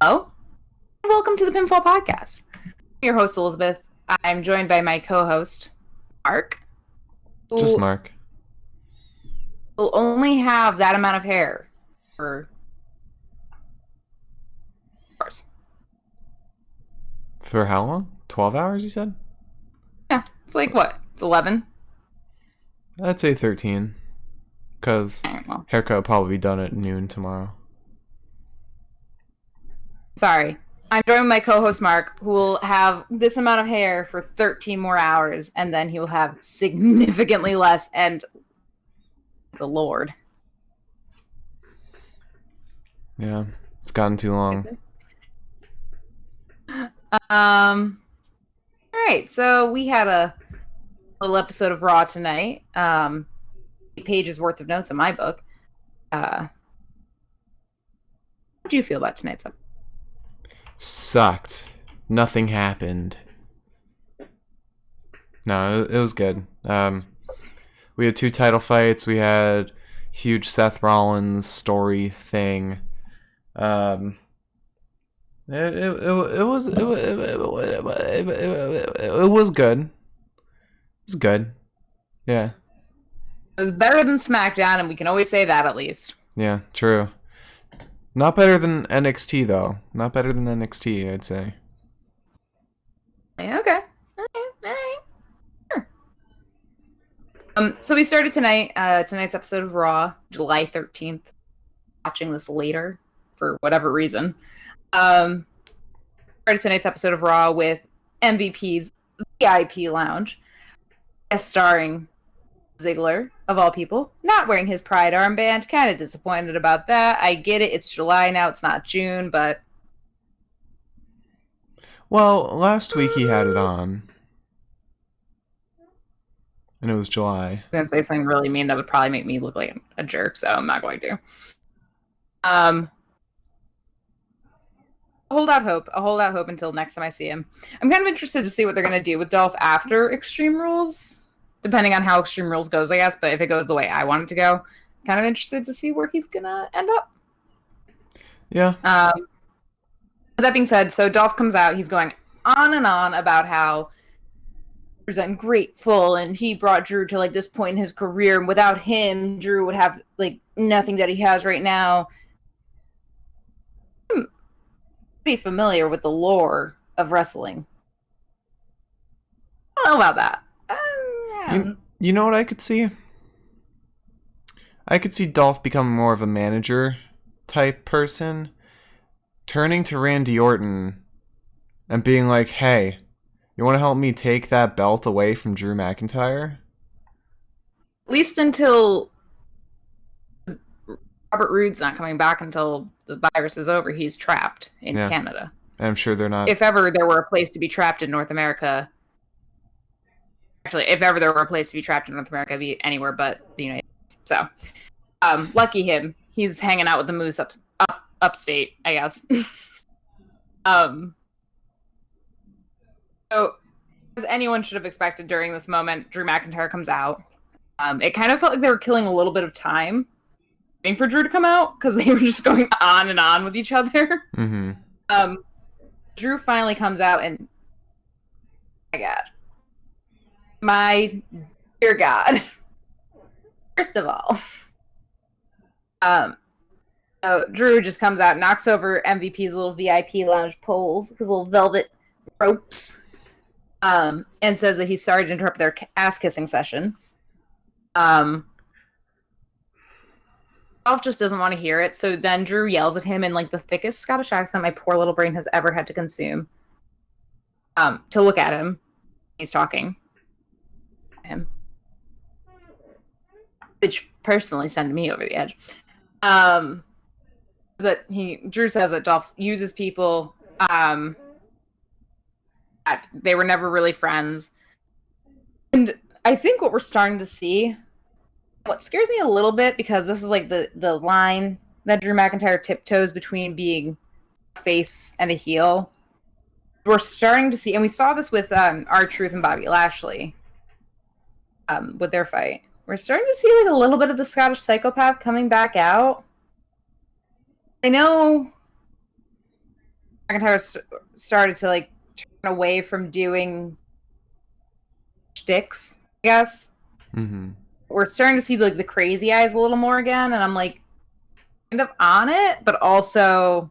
Hello, and welcome to the Pinfall podcast. I'm your host, Elizabeth. I'm joined by my co-host, Mark, Just who Mark. will only have that amount of hair for hours. For how long? 12 hours, you said? Yeah, it's like what? It's 11? I'd say 13. Because All right, well, haircut will probably be done at noon tomorrow. sorry. I'm joined by my co-host, Mark, who will have this amount of hair for 13 more hours, and then he will have significantly less, and the Lord. Yeah, it's gotten too long. All right, so we had a little episode of Raw tonight. 8 pages worth of notes in my book. How do you feel about tonight's episode? Sucked. Nothing happened. No, it was good. We had 2 title fights. We had huge Seth Rollins story thing. It was good. It was good. Yeah. It was better than SmackDown, and we can always say that at least. Yeah, true. Not better than NXT though. Not better than NXT, I'd say. Yeah, okay. All right. Sure. So we started tonight. Tonight's episode of Raw, July 13th. Watching this later for whatever reason. Started tonight's episode of Raw with MVP's VIP Lounge, guest starring Ziggler, of all people, not wearing his Pride armband. Kind of disappointed about that. I get it. It's July now. It's not June, but... Well, last week he had it on. And it was July. I was going to say something really mean that would probably make me look like a jerk, so I'm not going to. Hold out hope. I'll hold out hope until next time I see him. I'm kind of interested to see what they're going to do with Dolph after Extreme Rules, depending on how Extreme Rules goes, I guess. But if it goes the way I want it to go, kind of interested to see where he's going to end up. Yeah. That being said, so Dolph comes out. He's going on and on about how Drew's ungrateful, and he brought Drew to like this point in his career, and without him, Drew would have like nothing that he has right now. I'm pretty familiar with the lore of wrestling. I don't know about that. You know what I could see? I could see Dolph becoming more of a manager type person, turning to Randy Orton and being like, hey, you want to help me take that belt away from Drew McIntyre? At least until Robert Roode's not coming back until the virus is over. He's trapped in Canada. I'm sure they're not. If ever there were a place to be trapped in North America... Actually, if ever there were a place to be trapped in North America, it'd be anywhere but the United States. So, lucky him. He's hanging out with the moose upstate, I guess. So, as anyone should have expected during this moment, Drew McIntyre comes out. It kind of felt like they were killing a little bit of time waiting for Drew to come out, because they were just going on and on with each other. Mm-hmm. Drew finally comes out, and oh my God. My dear God. First of all, so Drew just comes out, knocks over MVP's little VIP lounge poles, his little velvet ropes, and says that he's sorry to interrupt their ass-kissing session. Dolph just doesn't want to hear it, so then Drew yells at him in like the thickest Scottish accent my poor little brain has ever had to consume, to look at him. He's talking. Him, which personally sent me over the edge. Drew says that Dolph uses people. They were never really friends, and I think what we're starting to see, what scares me a little bit, because this is like the line that Drew McIntyre tiptoes between being a face and a heel. We're starting to see, and we saw this with R-Truth and Bobby Lashley. With their fight, we're starting to see like a little bit of the Scottish psychopath coming back out. I know McIntyre started to like turn away from doing shticks, I guess. Mm-hmm. We're starting to see like the crazy eyes a little more again, and I'm like kind of on it, but also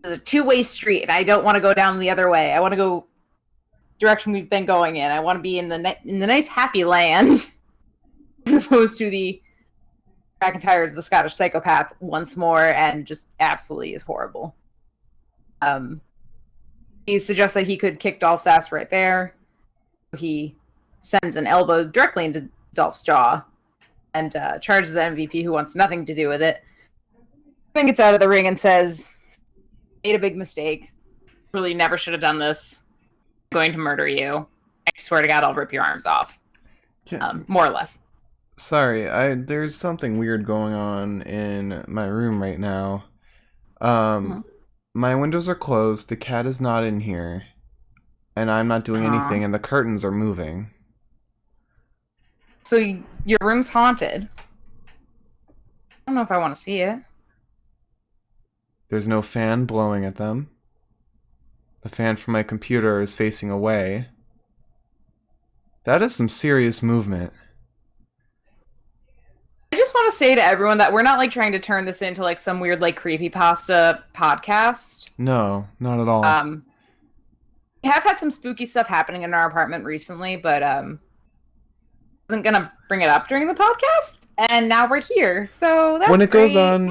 it's a two-way street, and I don't want to go down the other way. I want to go direction we've been going in. I want to be in the nice happy land, as opposed to the McIntyre is the Scottish psychopath once more, and just absolutely is horrible. He suggests that he could kick Dolph's ass right there. He sends an elbow directly into Dolph's jaw and charges the MVP, who wants nothing to do with it. Then gets out of the ring and says, made a big mistake. Really never should have done this. I'm going to murder you. I swear to God, I'll rip your arms off. More or less. Sorry, there's something weird going on in my room right now. My windows are closed, the cat is not in here, and I'm not doing anything, and the curtains are moving. So your room's haunted. I don't know if I want to see it. There's no fan blowing at them. The fan from my computer is facing away. That is some serious movement. I just want to say to everyone that we're not like trying to turn this into like some weird like creepypasta podcast. No, not at all. We have had some spooky stuff happening in our apartment recently, but wasn't gonna bring it up during the podcast, and now we're here. So that's when it goes great. on,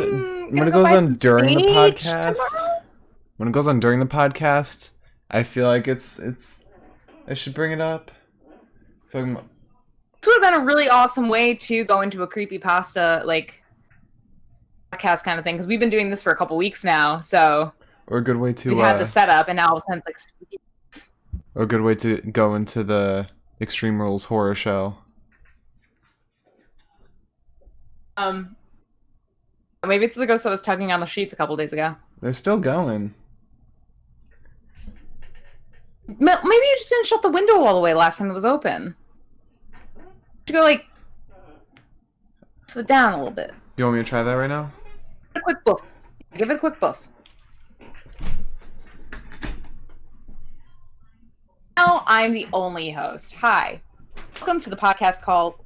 when it goes on during the podcast, tomorrow? When it goes on during the podcast, I feel like it's. I should bring it up. This would have been a really awesome way to go into a creepypasta like podcast kind of thing, because we've been doing this for a couple weeks now. So or a good way to we had the setup, and now all of a sudden it's like spooky. Or a good way to go into the Extreme Rules horror show. Maybe it's the ghost that was tugging on the sheets a couple days ago. They're still going. Maybe you just didn't shut the window all the way last time it was open. You go like down a little bit. You want me to try that right now? A quick boof. Give it a quick boof. Now I'm the only host. Hi. Welcome to the podcast called... Can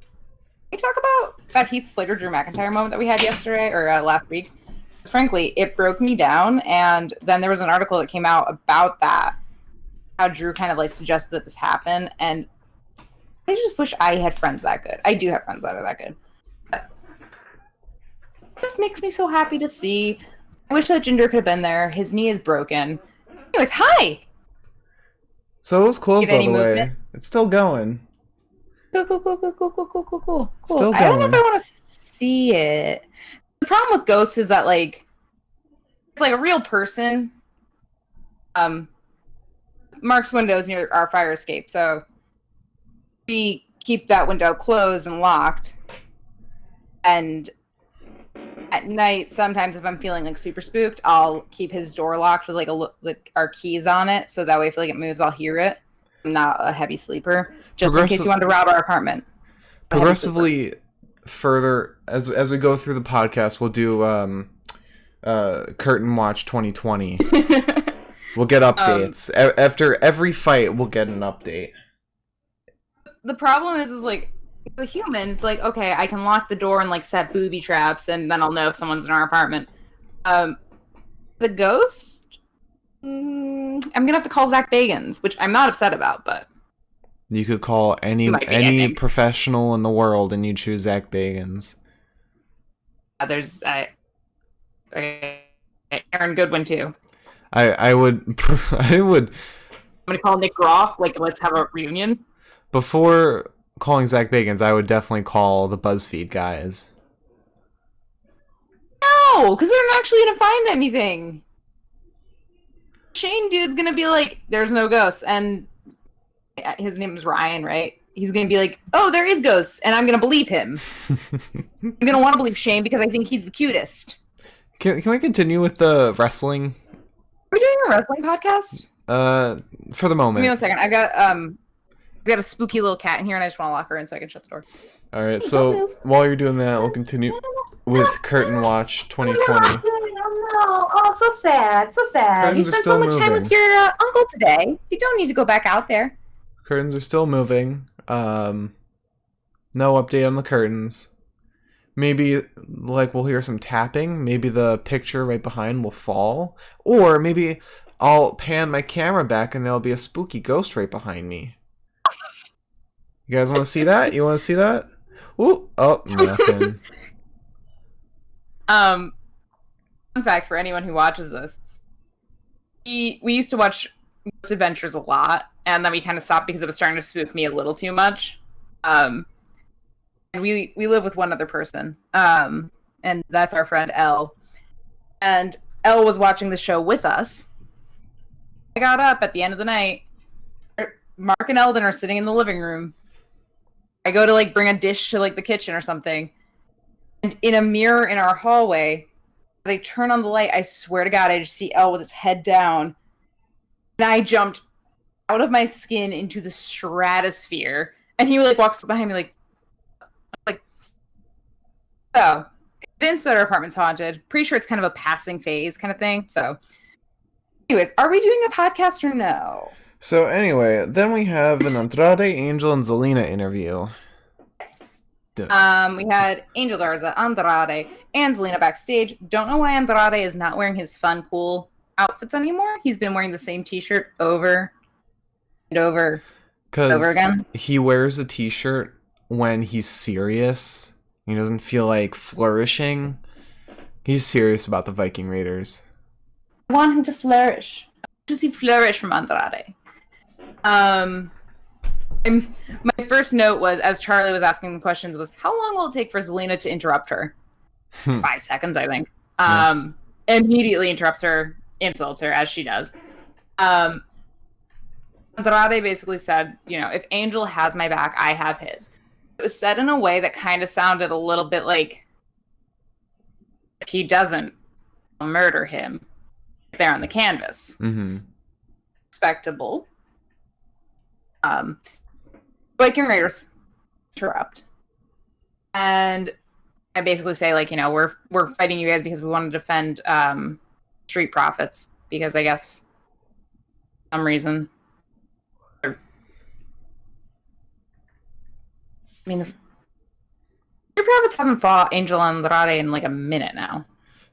we talk about that Heath Slater Drew McIntyre moment that we had yesterday or last week? Frankly, it broke me down, and then there was an article that came out about that. How Drew kind of like suggested that this happen, and I just wish I had friends that good. I do have friends that are that good. But it just makes me so happy to see. I wish that Jinder could have been there. His knee is broken. Anyways, hi! So it was closed all the movement? way. It's still going. Cool. Still I don't know going. if I want to see it. The problem with ghosts is that, like, it's like a real person. Mark's window is near our fire escape, so we keep that window closed and locked. And at night, sometimes if I'm feeling like super spooked, I'll keep his door locked with like our keys on it, so that way if like it moves, I'll hear it. I'm not a heavy sleeper, just in case you wanted to rob our apartment. Progressively further, as we go through the podcast, we'll do Curtain Watch 2020. We'll get updates. After every fight, we'll get an update. The problem is like, the human, it's like, okay, I can lock the door and like set booby traps, and then I'll know if someone's in our apartment. The ghost, I'm gonna have to call Zach Bagans, which I'm not upset about, but you could call any professional in the world, and you choose Zach Bagans. There's Aaron Goodwin too. I would. I'm gonna call Nick Groff. Like, let's have a reunion. Before calling Zach Bagans, I would definitely call the BuzzFeed guys. No, because they're not actually gonna find anything. Shane dude's gonna be like, "There's no ghosts," and his name is Ryan, right? He's gonna be like, "Oh, there is ghosts," and I'm gonna believe him. I'm gonna want to believe Shane because I think he's the cutest. Can we continue with the wrestling? Are we doing a wrestling podcast? For the moment. Give me 1 second. I've got a spooky little cat in here, and I just want to lock her in so I can shut the door. All right. So while you're doing that, we'll continue with Curtain Watch 2020. No, so sad, so sad. Curtains You are spent so still much time with moving. your uncle today. You don't need to go back out there. Curtains are still moving. No update on the curtains. Maybe, like, we'll hear some tapping. Maybe the picture right behind will fall. Or maybe I'll pan my camera back and there'll be a spooky ghost right behind me. You guys want to see that? You want to see that? Ooh, oh, nothing. Fun fact for anyone who watches this. We used to watch Ghost Adventures a lot, and then we kind of stopped because it was starting to spook me a little too much. And we live with one other person, and that's our friend Elle. And Elle was watching the show with us. I got up at the end of the night. Mark and Eldon are sitting in the living room. I go to like bring a dish to like the kitchen or something, and in a mirror in our hallway, as I turn on the light, I swear to God, I just see Elle with its head down, and I jumped out of my skin into the stratosphere. And he like walks behind me like, so convinced that our apartment's haunted. Pretty sure it's kind of a passing phase kind of thing. So, anyways, are we doing a podcast or no? So anyway, then we have an Andrade, Angel, and Zelina interview. Yes. We had Angel Garza, Andrade, and Zelina backstage. Don't know why Andrade is not wearing his fun, cool outfits anymore. He's been wearing the same t-shirt over and over and over again. He wears a t-shirt when he's serious. He doesn't feel like flourishing. He's serious about the Viking Raiders. I want him to flourish. I want to see flourish from Andrade. My first note was, as Charlie was asking the questions, was how long will it take for Zelina to interrupt her? 5 seconds, I think. Immediately interrupts her, insults her, as she does. Andrade basically said, you know, if Angel has my back, I have his. It was said in a way that kind of sounded a little bit like, if he doesn't, I'll murder him there on the canvas. Mm-hmm. Respectable. Viking Raiders interrupt, and I basically say, like, you know, we're fighting you guys because we want to defend Street Profits, because I guess some reason. I mean, the Street Profits haven't fought Angel and Andrade in like a minute now.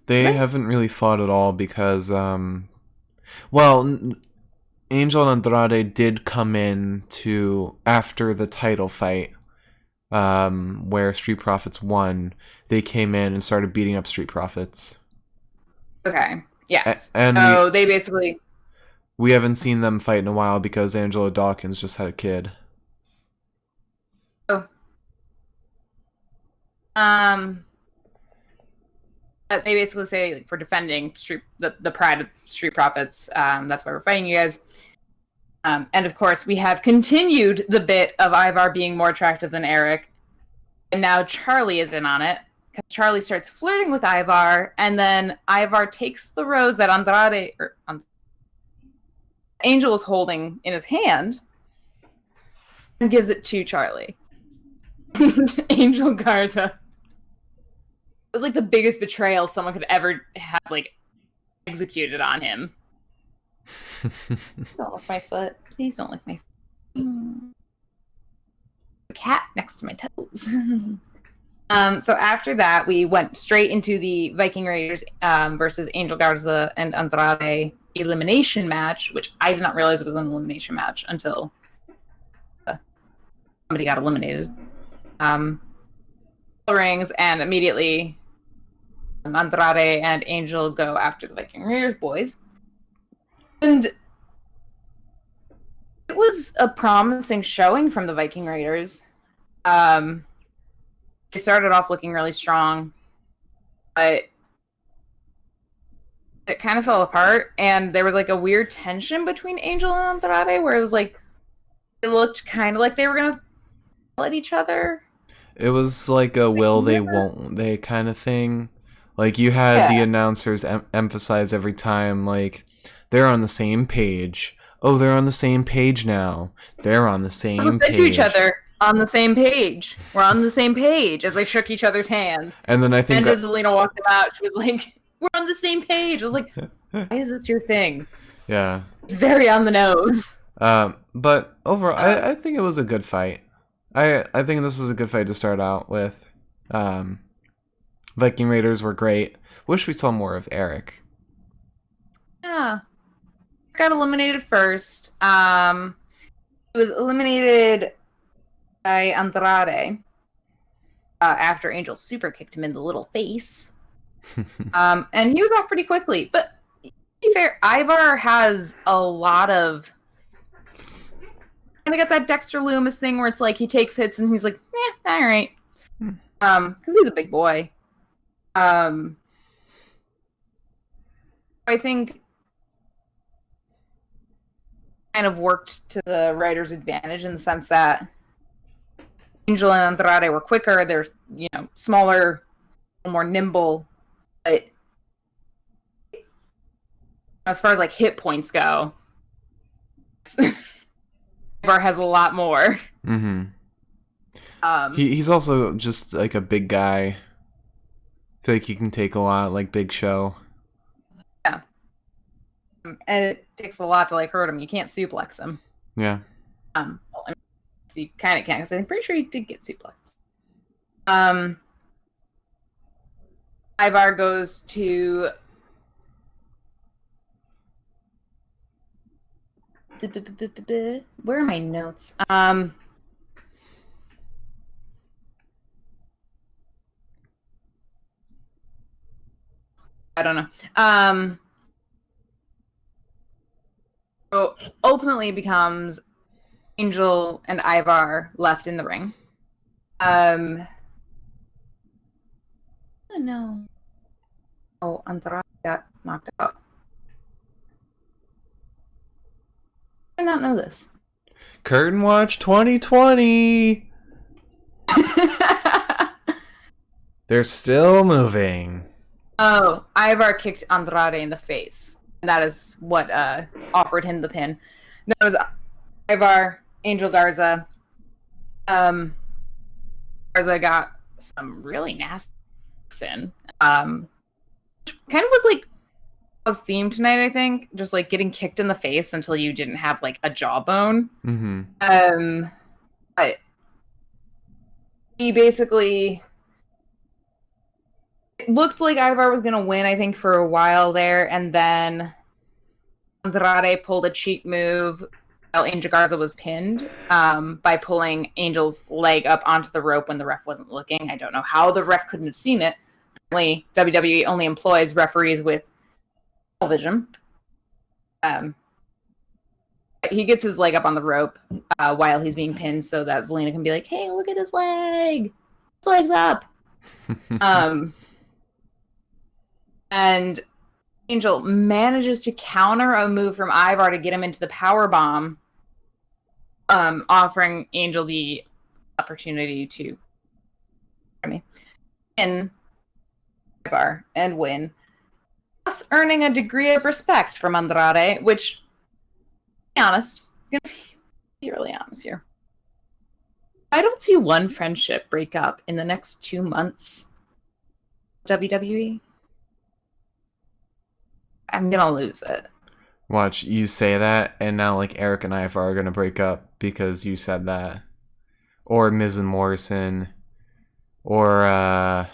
They haven't really fought at all because, well, Angel and Andrade did come in to after the title fight, where Street Profits won. They came in and started beating up Street Profits. Okay. Yes. And so they basically. We haven't seen them fight in a while because Angela Dawkins just had a kid. Oh. They basically say, like, for defending the pride of Street Profits, that's why we're fighting you guys. And of course, we have continued the bit of Ivar being more attractive than Eric. And now Charlie is in on it, because Charlie starts flirting with Ivar, and then Ivar takes the rose that Angel is holding in his hand and gives it to Charlie. And Angel Garza. It was like the biggest betrayal someone could ever have, like, executed on him. Don't lick my foot. Please don't lick my foot. The cat next to my toes. So after that, we went straight into the Viking Raiders versus Angel Garza and Andrade elimination match, which I did not realize it was an elimination match until somebody got eliminated. Rings, and immediately Andrade and Angel go after the Viking Raiders boys. And it was a promising showing from the Viking Raiders. They started off looking really strong, but it kind of fell apart, and there was like a weird tension between Angel and Andrade where it was like, it looked kind of like they were gonna at each other. It was like a will they won't they kind of thing. Like, you had the announcers emphasize every time, like, they're on the same page. Oh, they're on the same page now. They're on the same page. They said to each other, on the same page. We're on the same page, as they shook each other's hands. And then I think as Zelina walked them out, she was like, we're on the same page. I was like, why is this your thing? Yeah. It's very on the nose. But overall, I think it was a good fight. I think this was a good fight to start out with. Viking Raiders were great. Wish we saw more of Eric. Yeah. Got eliminated first. It was eliminated by Andrade after Angel super kicked him in the little face. And he was out pretty quickly. But to be fair, Ivar has a lot of... And I got that Dexter Loomis thing where it's like he takes hits and he's like, all right. Because he's a big boy. I think kind of worked to the writer's advantage in the sense that Angel and Andrade were quicker. They're, smaller, more nimble. But as far as like hit points go, Ivar has a lot more. Mm-hmm. He's also just like a big guy. I feel like he can take a lot, like Big Show. Yeah. And it takes a lot to like hurt him. You can't suplex him. Yeah. Well, I mean, so you kind of can, because I'm pretty sure he did get suplexed. Ivar goes to where are my notes? I don't know. So ultimately becomes Angel and Ivar left in the ring. Oh no. Oh, Andrade got knocked out. I did not know this. Curtain Watch 2020! They're still moving. Oh, Ivar kicked Andrade in the face. And that is what offered him the pin. That was Ivar, Angel Garza. Garza got some really nasty in. Kind of was like his theme tonight, I think. Just like getting kicked in the face until you didn't have like a jawbone. Mm-hmm. But he basically... It looked like Ivar was going to win, I think, for a while there, and then Andrade pulled a cheat move while Angel Garza was pinned by pulling Angel's leg up onto the rope when the ref wasn't looking. I don't know how the ref couldn't have seen it. Apparently, WWE only employs referees with television. He gets his leg up on the rope while he's being pinned so that Zelina can be like, hey, look at his leg! His leg's up! And Angel manages to counter a move from Ivar to get him into the powerbomb, offering Angel the opportunity to pin Ivar and win, thus earning a degree of respect from Andrade, which, to be honest, I'm gonna be really honest here. I don't see one friendship break up in the next 2 months. WWE. I'm gonna lose it. Watch, you say that, and now like Eric and Ivar are gonna break up because you said that. Or Miz and Morrison. Or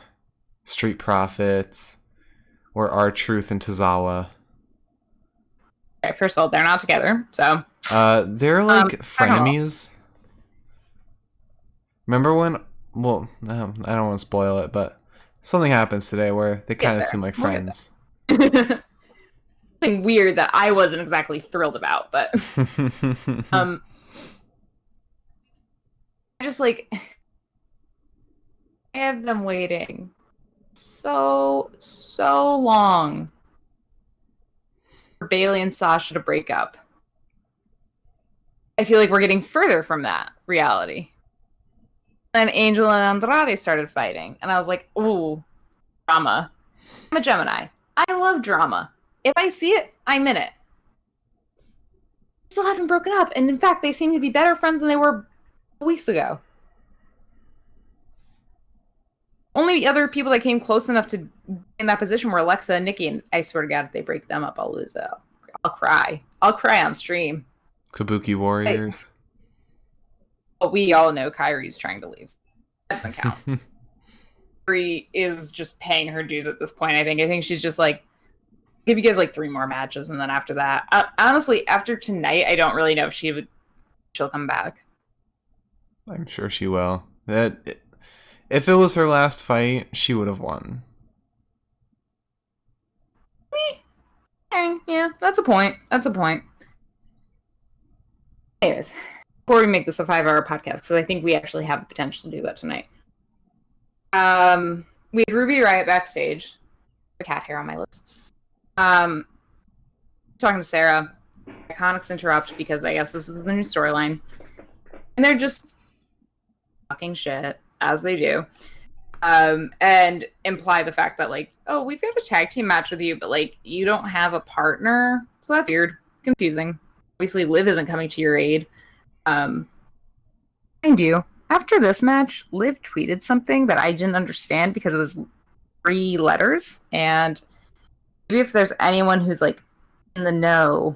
Street Profits. Or R-Truth and Tozawa. Okay, first of all, they're not together, so... They're like frenemies. Remember when... Well, I don't want to spoil it, but something happens today where they kind of seem like friends. Something weird that I wasn't exactly thrilled about, but I just like I have them waiting so long for Bayley and Sasha to break up. I feel like we're getting further from that reality. Then Angel and Andrade started fighting, and I was like, ooh, drama. I'm a Gemini. I love drama. If I see it, I'm in it. Still haven't broken up, and in fact, they seem to be better friends than they were weeks ago. only other people that came close enough to be in that position were Alexa and Nikki, and I swear to God, if they break them up, I'll lose it. I'll cry. I'll cry on stream. Kabuki Warriors. But we all know Kairi's trying to leave. That doesn't count. Kairi is just paying her dues at this point, I think. I think she's just like, give you guys like 3 more matches, and then after that, honestly, after tonight, I don't really know if she'll come back. I'm sure she will. If it was her last fight, she would have won. Yeah, that's a point. That's a point. Anyways, before we make this a 5-hour podcast, because I think we actually have the potential to do that tonight. We had Ruby Riott backstage. The cat hair on my lips. Talking to Sarah. Iconics interrupt because I guess this is the new storyline. And they're just talking shit, as they do. And imply the fact that, like, oh, we've got a tag team match with you, but, like, you don't have a partner. So that's weird. Confusing. Obviously, Liv isn't coming to your aid. Mind you, after this match, Liv tweeted something that I didn't understand because it was 3 letters. And maybe if there's anyone who's, like, in the know,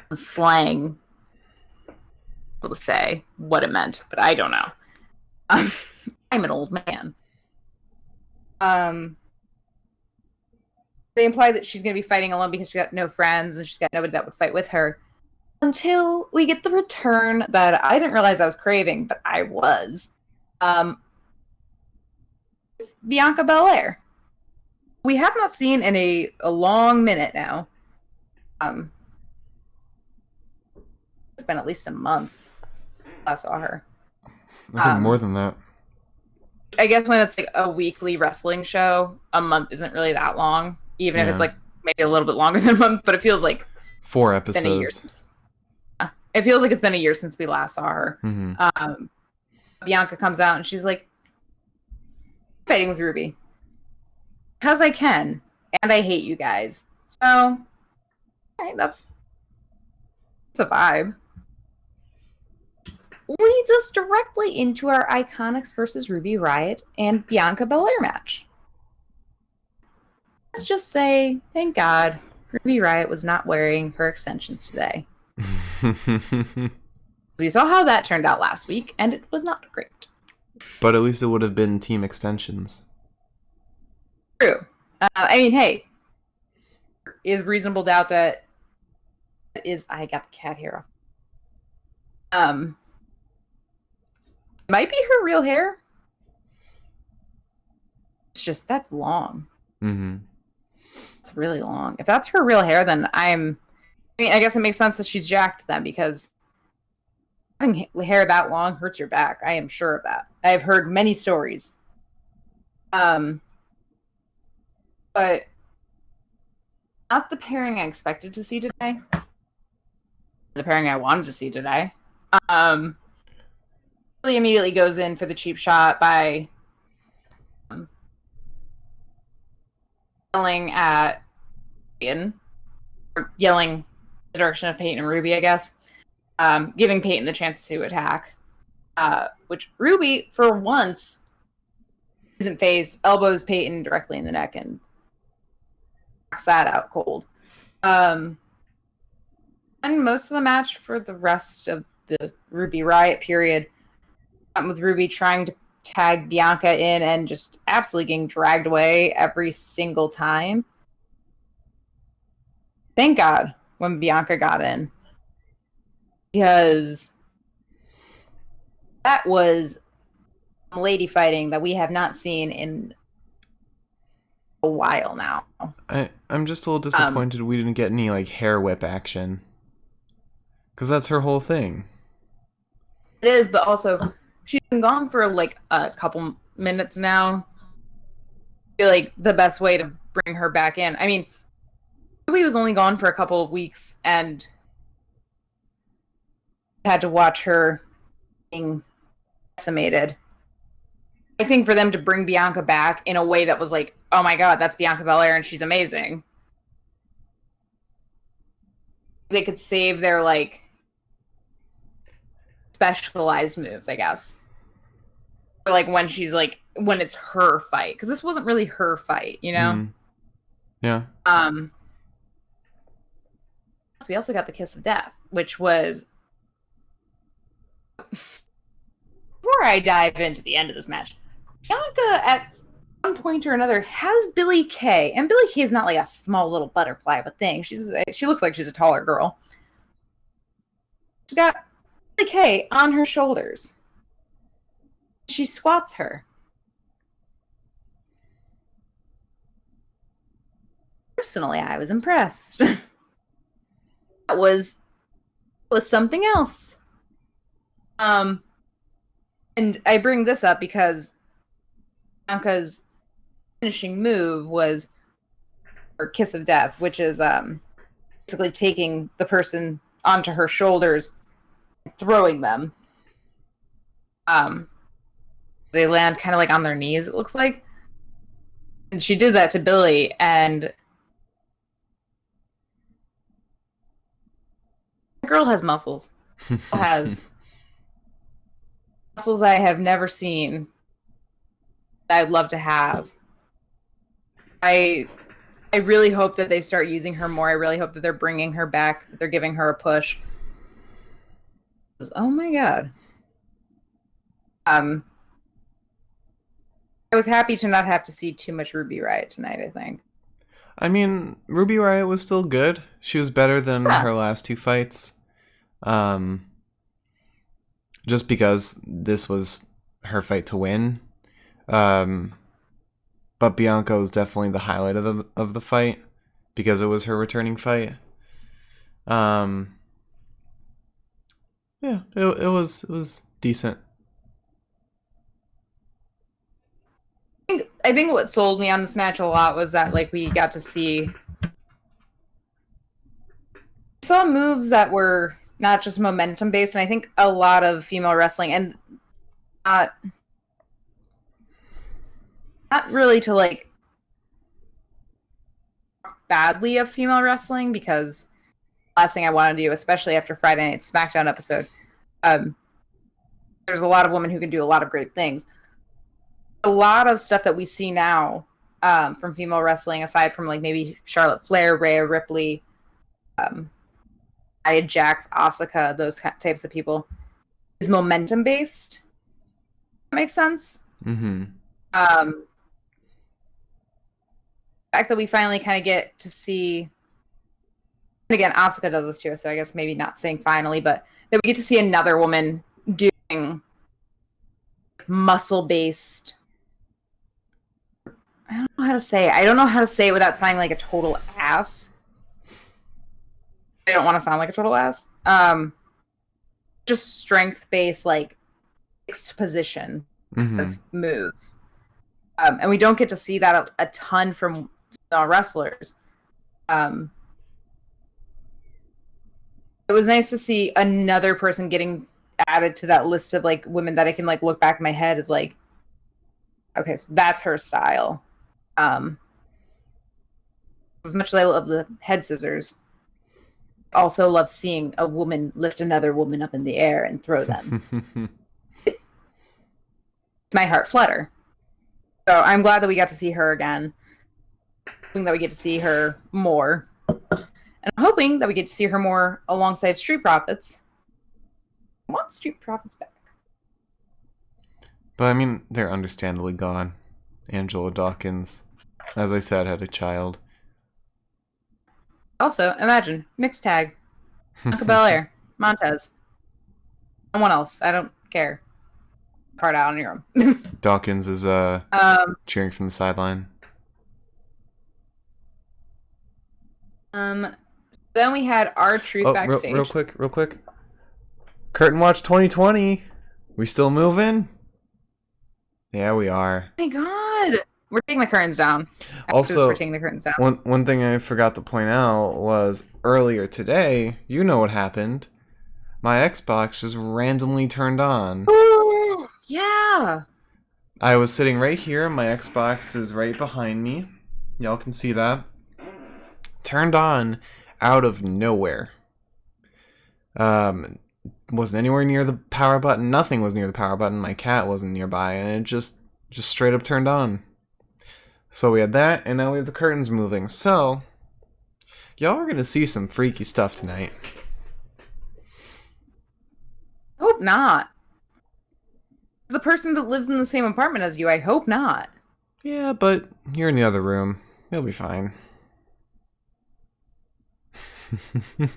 the slang, able to say what it meant, but I don't know. I'm an old man. They imply that she's going to be fighting alone because she's got no friends and she's got nobody that would fight with her. Until we get the return that I didn't realize I was craving, but I was. Bianca Belair. We have not seen in a long minute now. It's been at least a month I saw her. I think more than that. I guess when it's like a weekly wrestling show, a month isn't really that long. Even if it's like maybe a little bit longer than a month, but it feels like 4 episodes. It's been a year since, it feels like it's been a year since we last saw her. Mm-hmm. Bianca comes out and she's like, fighting with Ruby. Because I can. And I hate you guys. So, alright, that's a vibe. Leads us directly into our Iconics versus Ruby Riott and Bianca Belair match. Let's just say, thank God, Ruby Riott was not wearing her extensions today. We saw how that turned out last week, and it was not great. But at least it would have been team extensions. True. I mean, hey, is reasonable doubt that is... I got the cat hair off. Might be her real hair. It's just, that's long. Mm-hmm. It's really long. If that's her real hair, then I mean, I guess it makes sense that she's jacked then, because having hair that long hurts your back. I am sure of that. I've heard many stories. But not the pairing I expected to see today. The pairing I wanted to see today. Really immediately goes in for the cheap shot by yelling at Peyton, or yelling the direction of Peyton and Ruby, I guess, giving Peyton the chance to attack, which Ruby, for once, isn't phased, elbows Peyton directly in the neck and knocks that out cold. And most of the match for the rest of the Ruby Riott period, with Ruby trying to tag Bianca in and just absolutely getting dragged away every single time. Thank God when Bianca got in, because that was lady fighting that we have not seen in a while now. I'm just a little disappointed we didn't get any like hair whip action, because that's her whole thing. It is, but also she's been gone for like a couple minutes now. I feel like the best way to bring her back in. I mean, Ruby was only gone for a couple of weeks and had to watch her being decimated. I think for them to bring Bianca back in a way that was like, oh my God, that's Bianca Belair and she's amazing. They could save their like specialized moves, I guess. Or like when she's like when it's her fight, because this wasn't really her fight, you know. Yeah. So we also got the kiss of death, which was before I dive into the end of this match. Bianca at one point or another has Billie Kay, and Billie Kay is not like a small little butterfly of a thing. She looks like she's a taller girl. She's got Billie Kay on her shoulders. She squats her. Personally, I was impressed. That was something else. And I bring this up because Bianca's finishing move was her kiss of death, which is basically taking the person onto her shoulders, throwing them. They land kind of like on their knees, it looks like. And she did that to Billie, and the girl has muscles. Has muscles I have never seen that I'd love to have. I really hope that they start using her more. I really hope that they're bringing her back, that they're giving her a push. Oh my god. I was happy to not have to see too much Ruby Riott tonight, I think. I mean, Ruby Riott was still good. She was better than her last two fights. Just because this was her fight to win. But Bianca was definitely the highlight of the fight because it was her returning fight. Yeah, it was decent. I think what sold me on this match a lot was that like we got to see saw moves that were not just momentum based, and I think a lot of female wrestling and not really to like badly of female wrestling, because the last thing I want to do, especially after Friday Night's SmackDown episode, there's a lot of women who can do a lot of great things. A lot of stuff that we see now from female wrestling, aside from like maybe Charlotte Flair, Rhea Ripley, Nia Jax, Asuka, those types of people, is momentum based. That makes sense. Mm-hmm. The fact that we finally kind of get to see, and again, Asuka does this too, so I guess maybe not saying finally, but that we get to see another woman doing muscle based. I don't know how to say it. I don't know how to say it without sounding like a total ass. I don't want to sound like a total ass. Just strength-based, like, fixed position of moves. And we don't get to see that a ton from wrestlers. It was nice to see another person getting added to that list of, like, women that I can, like, look back in my head as, like, okay, so that's her style. As much as I love the head scissors, also love seeing a woman lift another woman up in the air and throw them. My heart flutter. So I'm glad that we got to see her again. Hoping that we get to see her more. And I'm hoping that we get to see her more alongside Street Profits. I want Street Profits back. But I mean, they're understandably gone. Angela Dawkins, as I said, had a child. Also, imagine, mixed tag. Bianca Belair, Montez. Someone else. I don't care. Part out on your own. Dawkins is cheering from the sideline. Then we had R-Truth backstage. Real quick. Curtain Watch 2020. We still moving? Yeah, we are. Oh my god. We're taking the curtains down. Also, we're taking the curtains down. One thing I forgot to point out was earlier today, you know what happened. My Xbox just randomly turned on. Yeah. I was sitting right here. My Xbox is right behind me. Y'all can see that. Turned on out of nowhere. wasn't anywhere near the power button. Nothing was near the power button. My cat wasn't nearby, and it just straight up turned on. So we had that, and now we have the curtains moving. So y'all are gonna see some freaky stuff tonight. Hope not. The person that lives in the same apartment as you, I hope not. Yeah, but you're in the other room. You'll be fine. I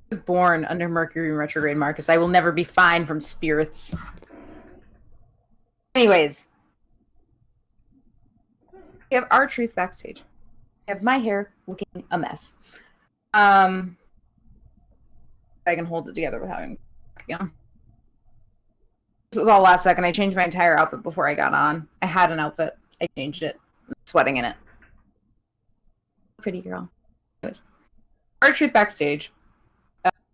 was born under Mercury in retrograde, Marcus. I will never be fine from spirits. Anyways. We have R-Truth backstage. We have my hair looking a mess. I can hold it together without having again. This was all last second. I changed my entire outfit before I got on. I had an outfit. I changed it. I'm sweating in it. Pretty girl. Anyways. R-Truth backstage.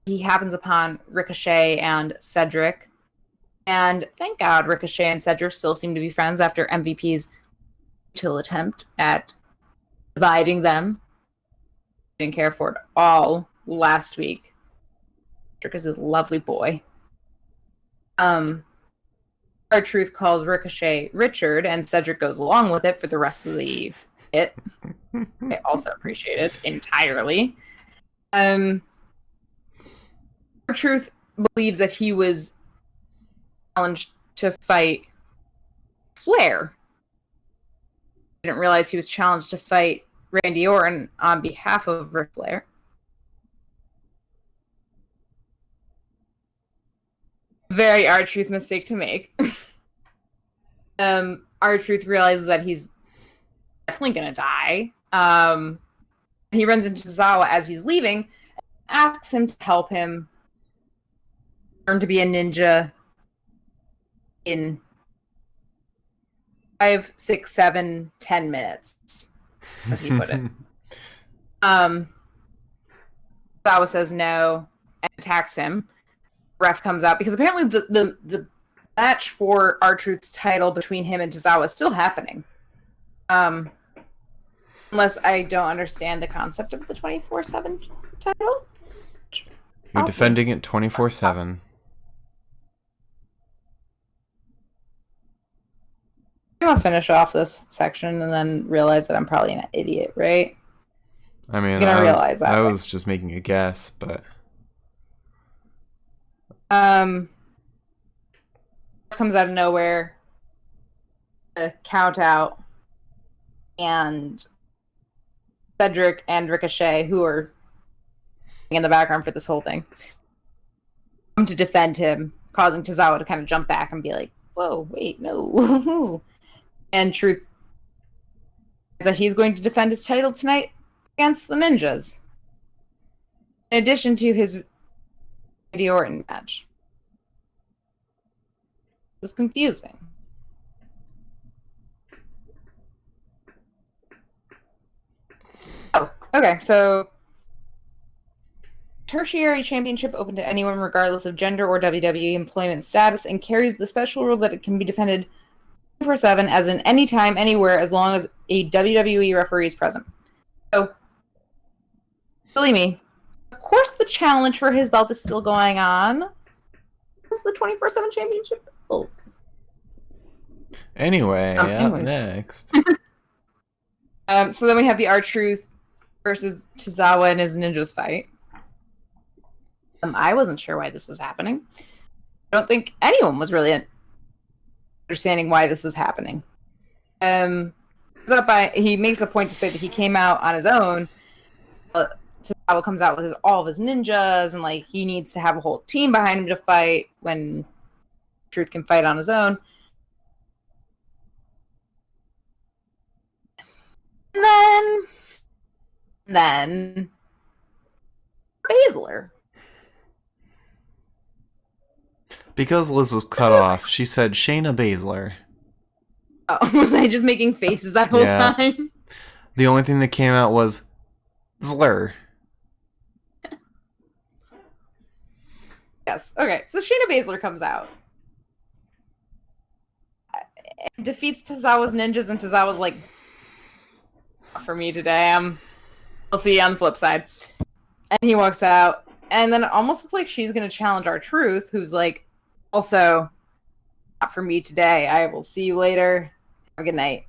He happens upon Ricochet and Cedric. And thank God Ricochet and Cedric still seem to be friends after MVP's futile attempt at dividing them. Didn't care for it all last week. Cedric is a lovely boy. R-Truth calls Ricochet Richard, and Cedric goes along with it for the rest of the hit. I also appreciate it entirely. R-Truth believes that he was challenged to fight Flair. I didn't realize he was challenged to fight Randy Orton on behalf of Ric Flair. Very R-Truth mistake to make. R-Truth realizes that he's definitely gonna die. He runs into Zawa as he's leaving and asks him to help him learn to be a ninja in 5, 6, 7, 10 minutes, as he put it. Zawa says no and attacks him. Ref comes out because apparently the match for R-Truth's title between him and Tozawa is still happening. Unless I don't understand the concept of the 24/7 title. You're defending it 24/7. I'm gonna finish off this section and then realize that I'm probably an idiot, right? I mean, realize that I was just making a guess, but comes out of nowhere, a count out, and Cedric and Ricochet, who are in the background for this whole thing, come to defend him, causing Tozawa to kind of jump back and be like, "Whoa, wait, no!" And Truth is that he's going to defend his title tonight against the Ninjas, in addition to his Randy Orton match. It was confusing. Oh, okay, so tertiary championship open to anyone regardless of gender or WWE employment status and carries the special rule that it can be defended 24/7 as in anytime, anywhere, as long as a WWE referee is present. So, silly me. Of course the challenge for his belt is still going on. It's the 24/7 championship. Oh. Anyway, up next. So then we have the R-Truth versus Tozawa and his ninjas fight. I wasn't sure why this was happening. I don't think anyone was really understanding why this was happening. He makes a point to say that he came out on his own. Tozawa comes out with all of his ninjas, and like he needs to have a whole team behind him to fight when Truth can fight on his own. And then Baszler. Because Liz was cut off, she said Shayna Baszler. Oh, was I just making faces that whole time? The only thing that came out was Zler. Yes. Okay. So Shayna Baszler comes out. And defeats Tozawa's ninjas, and Tozawa's like, for me today, I'll see you on the flip side. And he walks out, And then it almost looks like she's going to challenge R-Truth, who's like, also, not for me today. I will see you later. Have a good night.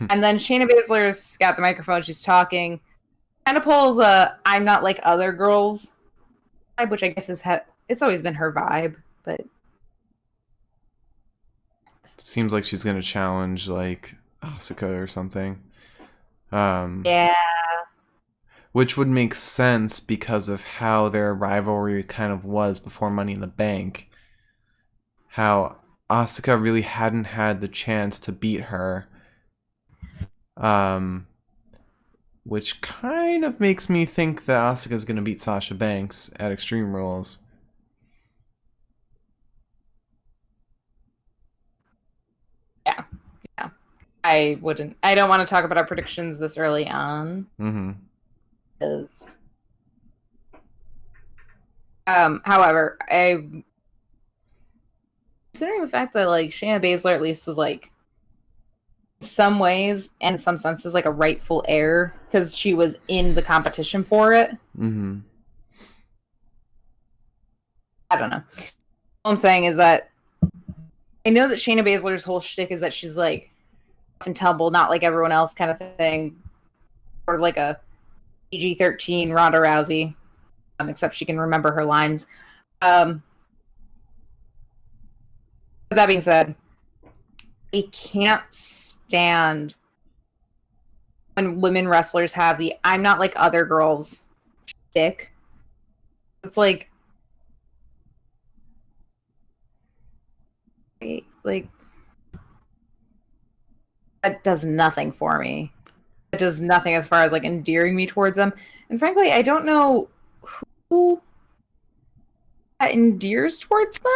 And then Shayna Baszler's got the microphone. She's talking. Kind of pulls a I'm not like other girls vibe, which I guess it's always been her vibe. But seems like she's going to challenge like Asuka or something. Yeah. Which would make sense because of how their rivalry kind of was before Money in the Bank. How Asuka really hadn't had the chance to beat her. Which kind of makes me think that Asuka's going to beat Sasha Banks at Extreme Rules. Yeah. I don't want to talk about our predictions this early on. Because however, considering the fact that like Shayna Baszler at least was like in some ways and in some senses like a rightful heir because she was in the competition for it. I don't know. All I'm saying is that I know that Shayna Baszler's whole shtick is that she's like rough and tumble, not like everyone else kind of thing. Sort of like a PG-13 Ronda Rousey, except she can remember her lines. But that being said, I can't stand when women wrestlers have the I'm not like other girls shtick. It's like that does nothing for me. It does nothing as far as like endearing me towards them. And frankly, I don't know who that endears towards them.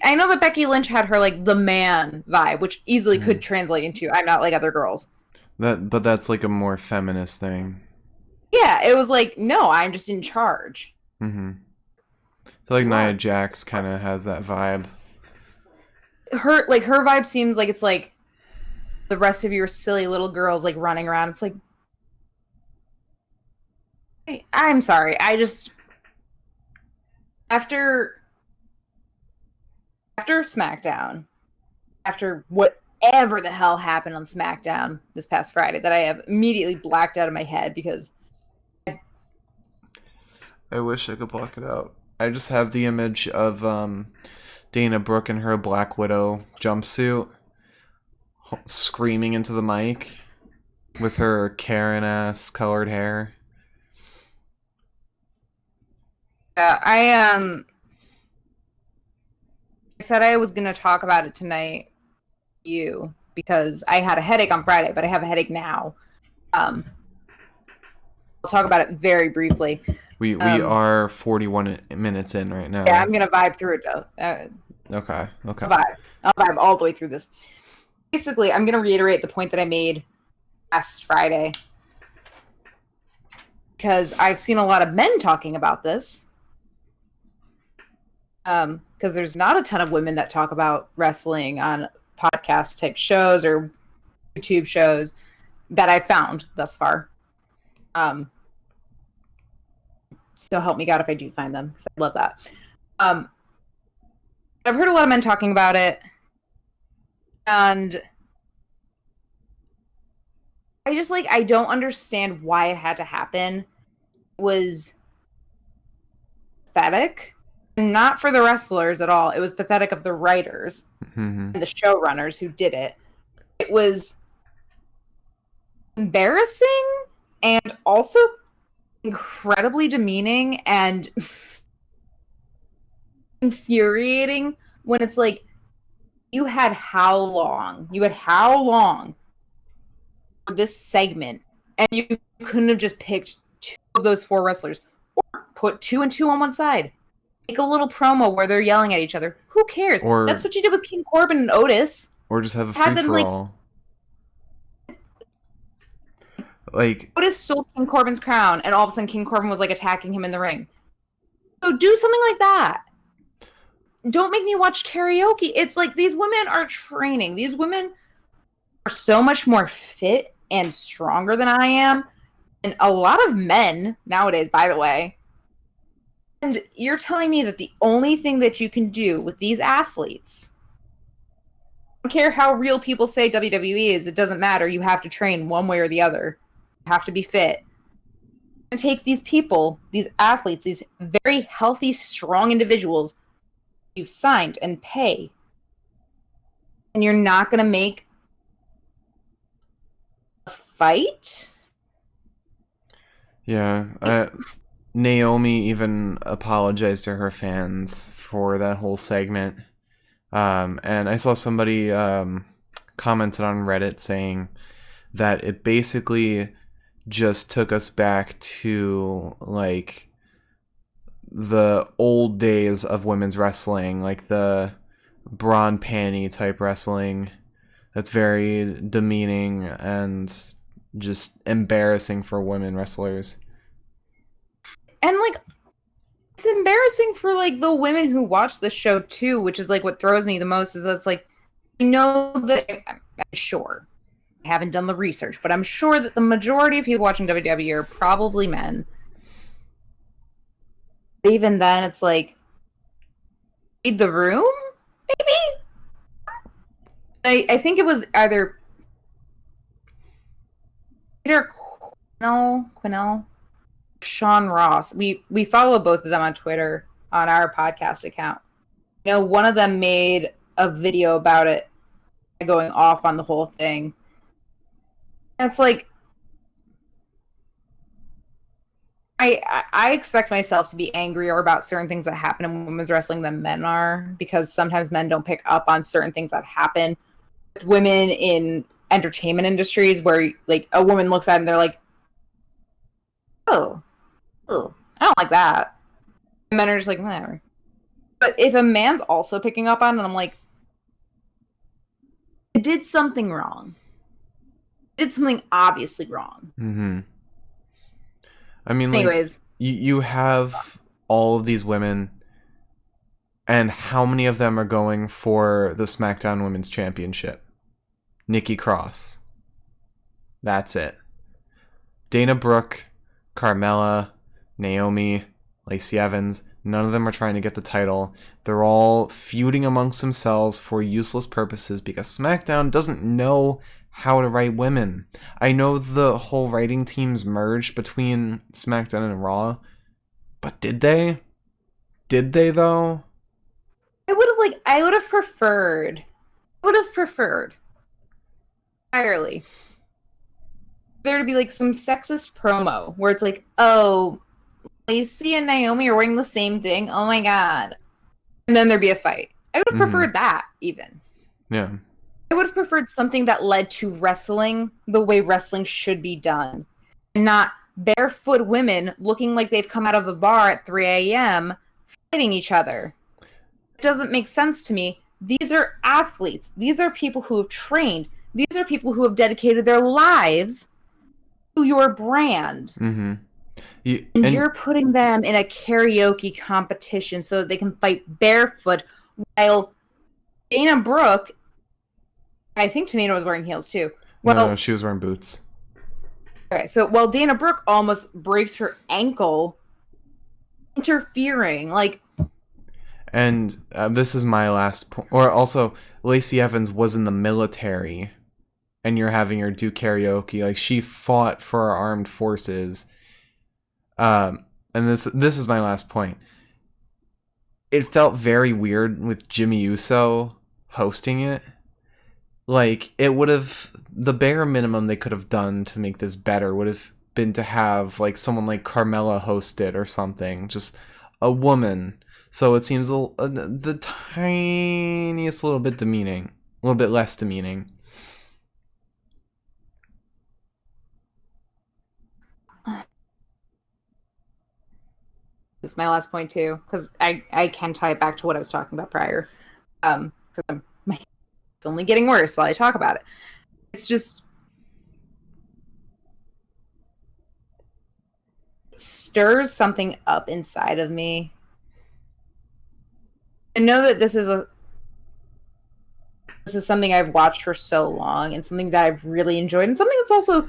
I know that Becky Lynch had her like the man vibe, which easily could translate into I'm not like other girls. But that's like a more feminist thing. Yeah, it was like, no, I'm just in charge. I feel like Nia Jax kind of has that vibe. Her vibe seems like it's like the rest of your silly little girls like running around. It's like, I'm sorry. I just after SmackDown, after whatever the hell happened on SmackDown this past Friday that I have immediately blacked out of my head because I wish I could block it out. I just have the image of Dana Brooke in her Black Widow jumpsuit screaming into the mic with her Karen-ass colored hair. I said I was going to talk about it tonight, because I had a headache on Friday, but I have a headache now. I'll talk about it very briefly. We are 41 minutes in right now. Yeah, I'm going to vibe through it, though. Okay. I'll vibe all the way through this. Basically, I'm going to reiterate the point that I made last Friday. Because I've seen a lot of men talking about this. Because there's not a ton of women that talk about wrestling on podcast type shows or YouTube shows that I've found thus far. So help me God if I do find them, because I love that. I've heard a lot of men talking about it, and I don't understand why it had to happen. It was pathetic. Not for the wrestlers at all. It was pathetic of the writers and the showrunners who did it. It was embarrassing and also incredibly demeaning and infuriating when it's like, you had how long for this segment, and you couldn't have just picked two of those four wrestlers or put 2 and 2 on one side. Make a little promo where they're yelling at each other. Who cares? That's what you did with King Corbin and Otis. Or just have a free-for-all. Like Otis stole King Corbin's crown, and all of a sudden King Corbin was like attacking him in the ring. So do something like that. Don't make me watch karaoke. It's like these women are training. These women are so much more fit and stronger than I am. and a lot of men nowadays, by the way. And you're telling me that the only thing that you can do with these athletes, I don't care how real people say WWE is, it doesn't matter. You have to train one way or the other. You have to be fit. And take these people, these athletes, these very healthy, strong individuals you've signed and pay, and you're not going to make a fight? Yeah, Naomi even apologized to her fans for that whole segment. And I saw somebody commented on Reddit saying that it basically just took us back to like the old days of women's wrestling, like the brawn panty type wrestling that's very demeaning and just embarrassing for women wrestlers. And like, it's embarrassing for like the women who watch the show too, which is like what throws me the most. Is that it's like, I know that I'm sure I haven't done the research, but I'm sure that the majority of people watching WWE are probably men. But even then, it's like, read the room, maybe. I think it was either Peter Quinnell, Sean Ross. We follow both of them on Twitter on our podcast account. You know, one of them made a video about it, going off on the whole thing. And it's like, I expect myself to be angrier about certain things that happen in women's wrestling than men are, because sometimes men don't pick up on certain things that happen with women in entertainment industries, where like a woman looks at it and they're like, oh, I don't like that. And men are just like, whatever. But if a man's also picking up on it, I'm like, I did something wrong. I did something obviously wrong. Mm-hmm. I mean, like, anyways, you have all of these women, and how many of them are going for the SmackDown Women's Championship? Nikki Cross. That's it. Dana Brooke, Carmella, Naomi, Lacey Evans, none of them are trying to get the title. They're all feuding amongst themselves for useless purposes because SmackDown doesn't know how to write women. I know the whole writing teams merged between SmackDown and Raw, but did they? Did they though? I would have preferred entirely there to be like some sexist promo where it's like, oh, Lacey and Naomi are wearing the same thing. Oh my god. And then there'd be a fight. I would have preferred that even. Yeah. I would have preferred something that led to wrestling the way wrestling should be done. And not barefoot women looking like they've come out of a bar at 3 a.m. fighting each other. It doesn't make sense to me. These are athletes. These are people who have trained. These are people who have dedicated their lives to your brand. Mm-hmm. And you're putting them in a karaoke competition so that they can fight barefoot, while Dana Brooke, I think Tamina was wearing heels too. Well, no, she was wearing boots. Okay, so while Dana Brooke almost breaks her ankle interfering, like... And this is my last point. Or also, Lacey Evans was in the military, and you're having her do karaoke. Like, she fought for our armed forces. And this is my last point. It felt very weird with Jimmy Uso hosting it. Like, it would have... The bare minimum they could have done to make this better would have been to have, like, someone like Carmella host it or something. Just a woman. So it seems the tiniest little bit demeaning. A little bit less demeaning. This is my last point too, because I can tie it back to what I was talking about prior. Because it's only getting worse while I talk about it. It's just... it stirs something up inside of me. I know that this is something I've watched for so long, and something that I've really enjoyed, and something that's also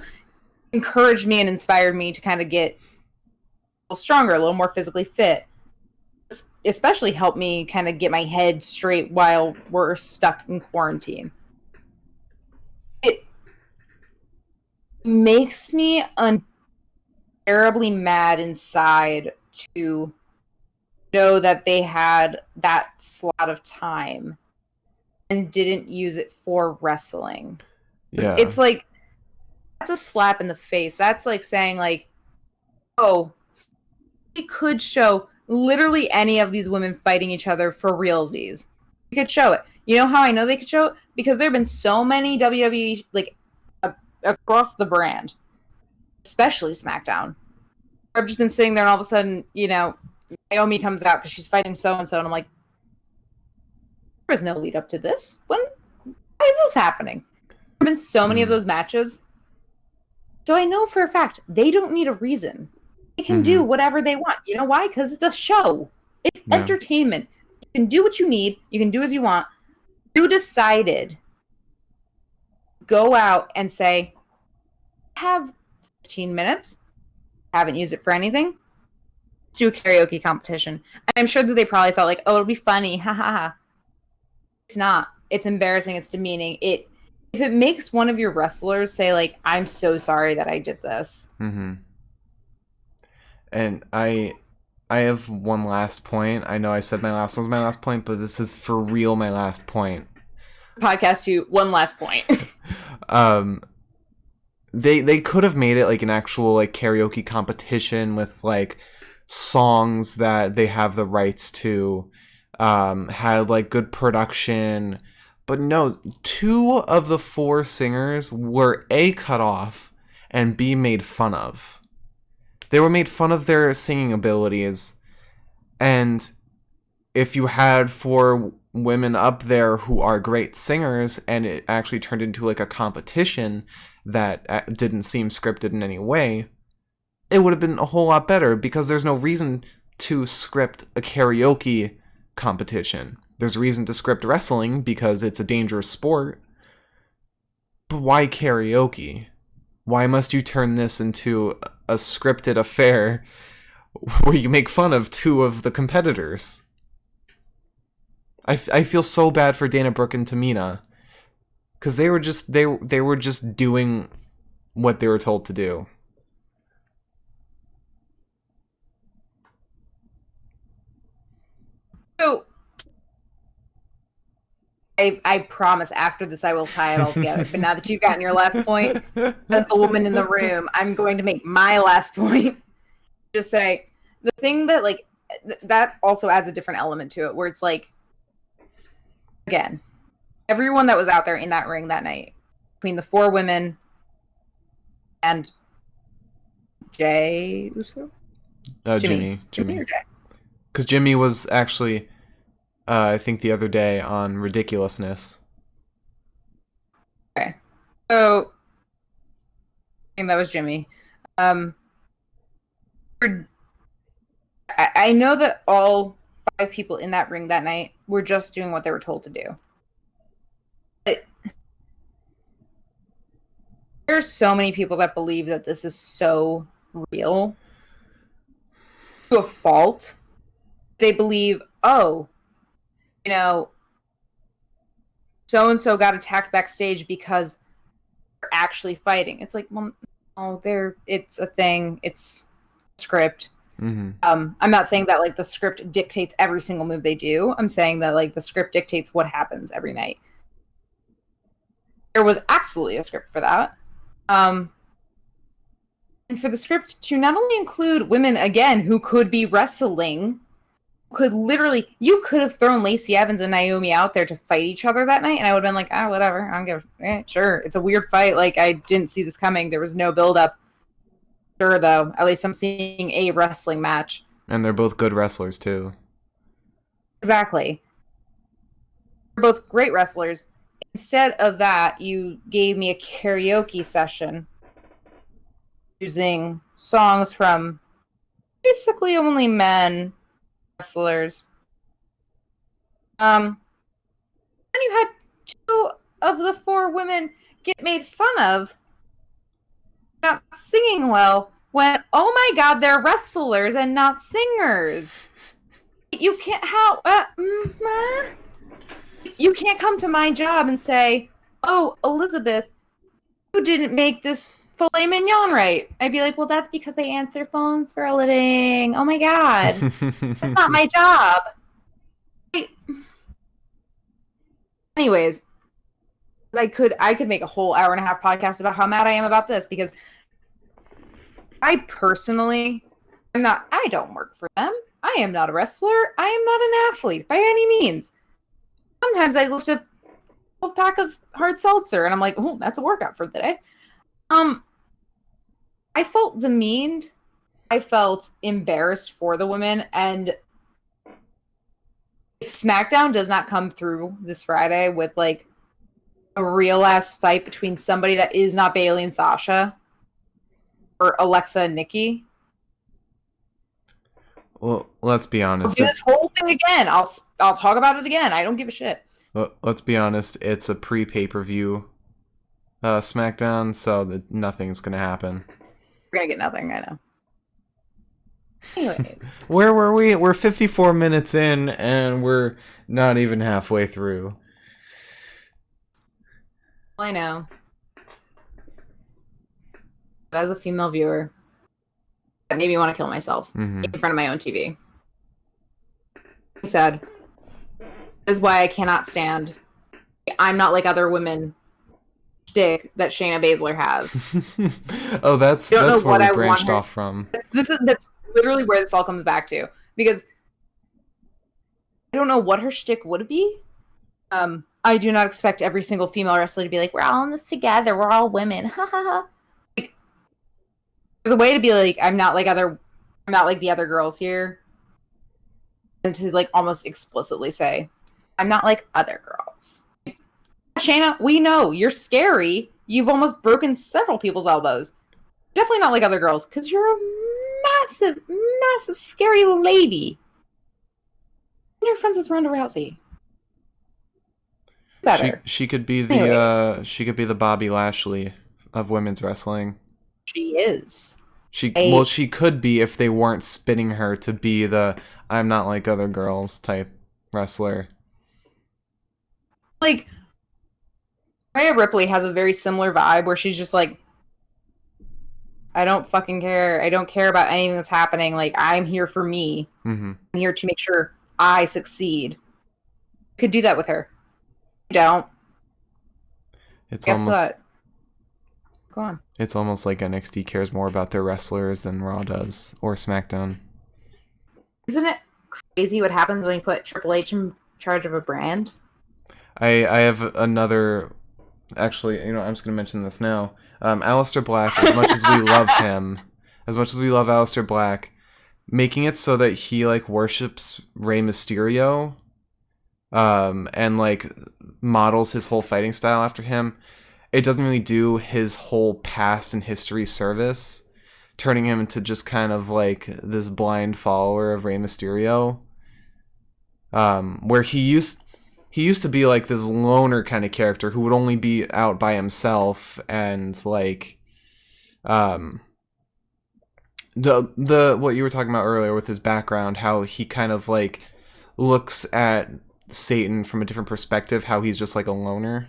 encouraged me and inspired me to kind of get a little stronger, a little more physically fit. Especially helped me kind of get my head straight while we're stuck in quarantine. It makes me unbearably mad inside to know that they had that slot of time and didn't use it for wrestling. Yeah. It's like, that's a slap in the face. That's like saying, like, oh, we could show literally any of these women fighting each other for realsies. We could show it. You know how I know they could show it? Because there have been so many WWE, like, across the brand, especially SmackDown. I've just been sitting there and all of a sudden, you know, Naomi comes out because she's fighting so-and-so, and I'm like, there was no lead up to this. Why is this happening? There have been so many of those matches. So I know for a fact they don't need a reason. They can do whatever they want. You know why? Because it's a show. It's entertainment. You can do what you need. You can do as you want. You decided go out and say, have 15 minutes. Haven't used it for anything. Let's do a karaoke competition. And I'm sure that they probably felt like, oh, it'll be funny. Ha ha ha. It's not. It's embarrassing. It's demeaning. If it makes one of your wrestlers say, like, I'm so sorry that I did this. And I have one last point. I know I said my last one's my last point, but this is for real my last point. Podcast to one last point. They could have made it like an actual like karaoke competition with like songs that they have the rights to, had like good production, but no, 2 of the 4 singers were A, cut off, and B, made fun of. They were made fun of their singing abilities, and if you had 4 women up there who are great singers and it actually turned into like a competition that didn't seem scripted in any way, it would have been a whole lot better, because there's no reason to script a karaoke competition. There's reason to script wrestling because it's a dangerous sport. But why karaoke? Why must you turn this into a scripted affair where you make fun of 2 of the competitors? I feel so bad for Dana Brooke and Tamina, because they were just doing what they were told to do. So I promise after this I will tie it all together. But now that you've gotten your last point, as the woman in the room, I'm going to make my last point. Just say, the thing that, like, that also adds a different element to it, where it's like, again, everyone that was out there in that ring that night, between the 4 women and Jay Uso? Jimmy. Or Jay? Because Jimmy was actually, I think the other day on Ridiculousness. Okay. So, I think that was Jimmy. I know that all 5 people in that ring that night were just doing what they were told to do. But there are so many people that believe that this is so real to a fault. They believe, oh, you know, so-and-so got attacked backstage because they're actually fighting. It's like, well, no, it's a thing. It's a script. I'm not saying that, like, the script dictates every single move they do. I'm saying that, like, the script dictates what happens every night. There was absolutely a script for that. And for the script to not only include women, again, who could be wrestling, you could have thrown Lacey Evans and Naomi out there to fight each other that night, and I would have been like, whatever, I don't give sure. It's a weird fight. Like, I didn't see this coming. There was no build-up. Sure, though. At least I'm seeing a wrestling match. And they're both good wrestlers, too. Exactly. They're both great wrestlers. Instead of that, you gave me a karaoke session using songs from basically only men wrestlers. And you had 2 of the 4 women get made fun of not singing well, when, oh my god, they're wrestlers and not singers. You can't, you can't come to my job and say, oh, Elizabeth, you didn't make this filet mignon right. I'd be like, well, that's because I answer phones for a living. Oh my god. That's not my job. Anyways, I could make a whole hour and a half podcast about how mad I am about this, because I personally I don't work for them. I am not a wrestler. I am not an athlete by any means. Sometimes I lift a 12-pack of hard seltzer and I'm like, oh, that's a workout for the day. I felt demeaned. I felt embarrassed for the women, and if SmackDown does not come through this Friday with like a real ass fight between somebody that is not Bayley and Sasha, or Alexa and Nikki, well, let's be honest. I'll do this whole thing again. I'll talk about it again. I don't give a shit. Well, let's be honest. It's a pre-pay-per-view SmackDown, so that nothing's gonna happen. We're gonna get nothing. I know. Anyways, where were we? We're 54 minutes in, and we're not even halfway through. I know. But as a female viewer, that made me want to kill myself in front of my own TV. Sad. That is why I cannot stand. I'm not like other women. Dick that Shayna Baszler has. Oh, that's where we branched off from. That's literally where this all comes back to, because I don't know what her shtick would be. I do not expect every single female wrestler to be like, we're all in this together, we're all women. Ha ha ha. Like, there's a way to be like, I'm not like the other girls here. And to like almost explicitly say, I'm not like other girls. Shayna, we know you're scary. You've almost broken several people's elbows. Definitely not like other girls, because you're a massive, massive, scary lady. And you're friends with Ronda Rousey. Better. She could be the Bobby Lashley of women's wrestling. She is. She could be if they weren't spinning her to be the I'm not like other girls type wrestler. Like, Rhea Ripley has a very similar vibe where she's just like, I don't fucking care. I don't care about anything that's happening. Like, I'm here for me. I'm here to make sure I succeed. Could do that with her. You don't. Guess what? Go on. It's almost like NXT cares more about their wrestlers than Raw does, or SmackDown. Isn't it crazy what happens when you put Triple H in charge of a brand? I have another... Actually, I'm just going to mention this now. Aleister Black, as much as we love him, as much as we love Aleister Black, making it so that he, like, worships Rey Mysterio, and, like, models his whole fighting style after him, it doesn't really do his whole past and history service, turning him into just kind of, like, this blind follower of Rey Mysterio, where he used to be like this loner kind of character who would only be out by himself, and like the what you were talking about earlier with his background, how he kind of like looks at Satan from a different perspective, how he's just like a loner.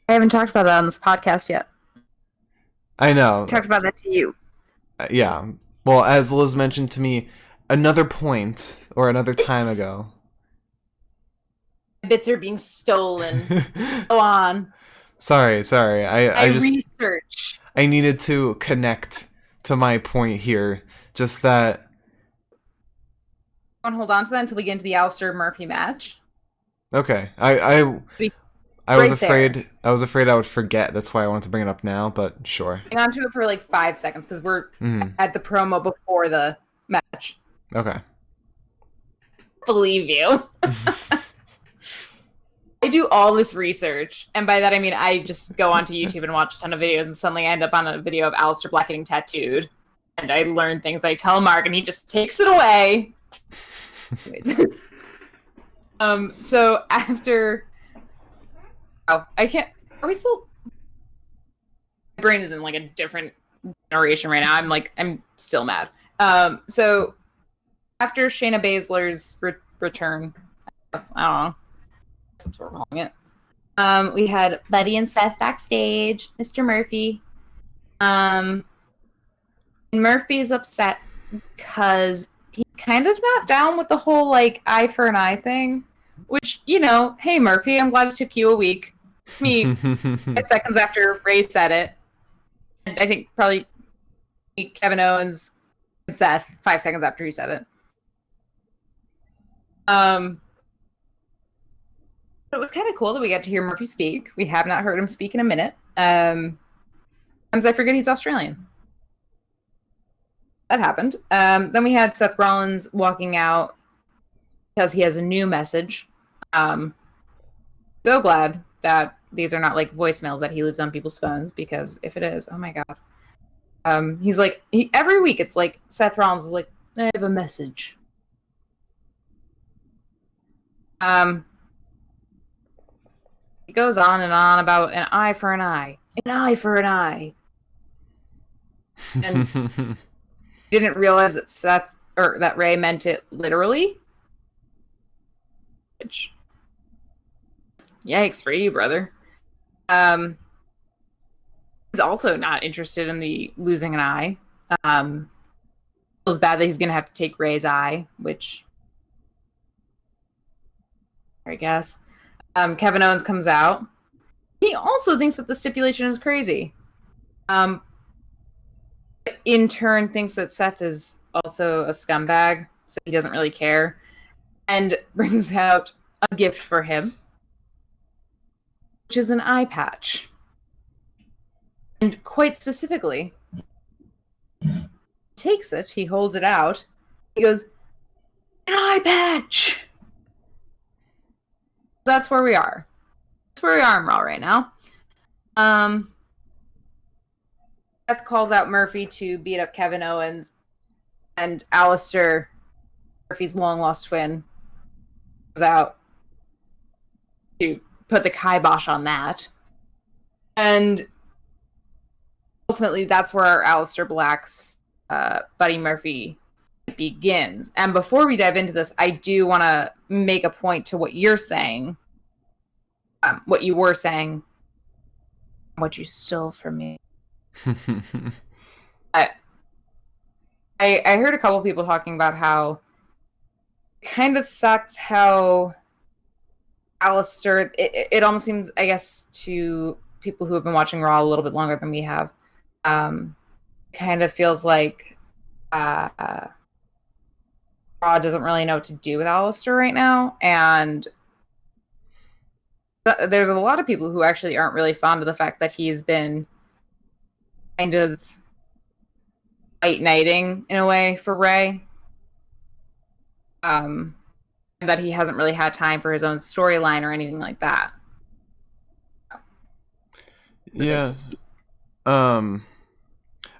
I haven't talked about that on this podcast yet. I know. I talked about that to you. Yeah. Well, as Liz mentioned to me another point or another time ago. Bits are being stolen. Go on. Sorry. I just research. I needed to connect to my point here. Just that. I want to hold on to that until we get into the Aleister Murphy match. Okay. I was afraid. I was afraid I would forget. That's why I wanted to bring it up now. But sure. Hang on to it for like 5 seconds because we're at the promo before the match. Okay. Believe you. I do all this research, and by that I mean I just go onto YouTube and watch a ton of videos, and suddenly I end up on a video of Aleister Black getting tattooed, and I learn things. I tell Mark, and he just takes it away. So after... Oh, I can't... Are we still... brain is in like a different generation right now. I'm still mad. So after Shayna Baszler's return, I don't know, that's what we're calling it. We had Buddy and Seth backstage, Mr. Murphy. And Murphy's upset because he's kind of not down with the whole like eye for an eye thing. Which, hey Murphy, I'm glad it took you a week. Me 5 seconds after Rey said it. And I think probably Kevin Owens and Seth 5 seconds after he said it. It was kind of cool that we got to hear Murphy speak. We have not heard him speak in a minute. Sometimes I forget he's Australian. That happened. Then we had Seth Rollins walking out because he has a new message. So glad that these are not like voicemails that he leaves on people's phones, because if it is, oh my god. He's like, every week it's like Seth Rollins is like, I have a message. He goes on and on about an eye for an eye. An eye for an eye. And didn't realize that that Rey meant it literally. Which, yikes for you, brother. He's also not interested in the losing an eye. Feels bad that he's gonna have to take Rey's eye, which I guess. Kevin Owens comes out. He also thinks that the stipulation is crazy. In turn, thinks that Seth is also a scumbag, so he doesn't really care, and brings out a gift for him, which is an eye patch. And quite specifically, takes it, he holds it out, he goes, an eye patch! That's where we are. That's where we are in Raw right now. Seth calls out Murphy to beat up Kevin Owens, and Alistair, Murphy's long-lost twin, goes out to put the kibosh on that. And ultimately, that's where our Alistair Black's Buddy Murphy begins. And before we dive into this, I do want to make a point to what you're saying, what you were saying, what you stole from me. I heard a couple people talking about how it kind of sucked how Alistair, it almost seems, I guess, to people who have been watching Raw a little bit longer than we have, kind of feels like Raw doesn't really know what to do with Alistair right now, and there's a lot of people who actually aren't really fond of the fact that he's been kind of white knighting in a way for Rey. And that he hasn't really had time for his own storyline or anything like that. Yeah. I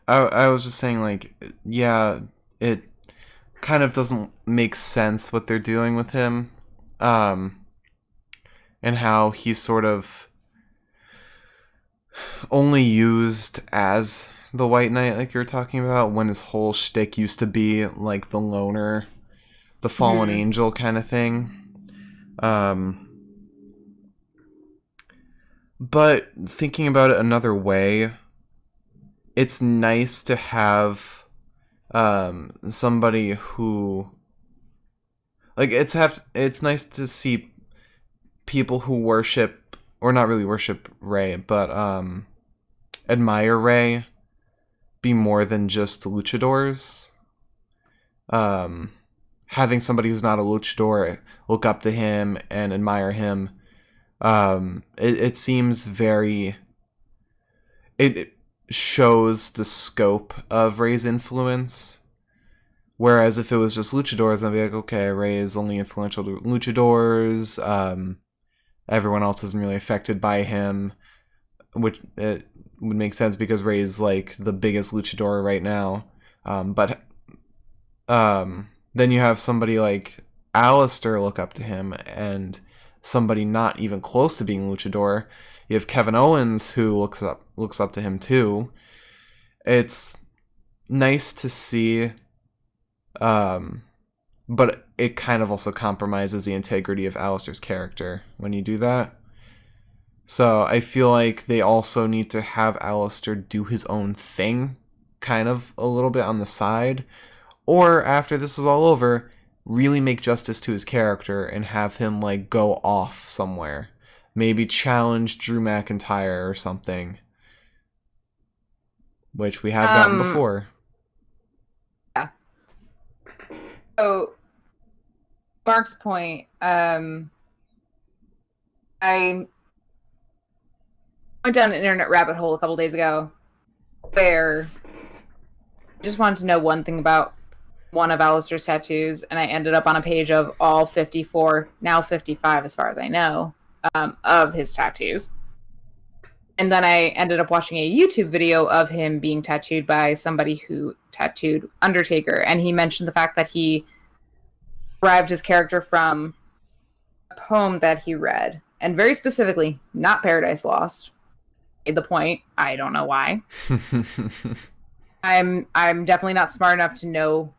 was just saying, like, yeah, it kind of doesn't make sense what they're doing with him. And how he's sort of only used as the White Knight, like you're talking about, when his whole shtick used to be like the loner, the fallen angel kind of thing. But thinking about it another way, it's nice to have somebody who, like, it's nice to see people who worship, or not really worship Rey, but admire Rey, be more than just luchadors. Having somebody who's not a luchador look up to him and admire him, it seems very, it shows the scope of Rey's influence. Whereas if it was just luchadors, I'd be like, okay, Rey is only influential to luchadors. Everyone else isn't really affected by him, which it would make sense because Rey is like the biggest luchador right now. But then you have somebody like Alistair look up to him and somebody not even close to being a luchador. You have Kevin Owens, who looks up to him too. It's nice to see, but it kind of also compromises the integrity of Aleister's character when you do that. So I feel like they also need to have Aleister do his own thing, kind of a little bit on the side, or after this is all over, really make justice to his character and have him like go off somewhere. Maybe challenge Drew McIntyre or something, which we have gotten before. Yeah. So, Mark's point, I went down an internet rabbit hole a couple days ago where I just wanted to know one thing about one of Aleister's tattoos, and I ended up on a page of all 54, now 55 as far as I know, of his tattoos. And then I ended up watching a YouTube video of him being tattooed by somebody who tattooed Undertaker, and he mentioned the fact that he derived his character from a poem that he read, and very specifically, not Paradise Lost. Made the point. I don't know why. I'm definitely not smart enough to know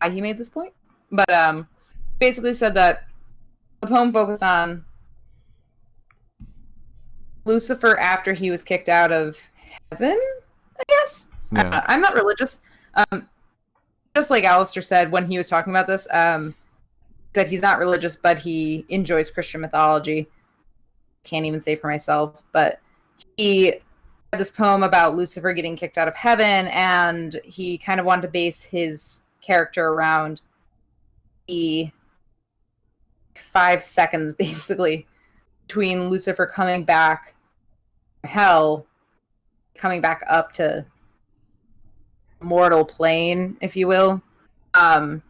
why he made this point, but basically said that the poem focused on Lucifer after he was kicked out of heaven, I guess. Yeah. I'm not religious. Just like Aleister said when he was talking about this, that he's not religious, but he enjoys Christian mythology. Can't even say for myself, but he had this poem about Lucifer getting kicked out of heaven, and he kind of wanted to base his character around the 5 seconds, basically, between Lucifer coming back from hell, coming back up to mortal plane, if you will, and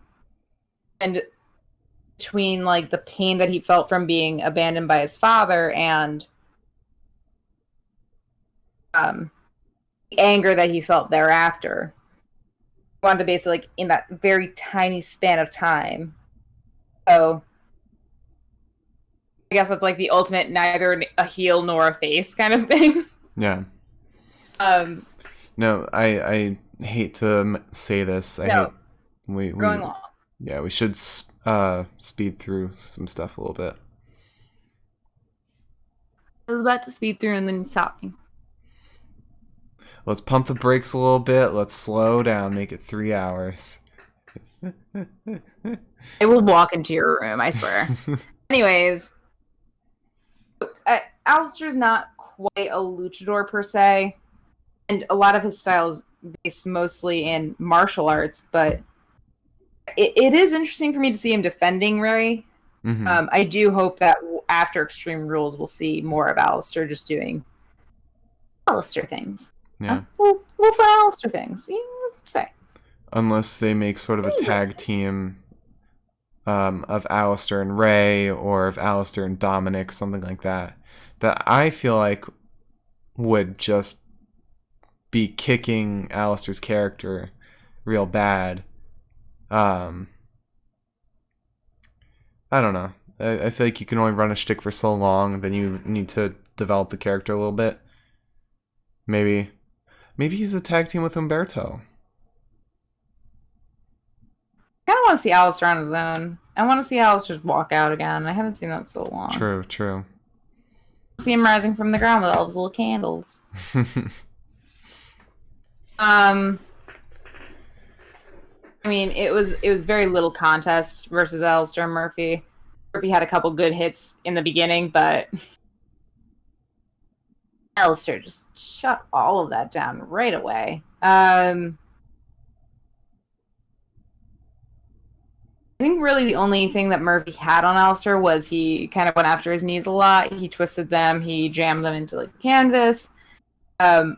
between like the pain that he felt from being abandoned by his father and the anger that he felt thereafter. He wanted to basically, like, in that very tiny span of time. So I guess that's like the ultimate neither a heel nor a face kind of thing. Yeah. No, I hate to say this. We going long. Yeah, we should speed through some stuff a little bit. I was about to speed through and then you stopped me. Let's pump the brakes a little bit. Let's slow down. Make it 3 hours. I will walk into your room, I swear. Anyways, Aleister's not quite a luchador per se, and a lot of his style is based mostly in martial arts, but it is interesting for me to see him defending Rey. Mm-hmm. I do hope that after Extreme Rules, we'll see more of Aleister just doing Aleister things. Yeah. We'll find Aleister things. What's to say? Unless they make sort of a tag team of Aleister and Rey, or of Aleister and Dominic, something like that. That I feel like would just be kicking Aleister's character real bad. I don't know. I feel like you can only run a shtick for so long, then you need to develop the character a little bit. Maybe he's a tag team with Humberto. I kind of want to see Aleister on his own. I want to see Aleister just walk out again. I haven't seen that in so long. True. See him rising from the ground with all his little candles. I mean, it was very little contest versus Aleister and Murphy. Murphy had a couple good hits in the beginning, but Aleister just shut all of that down right away. I think really the only thing that Murphy had on Aleister was he kind of went after his knees a lot. He twisted them. He jammed them into like the canvas. But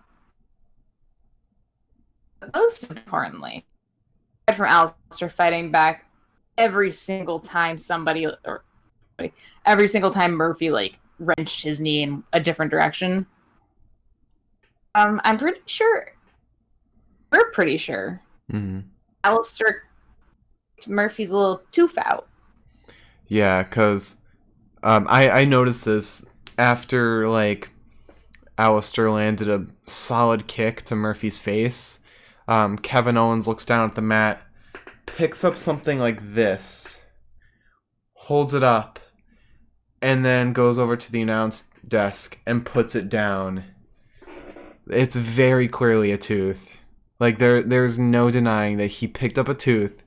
most importantly, from Aleister fighting back every single time every single time Murphy like wrenched his knee in a different direction. I'm pretty sure. We're pretty sure. Mm-hmm. Aleister Murphy's a little tooth out. Yeah, because I noticed this after, like, Alistair landed a solid kick to Murphy's face. Kevin Owens looks down at the mat, picks up something like this, holds it up, and then goes over to the announce desk and puts it down. It's very clearly a tooth. Like, there's no denying that he picked up a tooth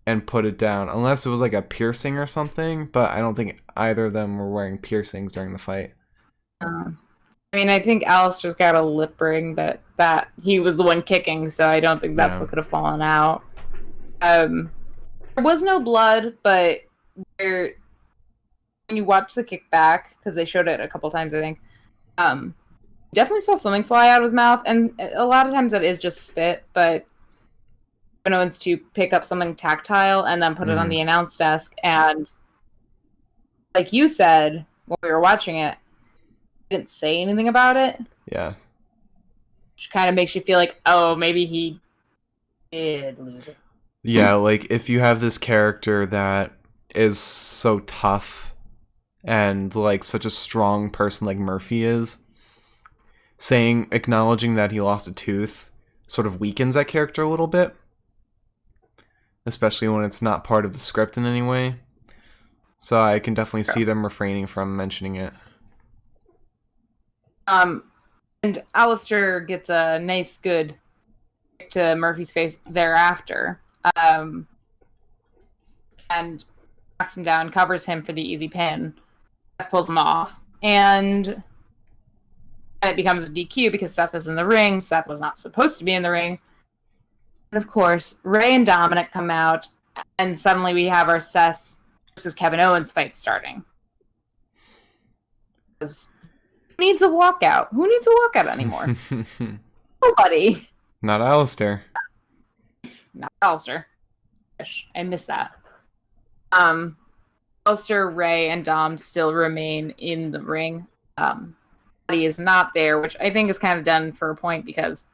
and put it down. Unless it was like a piercing or something, but I don't think either of them were wearing piercings during the fight. I mean, I think Alistair's got a lip ring that he was the one kicking, so I don't think that's what could have fallen out. There was no blood, but when you watch the kickback, because they showed it a couple times, I think, definitely saw something fly out of his mouth, and a lot of times that is just spit, but Kevin Owens to pick up something tactile and then put it on the announce desk, and like you said when we were watching it, he didn't say anything about it. Yeah. Which kind of makes you feel like, oh, maybe he did lose it. Yeah, like, if you have this character that is so tough and, like, such a strong person like Murphy is, acknowledging that he lost a tooth sort of weakens that character a little bit. Especially when it's not part of the script in any way. So I can definitely see them refraining from mentioning it. And Alistair gets a nice, good kick to Murphy's face thereafter. And knocks him down, covers him for the easy pin. Seth pulls him off. And it becomes a DQ because Seth is in the ring. Seth was not supposed to be in the ring. And of course, Rey and Dominic come out, and suddenly we have our Seth versus Kevin Owens fight starting. Who needs a walkout? Who needs a walkout anymore? Nobody. Not Alistair. Not Alistair. I missed that. Alistair, Rey, and Dom still remain in the ring. He is not there, which I think is kind of done for a point because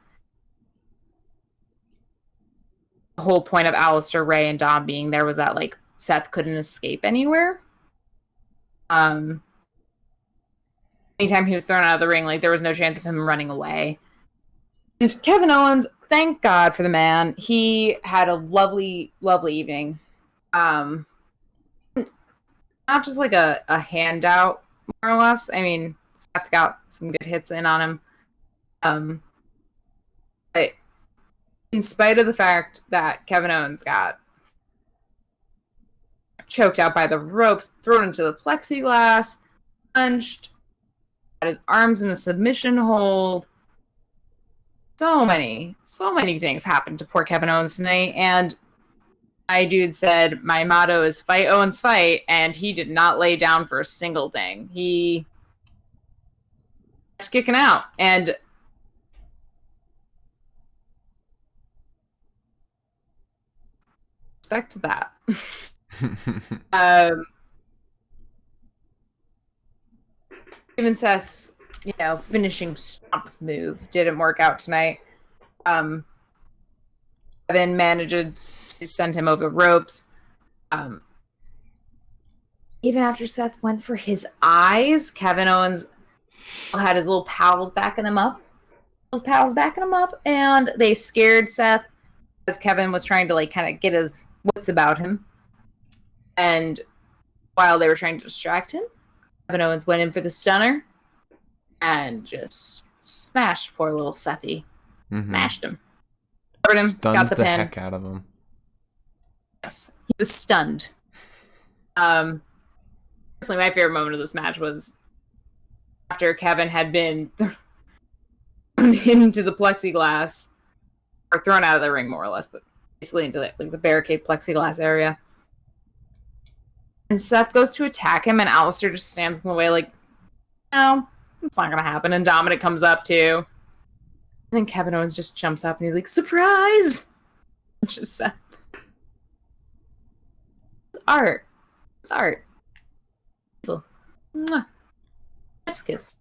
the whole point of Alistair, Rey, and Dom being there was that, like, Seth couldn't escape anywhere. Anytime he was thrown out of the ring, like, there was no chance of him running away. And Kevin Owens, thank God for the man. He had a lovely, lovely evening. Not just like a handout, more or less. I mean, Seth got some good hits in on him. But in spite of the fact that Kevin Owens got choked out by the ropes, thrown into the plexiglass, punched, had his arms in a submission hold, so many things happened to poor Kevin Owens tonight, and my dude said, my motto is fight Owens fight, and he did not lay down for a single thing. He kept kicking out, and respect to that. Even Seth's, finishing stomp move didn't work out tonight. Kevin manages to send him over the ropes. Even after Seth went for his eyes, Kevin Owens had his little pals backing him up. And they scared Seth as Kevin was trying to, like, kind of get his wits about him. And while they were trying to distract him, Kevin Owens went in for the stunner and just smashed poor little Sethy. Mm-hmm. Smashed him. Covered him, stunned got the pin. Heck out of him. Yes, he was stunned. Personally, my favorite moment of this match was after Kevin had been thrown into the plexiglass, or thrown out of the ring, more or less, but basically into the barricade plexiglass area. And Seth goes to attack him, and Alistair just stands in the way, like, no, it's not gonna happen. And Dominic comes up too. And then Kevin Owens just jumps up and he's like, surprise! It's just Seth. It's art. It's art. Mwah. Chef's kiss.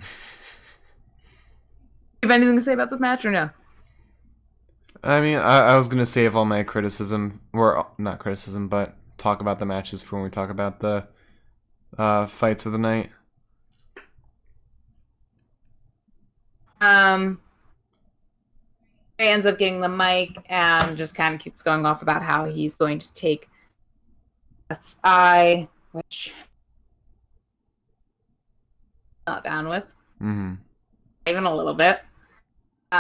You have anything to say about this match or no? I mean, I was going to save all my criticism, or not criticism, but talk about the matches for when we talk about the fights of the night. He ends up getting the mic and just kind of keeps going off about how he's going to take Seth's eye, which I'm not down with. Mm-hmm. Even a little bit. We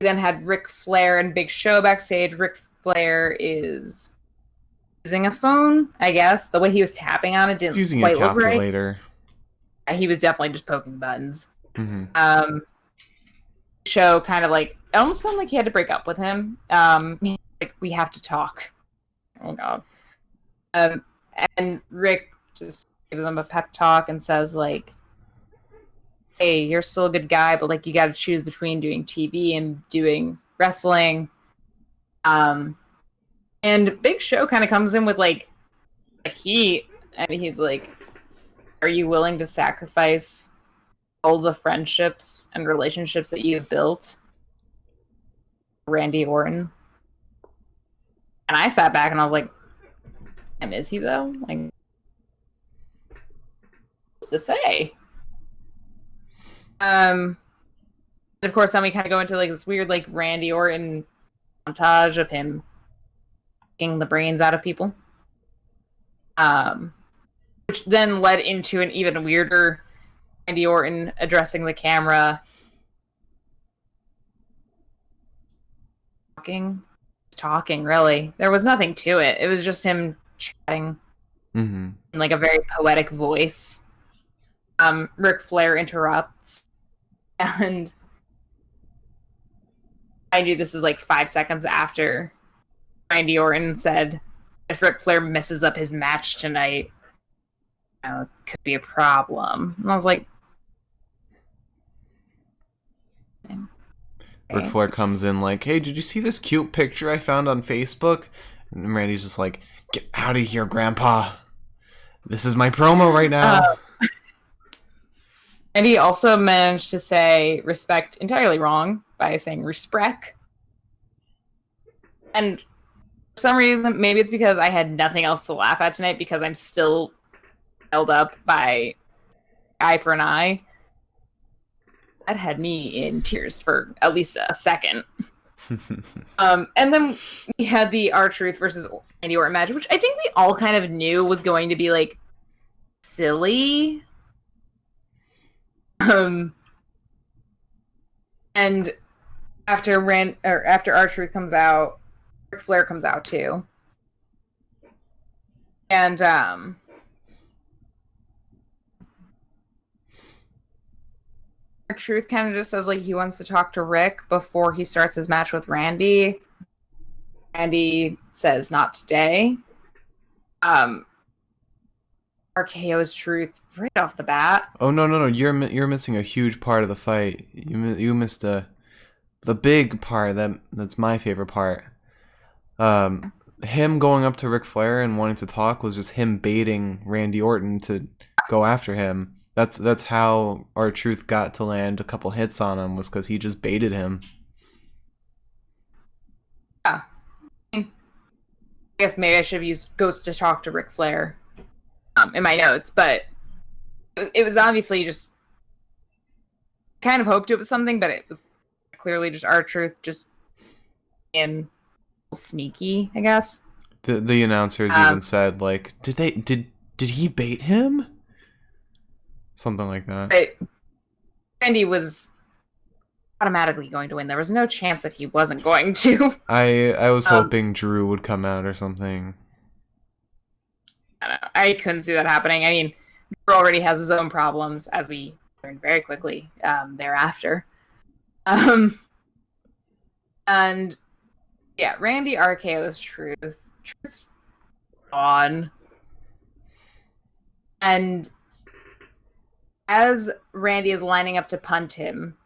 then had Ric Flair and Big Show backstage. Ric Flair is using a phone, I guess. The way he was tapping on it didn't using quite a look right. calculator. He was definitely just poking buttons. Mm-hmm. Show kind of like, it almost sounded like he had to break up with him. Like, we have to talk. Oh god. And Rick just gives him a pep talk and says like, hey, you're still a good guy, but like you got to choose between doing TV and doing wrestling. And Big Show kind of comes in with like heat, and he's like, are you willing to sacrifice all the friendships and relationships that you've built, Randy Orton? And I sat back and I was like, is he though? Like, what's to say? And of course, then we kind of go into like this weird like Randy Orton montage of him knocking the brains out of people, which then led into an even weirder Randy Orton addressing the camera, talking. Really, there was nothing to it. It was just him chatting in like a very poetic voice. Ric Flair interrupts, and I knew this is like 5 seconds after Randy Orton said, if Ric Flair messes up his match tonight, you know, it could be a problem. And I was like, okay. Ric Flair comes in like, hey, did you see this cute picture I found on Facebook? And Randy's just like, get out of here, Grandpa. This is my promo right now. And he also managed to say respect entirely wrong by saying respect. And for some reason, maybe it's because I had nothing else to laugh at tonight because I'm still held up by eye for an eye. That had me in tears for at least a second. And then we had the R-Truth versus Randy Orton match, which I think we all kind of knew was going to be like silly. And after R-Truth comes out, Ric Flair comes out too. And R-Truth kind of just says like he wants to talk to Rick before he starts his match with Randy. Randy says not today. RKO's Truth right off the bat. Oh no! You're missing a huge part of the fight. You missed the big part that's my favorite part. Him going up to Ric Flair and wanting to talk was just him baiting Randy Orton to go after him. That's how R-Truth got to land a couple hits on him, was because he just baited him. Yeah. I guess maybe I should have used goes to talk to Ric Flair in my notes, but it was obviously just kind of hoped it was something, but it was clearly just R-Truth just in sneaky, I guess. The announcers even said like, did he bait him? Something like that. But Randy was automatically going to win. There was no chance that he wasn't going to. I was hoping Drew would come out or something. I don't know. I couldn't see that happening. I mean, Drew already has his own problems, as we learned very quickly thereafter. And yeah, Randy RKO's Truth. Truth's gone. And as Randy is lining up to punt him,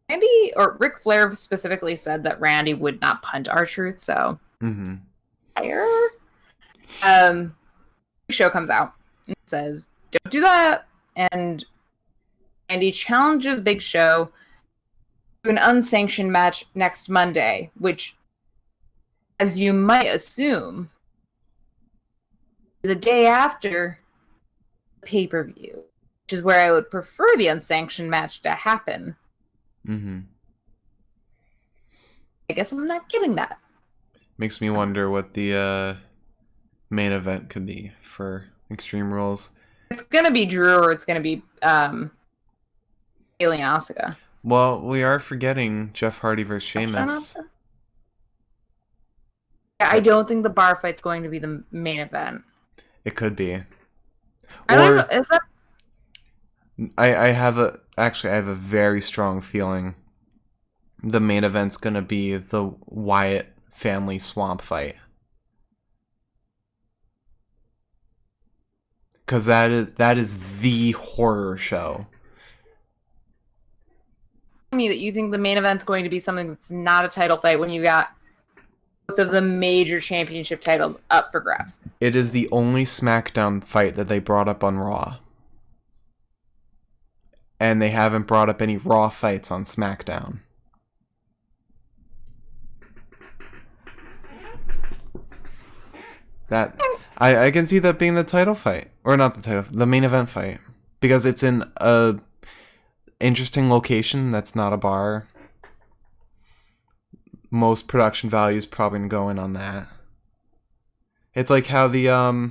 Randy, or Ric Flair specifically said that Randy would not punt R-Truth, so fire. Big Show comes out and says, don't do that. And Randy challenges Big Show to an unsanctioned match next Monday, which as you might assume, the day after the pay-per-view, which is where I would prefer the unsanctioned match to happen. Mm-hmm. I guess I'm not getting that. Makes me wonder what the main event could be for Extreme Rules. It's gonna be Drew or it's gonna be Bayley and Asuka. Well, we are forgetting Jeff Hardy versus Sheamus. I don't think the bar fight's going to be the main event. It could be. I don't know. Is that? I have a very strong feeling the main event's gonna be the Wyatt family swamp fight. Because that is the horror show. Me that you think the main event's going to be something that's not a title fight when you got both of the major championship titles up for grabs. It is the only SmackDown fight that they brought up on Raw. And they haven't brought up any Raw fights on SmackDown. That I can see that being the title fight. Or not the title, the main event fight. Because it's in a interesting location that's not a bar. Most production value is probably going to go in on that. It's like how the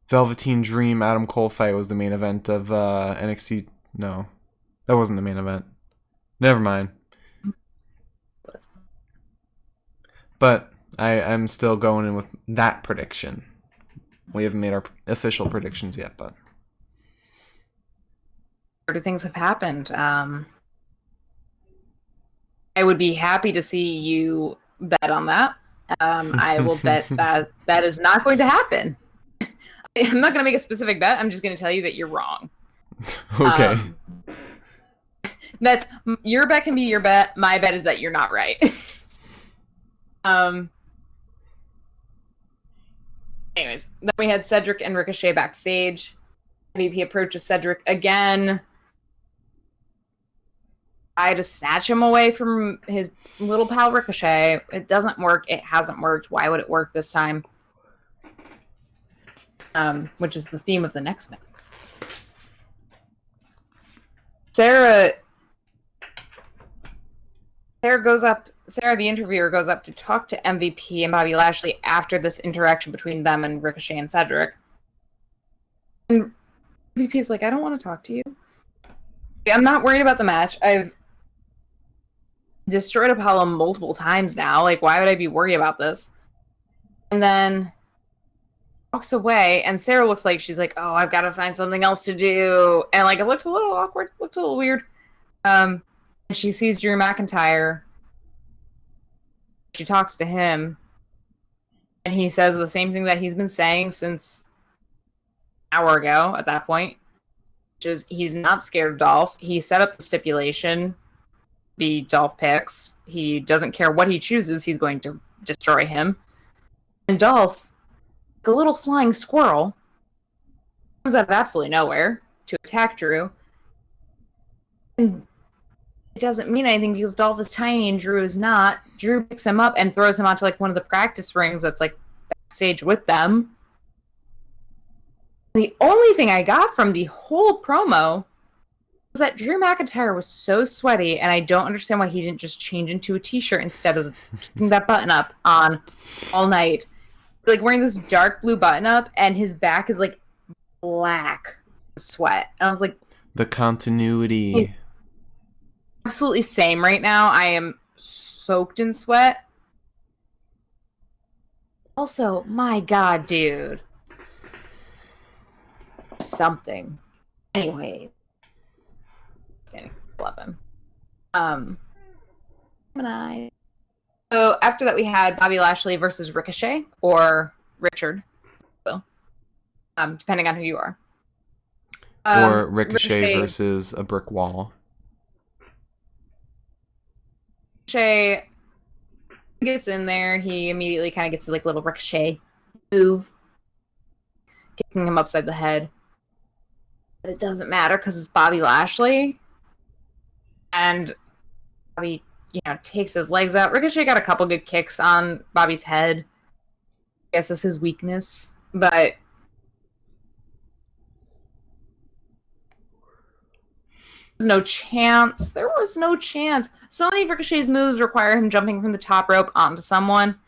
Velveteen Dream Adam Cole fight was the main event of NXT. No, that wasn't the main event. Never mind. But I'm still going in with that prediction. We haven't made our official predictions yet, but things have happened. I would be happy to see you bet on that. I will bet that is not going to happen. I'm not going to make a specific bet. I'm just going to tell you that you're wrong. Okay. That's your bet can be your bet. My bet is that you're not right. Anyways, then we had Cedric and Ricochet backstage. MVP approaches Cedric again. I to snatch him away from his little pal Ricochet. It doesn't work. It hasn't worked. Why would it work this time? Which is the theme of the next night. Sarah, the interviewer, goes up to talk to MVP and Bobby Lashley after this interaction between them and Ricochet and Cedric. And MVP is like, I don't want to talk to you. I'm not worried about the match. I've destroyed Apollo multiple times now. Like, why would I be worried about this? And then walks away, and Sarah looks like she's like, oh, I've got to find something else to do. And, like, it looks a little awkward, looks a little weird. And she sees Drew McIntyre. She talks to him, and he says the same thing that he's been saying since an hour ago at that point, which is he's not scared of Dolph. He set up the stipulation be Dolph picks. He doesn't care what he chooses. He's going to destroy him. And Dolph, like a little flying squirrel, comes out of absolutely nowhere to attack Drew. And it doesn't mean anything because Dolph is tiny and Drew is not. Drew picks him up and throws him onto like one of the practice rings that's like backstage with them. The only thing I got from the whole promo was that Drew McIntyre was so sweaty, and I don't understand why he didn't just change into a t-shirt instead of keeping that button up on all night. Like wearing this dark blue button up, and his back is like black sweat. And I was like, the continuity. Absolutely same right now. I am soaked in sweat. Also, my God, dude. Something. Anyway. Love him. So after that we had Bobby Lashley versus Ricochet or Richard. Well, depending on who you are. Or Ricochet versus a brick wall. Ricochet gets in there. He immediately kind of gets to like little Ricochet move, kicking him upside the head. But it doesn't matter because it's Bobby Lashley, and Bobby takes his legs out. Ricochet got a couple good kicks on Bobby's head. I guess is his weakness, but no chance. There was no chance. So many of Ricochet's moves require him jumping from the top rope onto someone,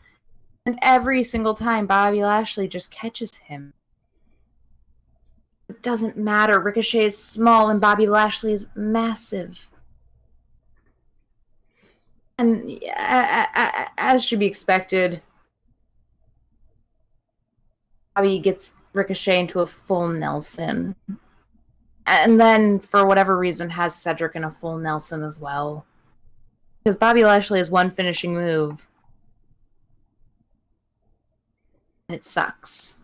and every single time Bobby Lashley just catches him. It doesn't matter. Ricochet is small and Bobby Lashley is massive. And as should be expected, Bobby gets Ricochet into a full Nelson. And then, for whatever reason, has Cedric in a full Nelson as well. Because Bobby Lashley has one finishing move. And it sucks.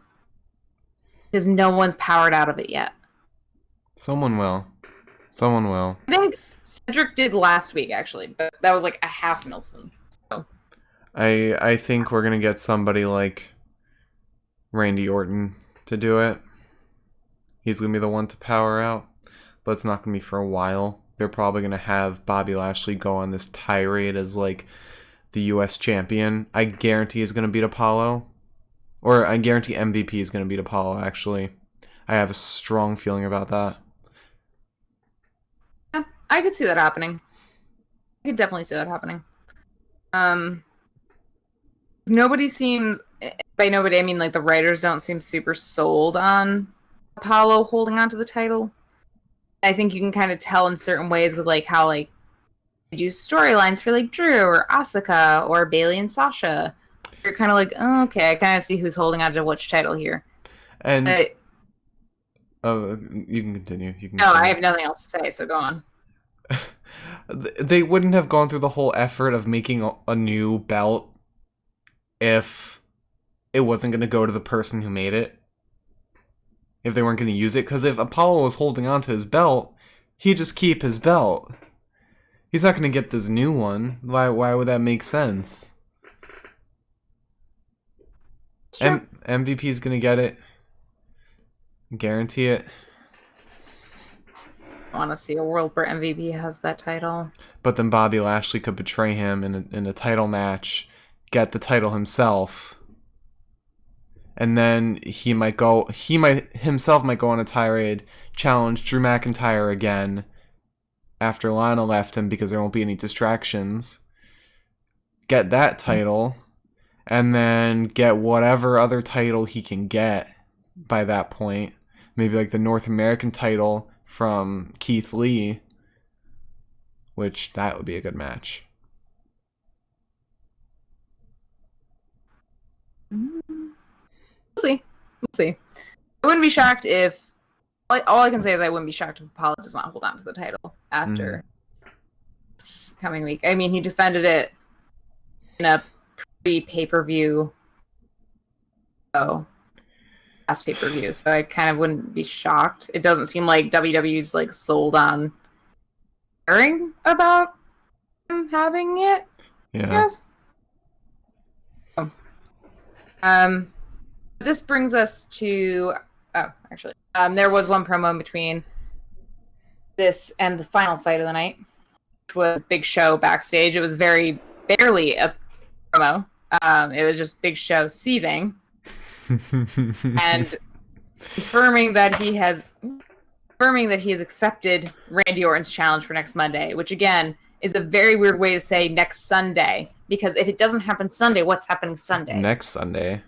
Because no one's powered out of it yet. Someone will. Someone will. I think Cedric did last week, actually. But that was like a half Nelson. So I think we're going to get somebody like Randy Orton to do it. He's going to be the one to power out, but it's not going to be for a while. They're probably going to have Bobby Lashley go on this tirade as, like, the U.S. champion. I guarantee he's going to beat Apollo. Or I guarantee MVP is going to beat Apollo, actually. I have a strong feeling about that. yeah, I could see that happening. I could definitely see that happening. Nobody seems... By nobody, I mean, like, the writers don't seem super sold on Apollo holding on to the title. I think you can kind of tell in certain ways with like how like they do storylines for like Drew or Asuka or Bayley and Sasha. You're kind of like, oh, okay, I kind of see who's holding on to which title here. And you can continue. No, I have nothing else to say, so go on. They wouldn't have gone through the whole effort of making a new belt if it wasn't going to go to the person who made it. If they weren't going to use it. Because if Apollo was holding on to his belt, he'd just keep his belt. He's not going to get this new one. Why would that make sense? MVP's going to get it. Guarantee it. I want to see a world where MVP has that title. But then Bobby Lashley could betray him in a title match, get the title himself. And then he might himself go on a tirade, challenge Drew McIntyre again after Lana left him because there won't be any distractions. Get that title, and then get whatever other title he can get by that point. Maybe like the North American title from Keith Lee, which that would be a good match. We'll see. I wouldn't be shocked if... All I can say is I wouldn't be shocked if Apollo does not hold on to the title after this coming week. I mean, he defended it in a pre-pay-per-view. Last pay-per-view, so I kind of wouldn't be shocked. It doesn't seem like WWE's like sold on caring about him having it. Yeah. Yes. This brings us to... Oh, actually. There was one promo in between this and the final fight of the night, which was Big Show backstage. It was very barely a promo. It was just Big Show seething. And confirming that he has accepted Randy Orton's challenge for next Monday, which, again, is a very weird way to say next Sunday. Because if it doesn't happen Sunday, what's happening Sunday? Next Sunday.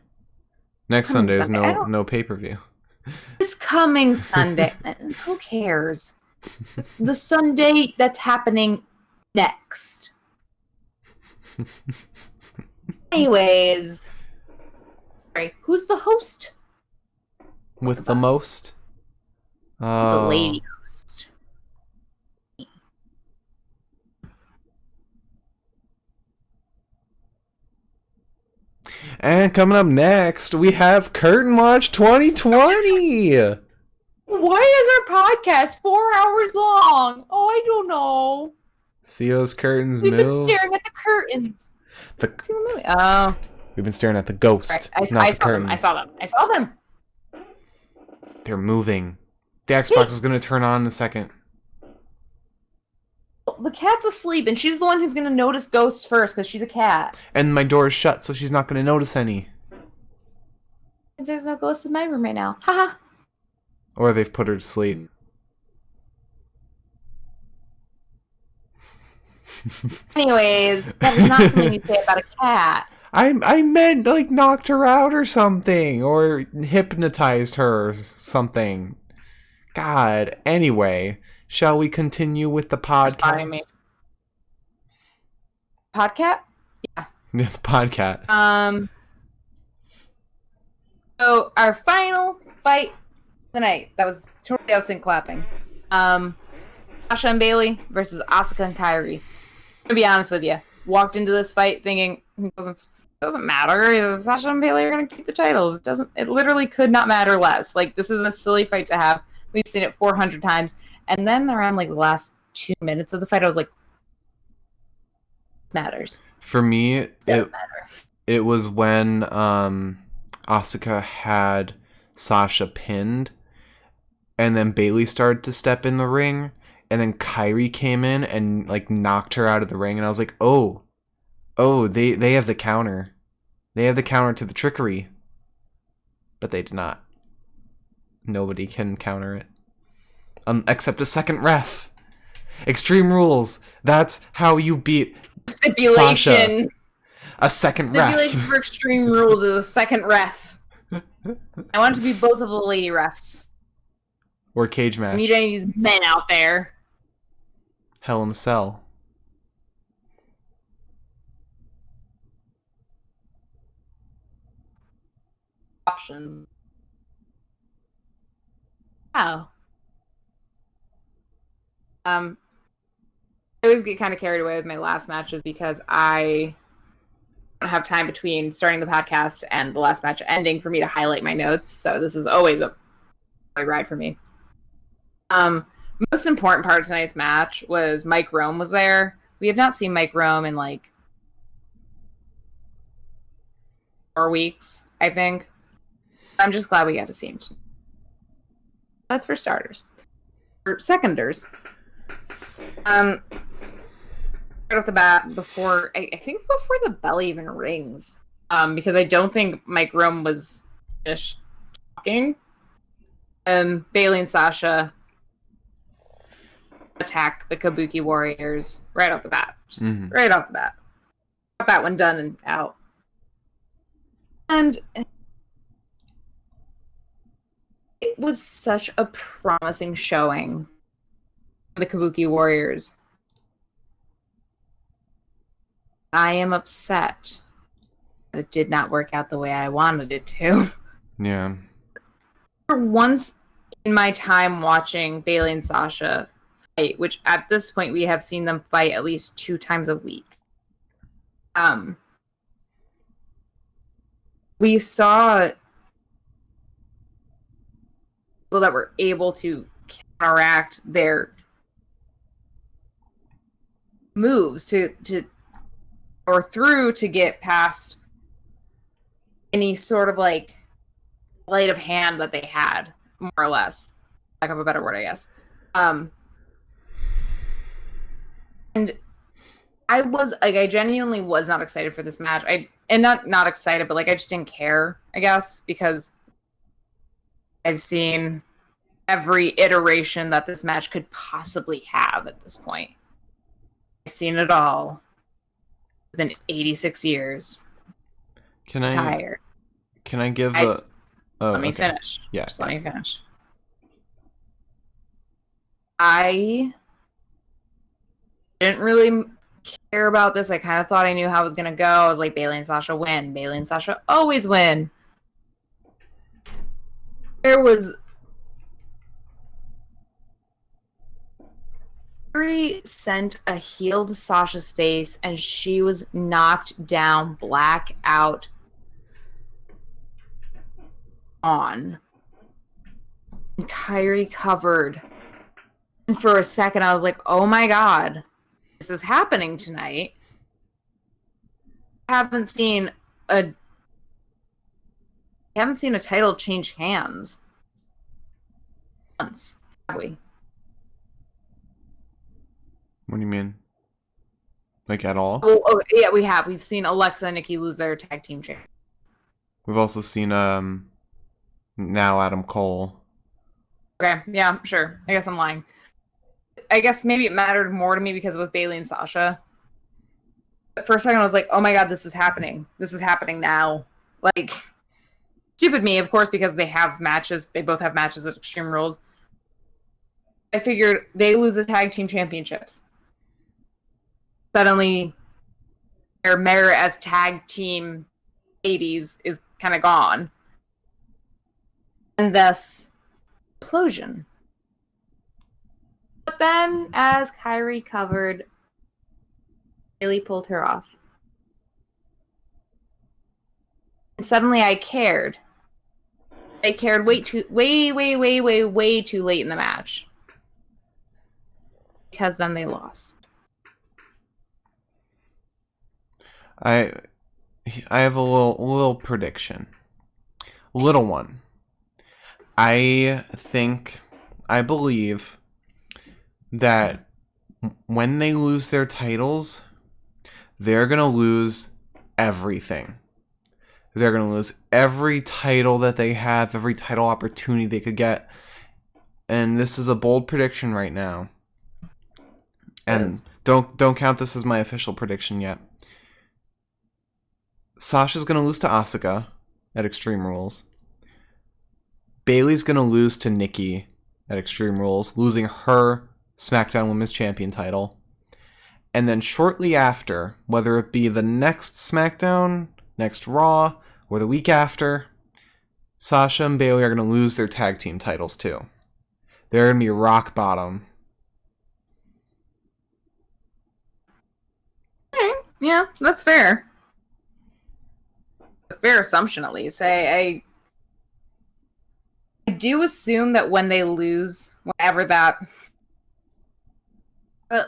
Next Sunday is no pay-per-view. This coming Sunday. Who cares? The Sunday that's happening next. Anyways. Sorry, who's the host? With the most? The lady host. And coming up next, we have Curtain Watch 2020. Why is our podcast 4 hours long? Oh, I don't know. See those curtains We've move? been staring at the curtains. Oh. We've been staring at the ghost, right. not the curtains. I saw them. They're moving. The Xbox is going to turn on in a second. The cat's asleep, and she's the one who's going to notice ghosts first because she's a cat. And my door is shut, so she's not going to notice any. Because there's no ghosts in my room right now. Haha. Or they've put her to sleep. Anyways, that is not something you say about a cat. I meant like knocked her out or something, or hypnotized her or something. God. Anyway, shall we continue with the podcast? Podcat? Yeah. The podcast. So our final fight tonight. That was totally us in clapping. Sasha and Bayley versus Asuka and Kairi. I'm gonna be honest with you. Walked into this fight thinking it doesn't matter. Sasha and Bayley are gonna keep the titles. It literally could not matter less. Like, this is a silly fight to have. We've seen it 400 times. And then around like the last 2 minutes of the fight, I was like, this matters. For me, Matter. It was when Asuka had Sasha pinned, and then Bayley started to step in the ring, and then Kairi came in and like knocked her out of the ring, and I was like, oh, they have the counter. They have the counter to the trickery. But they did not. Nobody can counter it. Except a second ref. Extreme Rules. That's how you beat Stipulation. Sasha. A second ref. Stipulation for Extreme Rules is a second ref. I want it to be both of the lady refs. Or cage match. Meet any of these men out there. Hell in a Cell. Option. Oh. I always get kind of carried away with my last matches because I don't have time between starting the podcast and the last match ending for me to highlight my notes. So this is always a ride for me. Most important part of tonight's match was Mike Rome was there. We have not seen Mike Rome in like 4 weeks, I think. I'm just glad we got to see him. That's for starters. For seconders. Right off the bat, before I think before the bell even rings, because I don't think Mike Rome was finished talking. Bayley and Sasha attacked the Kabuki Warriors right off the bat. Right off the bat. Got that one done and out. And it was such a promising showing for the Kabuki Warriors. I am upset that it did not work out the way I wanted it to. Yeah. For once in my time watching Bayley and Sasha fight, which at this point we have seen them fight at least 2 times a week. We saw people that were able to counteract their moves to get past any sort of like sleight of hand that they had, more or less. Lack of a better word, I guess. And I genuinely was not excited for this match. Not excited, but like I just didn't care, I guess, because I've seen every iteration that this match could possibly have at this point. I've seen it all. It's been 86 years. Can I give let me finish. Yeah. Just let me finish. I didn't really care about this. I kind of thought I knew how it was going to go. I was like, Bayley and Sasha win. Bayley and Sasha always win. Fury sent a heel to Sasha's face, and she was knocked down, blackout on. And Kairi covered. And for a second, I was like, oh my god, this is happening tonight. I haven't seen a title change hands once, have we? What do you mean? Like at all? Oh, yeah, we have. We've seen Alexa and Nikki lose their tag team champion. We've also seen now Adam Cole. Okay, yeah, sure. I guess I'm lying. I guess maybe it mattered more to me because it was Bayley and Sasha. But for a second, I was like, oh my god, this is happening. This is happening now. Like, stupid me, of course, because they have matches. They both have matches at Extreme Rules. I figured they lose the tag team championships. Suddenly, their merit as tag team 80s is kind of gone. And thus, implosion. But then, as Kyrie covered, Bayley pulled her off. And suddenly I cared. I cared way too late in the match. Because then they lost. I have a little prediction. Little one. I believe that when they lose their titles, they're going to lose everything. They're going to lose every title that they have, every title opportunity they could get. And this is a bold prediction right now. And don't count this as my official prediction yet. Sasha's going to lose to Asuka at Extreme Rules. Bayley's going to lose to Nikki at Extreme Rules, losing her SmackDown Women's Champion title. And then shortly after, whether it be the next SmackDown, next Raw, or the week after, Sasha and Bayley are going to lose their tag team titles too. They're going to be rock bottom. Okay, yeah, that's fair. A fair assumption, at least. I do assume that when they lose, whenever that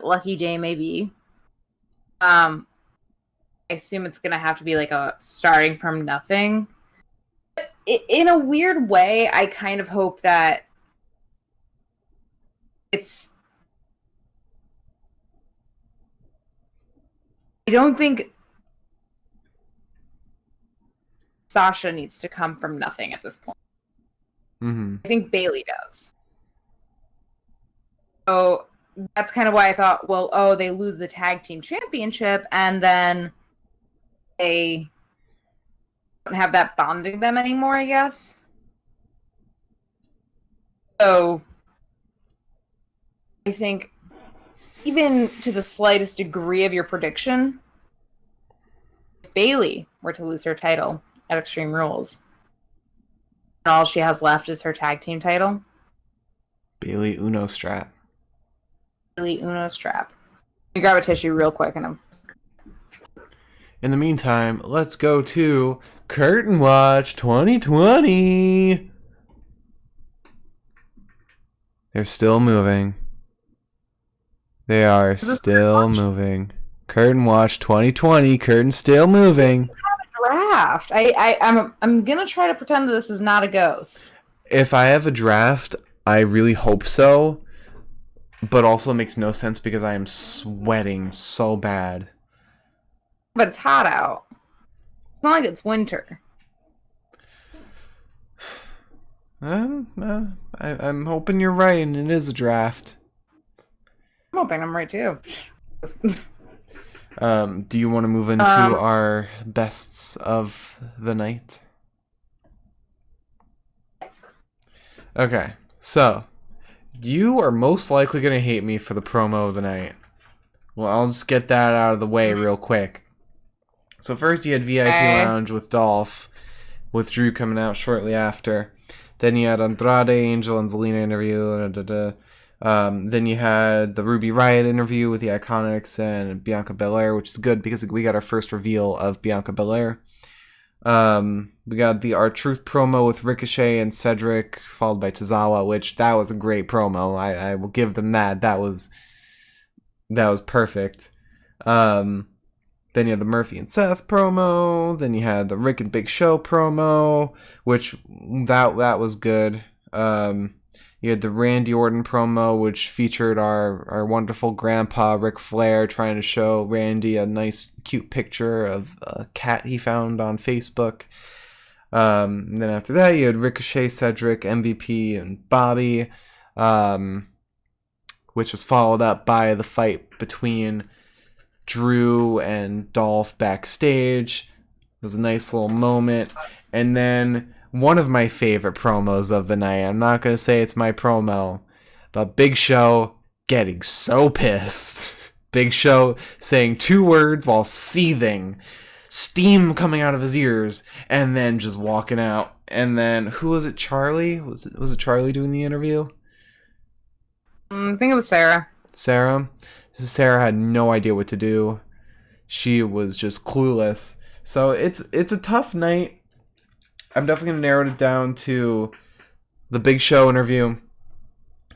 lucky day may be, I assume it's gonna have to be like a starting from nothing. In a weird way, I kind of hope that it's... I don't think Sasha needs to come from nothing at this point. Mm-hmm. I think Bayley does. So that's kind of why I thought, well, they lose the tag team championship and then they don't have that bonding them anymore, I guess. So I think even to the slightest degree of your prediction, if Bayley were to lose her title at Extreme Rules, and all she has left is her tag team title. Bayley Uno strap. Bayley Uno strap. Let me grab a tissue real quick and In the meantime, let's go to Curtain Watch 2020. They're still moving. They are still moving. Curtain Watch 2020. Curtain still moving. draft. I'm gonna try to pretend that this is not a ghost. If I have a draft, I really hope so. But also it makes no sense because I am sweating so bad. But it's hot out. It's not like it's winter. I'm hoping you're right and it is a draft. I'm hoping I'm right too. Do you want to move into our bests of the night? Okay, so you are most likely going to hate me for the promo of the night. Well, I'll just get that out of the way real quick. So first you had VIP Lounge with Dolph, with Drew coming out shortly after. Then you had Andrade, Angel, and Zelina interview. Then you had the Ruby Riott interview with the Iconics and Bianca Belair, which is good because we got our first reveal of Bianca Belair. We got the R-Truth promo with Ricochet and Cedric, followed by Tozawa, which that was a great promo. I will give them that. That was perfect. Then you had the Murphy and Seth promo. Then you had the Rick and Big Show promo, which that was good. You had the Randy Orton promo, which featured our wonderful grandpa, Ric Flair, trying to show Randy a nice, cute picture of a cat he found on Facebook. Then after that, you had Ricochet, Cedric, MVP, and Bobby, which was followed up by the fight between Drew and Dolph backstage. It was a nice little moment. And then one of my favorite promos of the night, I'm not going to say it's my promo, but Big Show getting so pissed. Big Show saying 2 words while seething, steam coming out of his ears, and then just walking out. And then, who was it, Charlie? Was it Charlie doing the interview? I think it was Sarah. Sarah had no idea what to do. She was just clueless. So it's a tough night. I'm definitely going to narrow it down to the Big Show interview,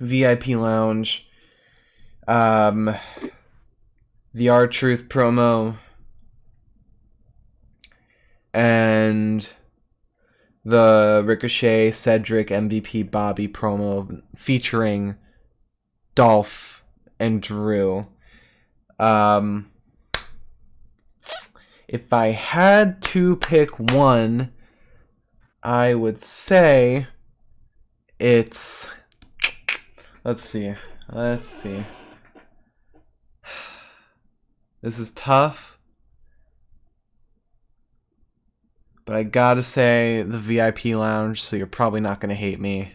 VIP Lounge, the R-Truth promo, and the Ricochet, Cedric, MVP, Bobby promo featuring Dolph and Drew. If I had to pick one, I would say it's... Let's see. This is tough, but I gotta say the VIP Lounge, so you're probably not gonna hate me.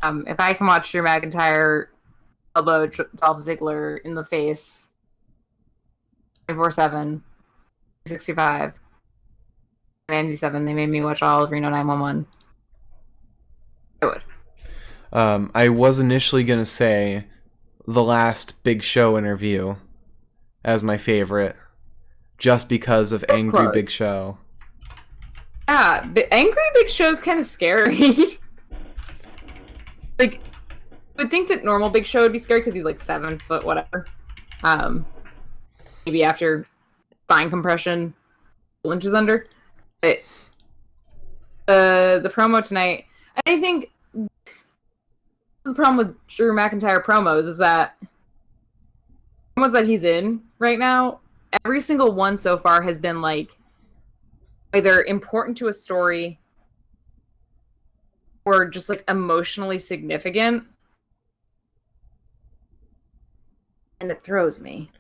If I can watch Drew McIntyre elbow Dolph Ziggler in the face 24/7, 65, 97, they made me watch all of Reno 911. I would. I was initially gonna say the last Big Show interview as my favorite, just because of Angry Big Show. Yeah, the Angry Big Show's kind of scary. Like, I would think that normal Big Show would be scary because he's like 7 foot, whatever. Maybe after spine compression, inches under. But the promo tonight, I think the problem with Drew McIntyre promos is that promos that he's in right now, every single one so far has been like either important to a story or just like emotionally significant, and it throws me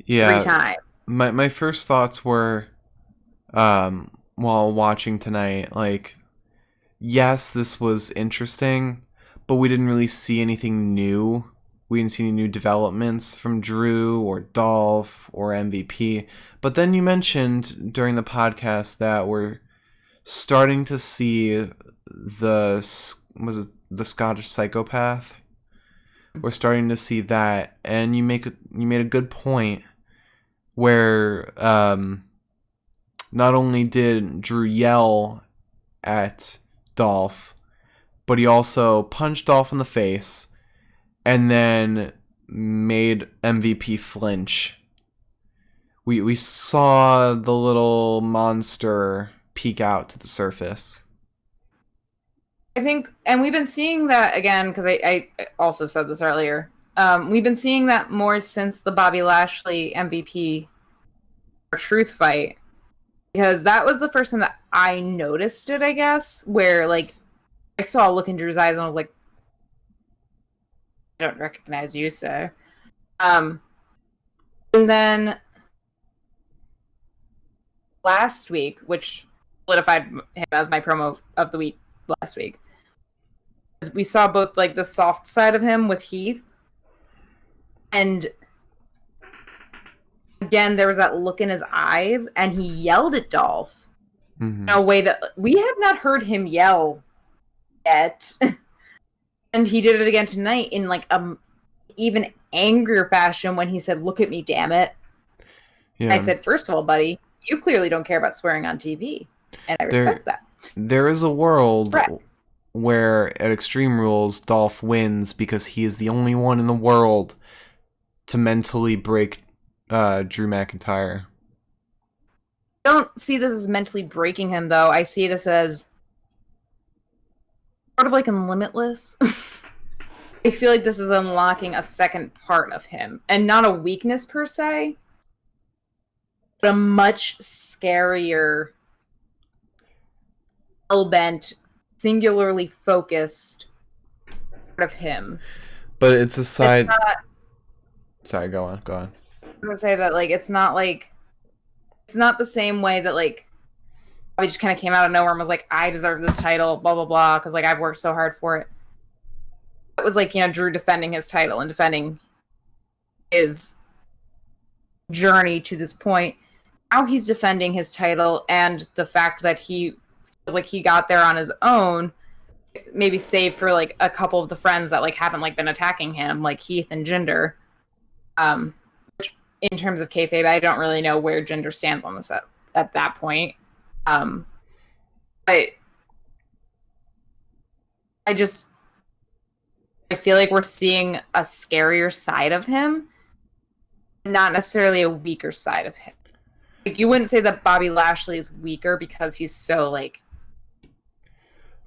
every time. My first thoughts were, while watching tonight, like, yes, this was interesting, but we didn't really see anything new. We didn't see any new developments from Drew or Dolph or MVP. But then you mentioned during the podcast that we're starting to see the Scottish Psychopath. We're starting to see that, and you made a good point where not only did Drew yell at Dolph, but he also punched Dolph in the face and then made MVP flinch. We saw the little monster peek out to the surface. I think, and we've been seeing that again, because I also said this earlier. We've been seeing that more since the Bobby Lashley MVP truth fight, because that was the first time that I noticed it, I guess, where like I saw a look in Drew's eyes and I was like, I don't recognize you, sir. And then last week, which solidified him as my promo of the week last week, we saw both like the soft side of him with Heath, and again there was that look in his eyes, and he yelled at Dolph in a way that we have not heard him yell yet. And he did it again tonight in like a even angrier fashion when he said, "Look at me, damn it." Yeah. And I said, first of all, buddy, you clearly don't care about swearing on TV, and I respect that. There is a world where at Extreme Rules, Dolph wins because he is the only one in the world to mentally break Drew McIntyre. I don't see this as mentally breaking him, though. I see this as sort of like in Limitless. I feel like this is unlocking a second part of him, and not a weakness per se, but a much scarier, hell-bent, singularly focused part of him. But it's a side. It's not, Sorry, go on. I'm gonna say that like it's not the same way that like Bobby just kind of came out of nowhere and was like, I deserve this title, blah blah blah, because like I've worked so hard for it. It was like, Drew defending his title and defending his journey to this point. Now he's defending his title, and the fact that he feels like he got there on his own, maybe save for like a couple of the friends that like haven't like been attacking him, like Heath and Jinder. Which in terms of kayfabe, I don't really know where Jinder stands on this at that point. But I feel like we're seeing a scarier side of him, not necessarily a weaker side of him. Like, you wouldn't say that Bobby Lashley is weaker because he's so like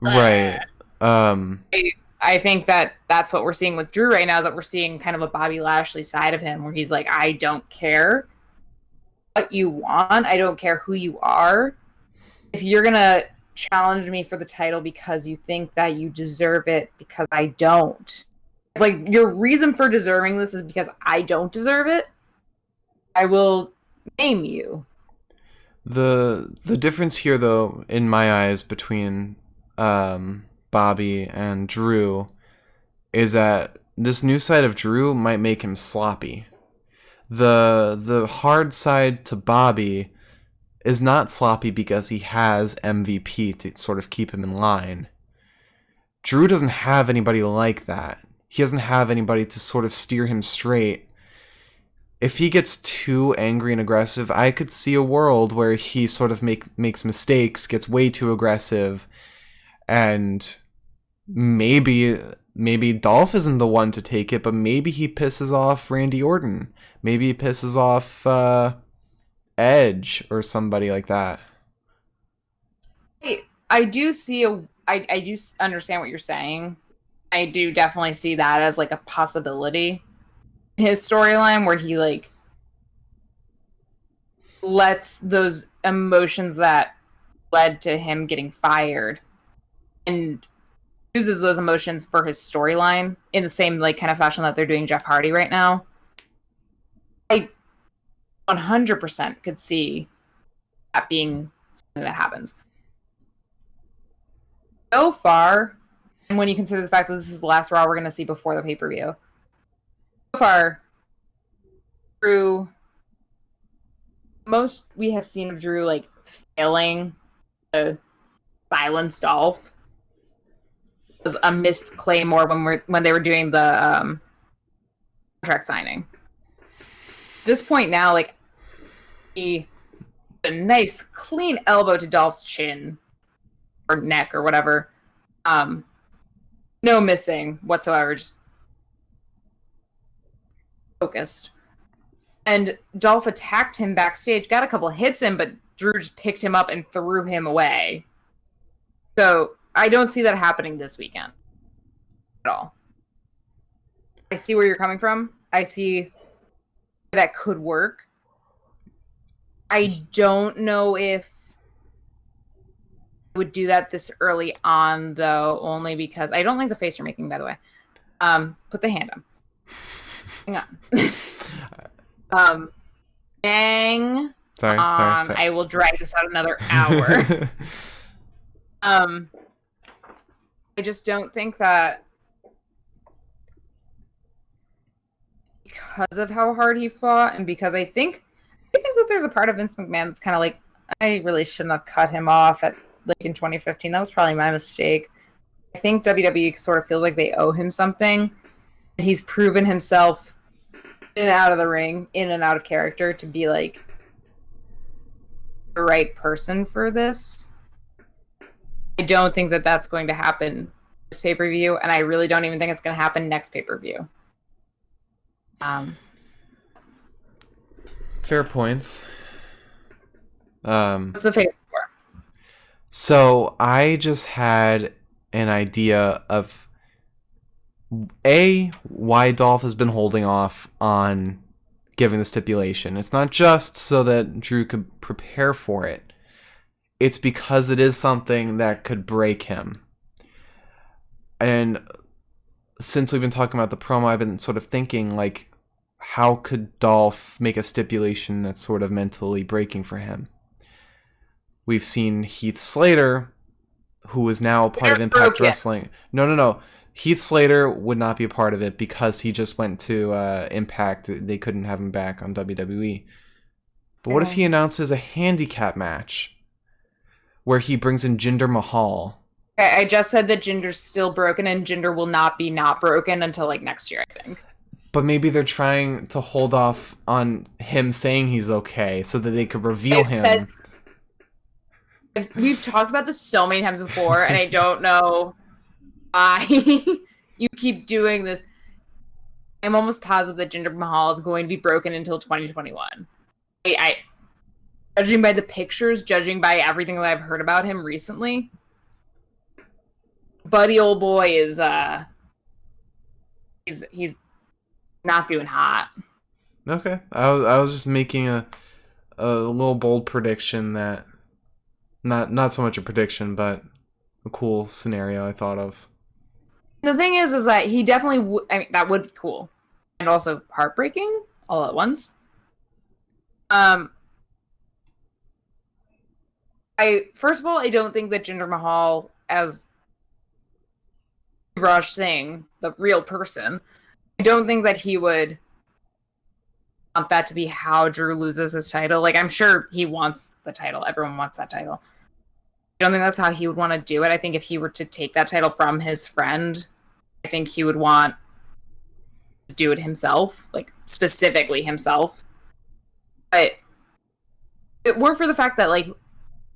Right. I think that that's what we're seeing with Drew right now, is that we're seeing kind of a Bobby Lashley side of him where he's like, I don't care what you want. I don't care who you are. If you're going to challenge me for the title because you think that you deserve it because I don't. Like, your reason for deserving this is because I don't deserve it, I will name you. The difference here, though, in my eyes, between Bobby and Drew is that this new side of Drew might make him sloppy. The hard side to Bobby is not sloppy because he has MVP to sort of keep him in line. Drew doesn't have anybody like that. He doesn't have anybody to sort of steer him straight. If he gets too angry and aggressive, I could see a world where he sort of makes mistakes, gets way too aggressive, and maybe Dolph isn't the one to take it, but maybe he pisses off Randy Orton. Maybe he pisses off Edge or somebody like that. I do see I do understand what you're saying. I do definitely see that as like a possibility. His storyline where he like lets those emotions that led to him getting fired and uses those emotions for his storyline in the same like kind of fashion that they're doing Jeff Hardy right now. I 100% could see that being something that happens. So far, and when you consider the fact that this is the last Raw we're going to see before the pay-per-view, so far, Drew, most we have seen of Drew like failing to silence Dolph was a missed Claymore when they were doing the contract signing. At this point now, like he a nice clean elbow to Dolph's chin or neck or whatever. No missing whatsoever, just focused. And Dolph attacked him backstage, got a couple hits in, but Drew just picked him up and threw him away. So I don't see that happening this weekend at all. I see where you're coming from. I see that could work. I don't know if I would do that this early on, though, only because I don't like the face you're making, by the way. Put the hand on. Hang on. Dang. Sorry. I will drag this out another hour. I just don't think that because of how hard he fought, and because I think that there's a part of Vince McMahon that's kind of like, I really shouldn't have cut him off at like in 2015. That was probably my mistake. I think WWE sort of feels like they owe him something, and he's proven himself in and out of the ring, in and out of character, to be like the right person for this. I don't think that that's going to happen this pay-per-view, and I really don't even think it's going to happen next pay-per-view. Fair points. What's the face for? So I just had an idea of why Dolph has been holding off on giving the stipulation. It's not just so that Drew could prepare for it. It's because it is something that could break him. And since we've been talking about the promo, I've been sort of thinking, like, how could Dolph make a stipulation that's sort of mentally breaking for him? We've seen Heath Slater, who is now a part of Impact Wrestling. No. Heath Slater would not be a part of it because he just went to Impact. They couldn't have him back on WWE. But what if he announces a handicap match where he brings in Jinder Mahal? I just said that Jinder's still broken, and Jinder will not be not broken until like next year, I think. But maybe they're trying to hold off on him saying he's okay so that they could reveal him. We've talked about this so many times before, and I don't know why you keep doing this. I'm almost positive that Jinder Mahal is going to be broken until 2021. I judging by the pictures, judging by everything that I've heard about him recently, buddy old boy is he's not doing hot. Okay. I was just making a little bold prediction that not so much a prediction, but a cool scenario I thought of. The thing is that he definitely I mean, that would be cool. And also heartbreaking all at once. First of all, I don't think that Jinder Mahal, as Raj Singh, the real person, I don't think that he would want that to be how Drew loses his title. Like, I'm sure he wants the title. Everyone wants that title. I don't think that's how he would want to do it. I think if he were to take that title from his friend, I think he would want to do it himself, like specifically himself. But it weren't for the fact that like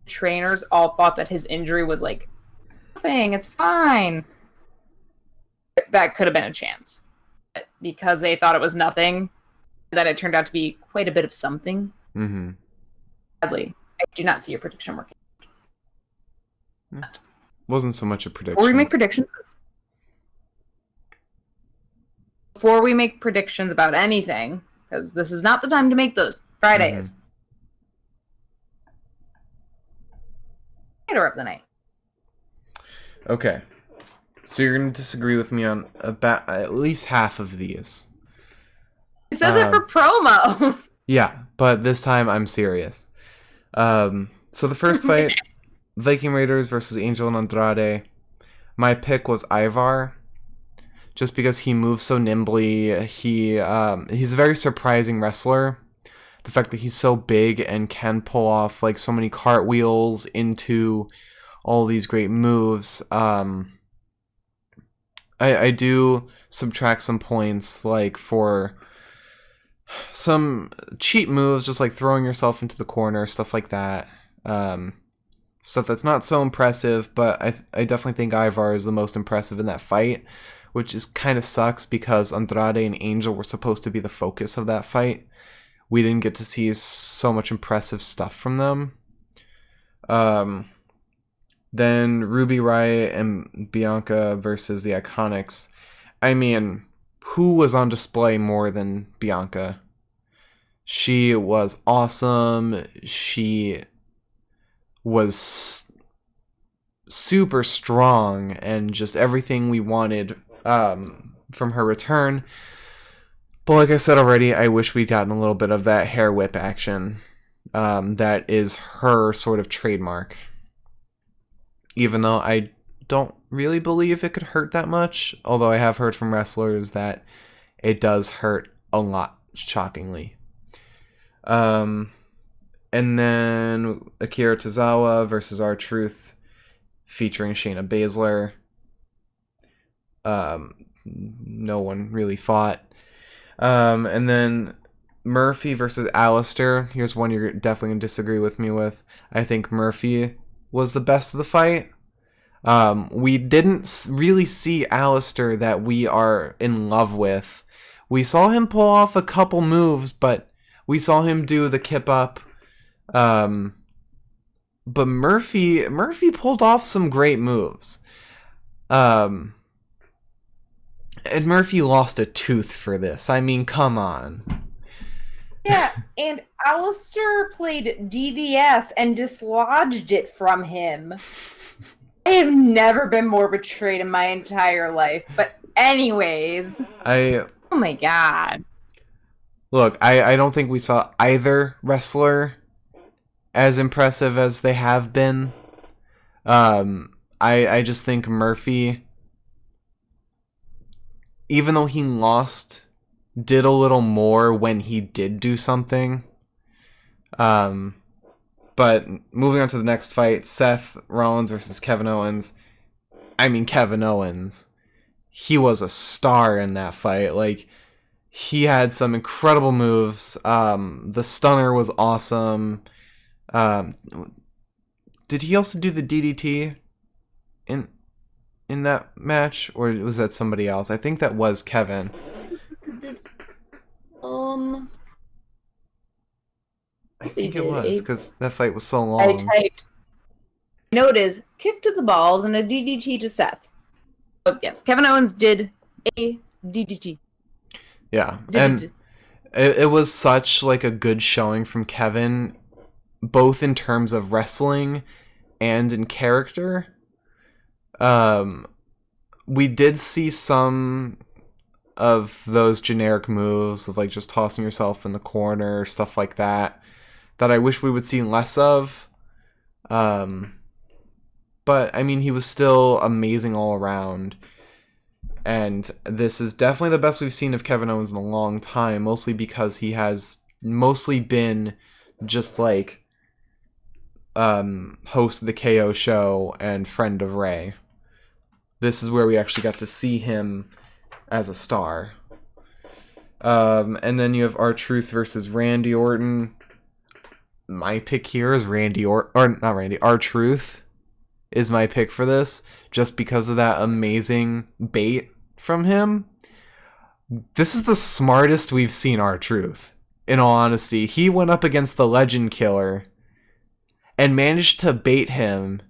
trainers all thought that his injury was like nothing, it's fine. That could have been a chance. But because they thought it was nothing, that it turned out to be quite a bit of something. Mm-hmm. Sadly, I do not see your prediction working. Wasn't so much a prediction. Before we make predictions about anything, because this is not the time to make those. Fridays. Of the night. Okay. So you're going to disagree with me on about at least half of these. You said that for promo. Yeah, but this time I'm serious. So the first fight, Viking Raiders versus Angel and Andrade. My pick was Ivar, just because he moves so nimbly. He's a very surprising wrestler. The fact that he's so big and can pull off like so many cartwheels into all these great moves. I do subtract some points like for some cheap moves, just like throwing yourself into the corner, stuff like that. Stuff that's not so impressive, but I definitely think Ivar is the most impressive in that fight, which is kind of sucks because Andrade and Angel were supposed to be the focus of that fight. We didn't get to see so much impressive stuff from them. Then Ruby Riott and Bianca versus the Iconics. I mean, who was on display more than Bianca? She was awesome. She was super strong and just everything we wanted from her return. But like I said already, I wish we'd gotten a little bit of that hair whip action. That is her sort of trademark. Even though I don't really believe it could hurt that much. Although I have heard from wrestlers that it does hurt a lot, shockingly. And then Akira Tozawa versus R-Truth featuring Shayna Baszler. No one really fought. And then Murphy versus Alistair. Here's one you're definitely going to disagree with me with. I think Murphy was the best of the fight. We didn't really see Alistair that we are in love with. We saw him pull off a couple moves, but we saw him do the kip up. But Murphy pulled off some great moves. Um, and Murphy lost a tooth for this. I mean, come on. Yeah, and Alistair played DDS and dislodged it from him. I have never been more betrayed in my entire life. But anyways. Oh my god. Look, I don't think we saw either wrestler as impressive as they have been. I just think Murphy, even though he lost, did a little more when he did do something. But moving on to the next fight, Seth Rollins versus Kevin Owens. I mean, Kevin Owens. He was a star in that fight. Like, he had some incredible moves. The stunner was awesome. Did he also do the DDT in that match, or was that somebody else? I think that was Kevin. I think it was, because that fight was so long. I typed. No, it is kick to the balls and a DDT to Seth. Oh yes, Kevin Owens did a DDT. Yeah, and it was such like a good showing from Kevin, both in terms of wrestling and in character. We did see some of those generic moves of like just tossing yourself in the corner, stuff like that I wish we would see less of. But I mean, he was still amazing all around. And this is definitely the best we've seen of Kevin Owens in a long time, mostly because he has mostly been just like host of the KO show and friend of Rey. This is where we actually got to see him as a star. And then you have R-Truth versus Randy Orton. My pick here is R-Truth is my pick for this, just because of that amazing bait from him. This is the smartest we've seen R-Truth, in all honesty. He went up against the Legend Killer and managed to bait him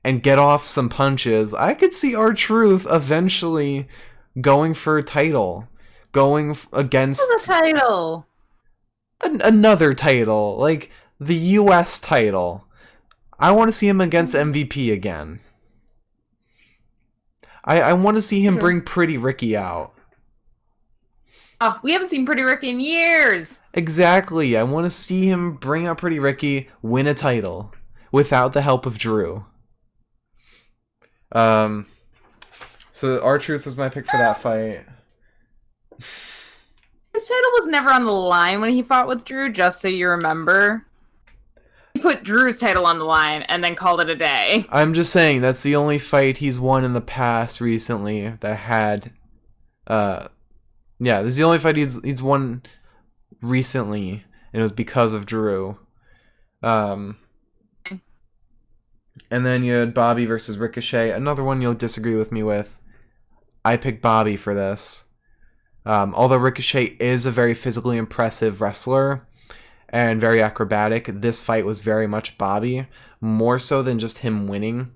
and get off some punches. I could see R-Truth eventually going for a title, going against the title. Another title, like the US title. I want to see him against MVP again. I want to see him bring Pretty Ricky out. Oh, we haven't seen Pretty Ricky in years. Exactly. I want to see him bring out Pretty Ricky, win a title without the help of Drew. So R-Truth was my pick for that fight. His title was never on the line when he fought with Drew, just so you remember. He put Drew's title on the line and then called it a day. I'm just saying, that's the only fight he's won in the past recently that had... yeah, this is the only fight he's won recently, and it was because of Drew. And then you had Bobby versus Ricochet. Another one you'll disagree with me with. I picked Bobby for this. Although Ricochet is a very physically impressive wrestler and very acrobatic, this fight was very much Bobby, more so than just him winning.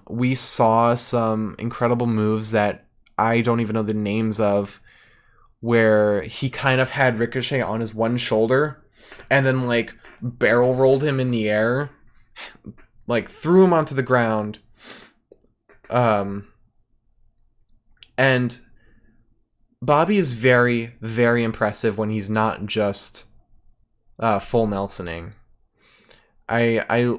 We saw some incredible moves that I don't even know the names of, where he kind of had Ricochet on his one shoulder and then like barrel rolled him in the air, like threw him onto the ground. And Bobby is very, very impressive when he's not just full Nelsoning. I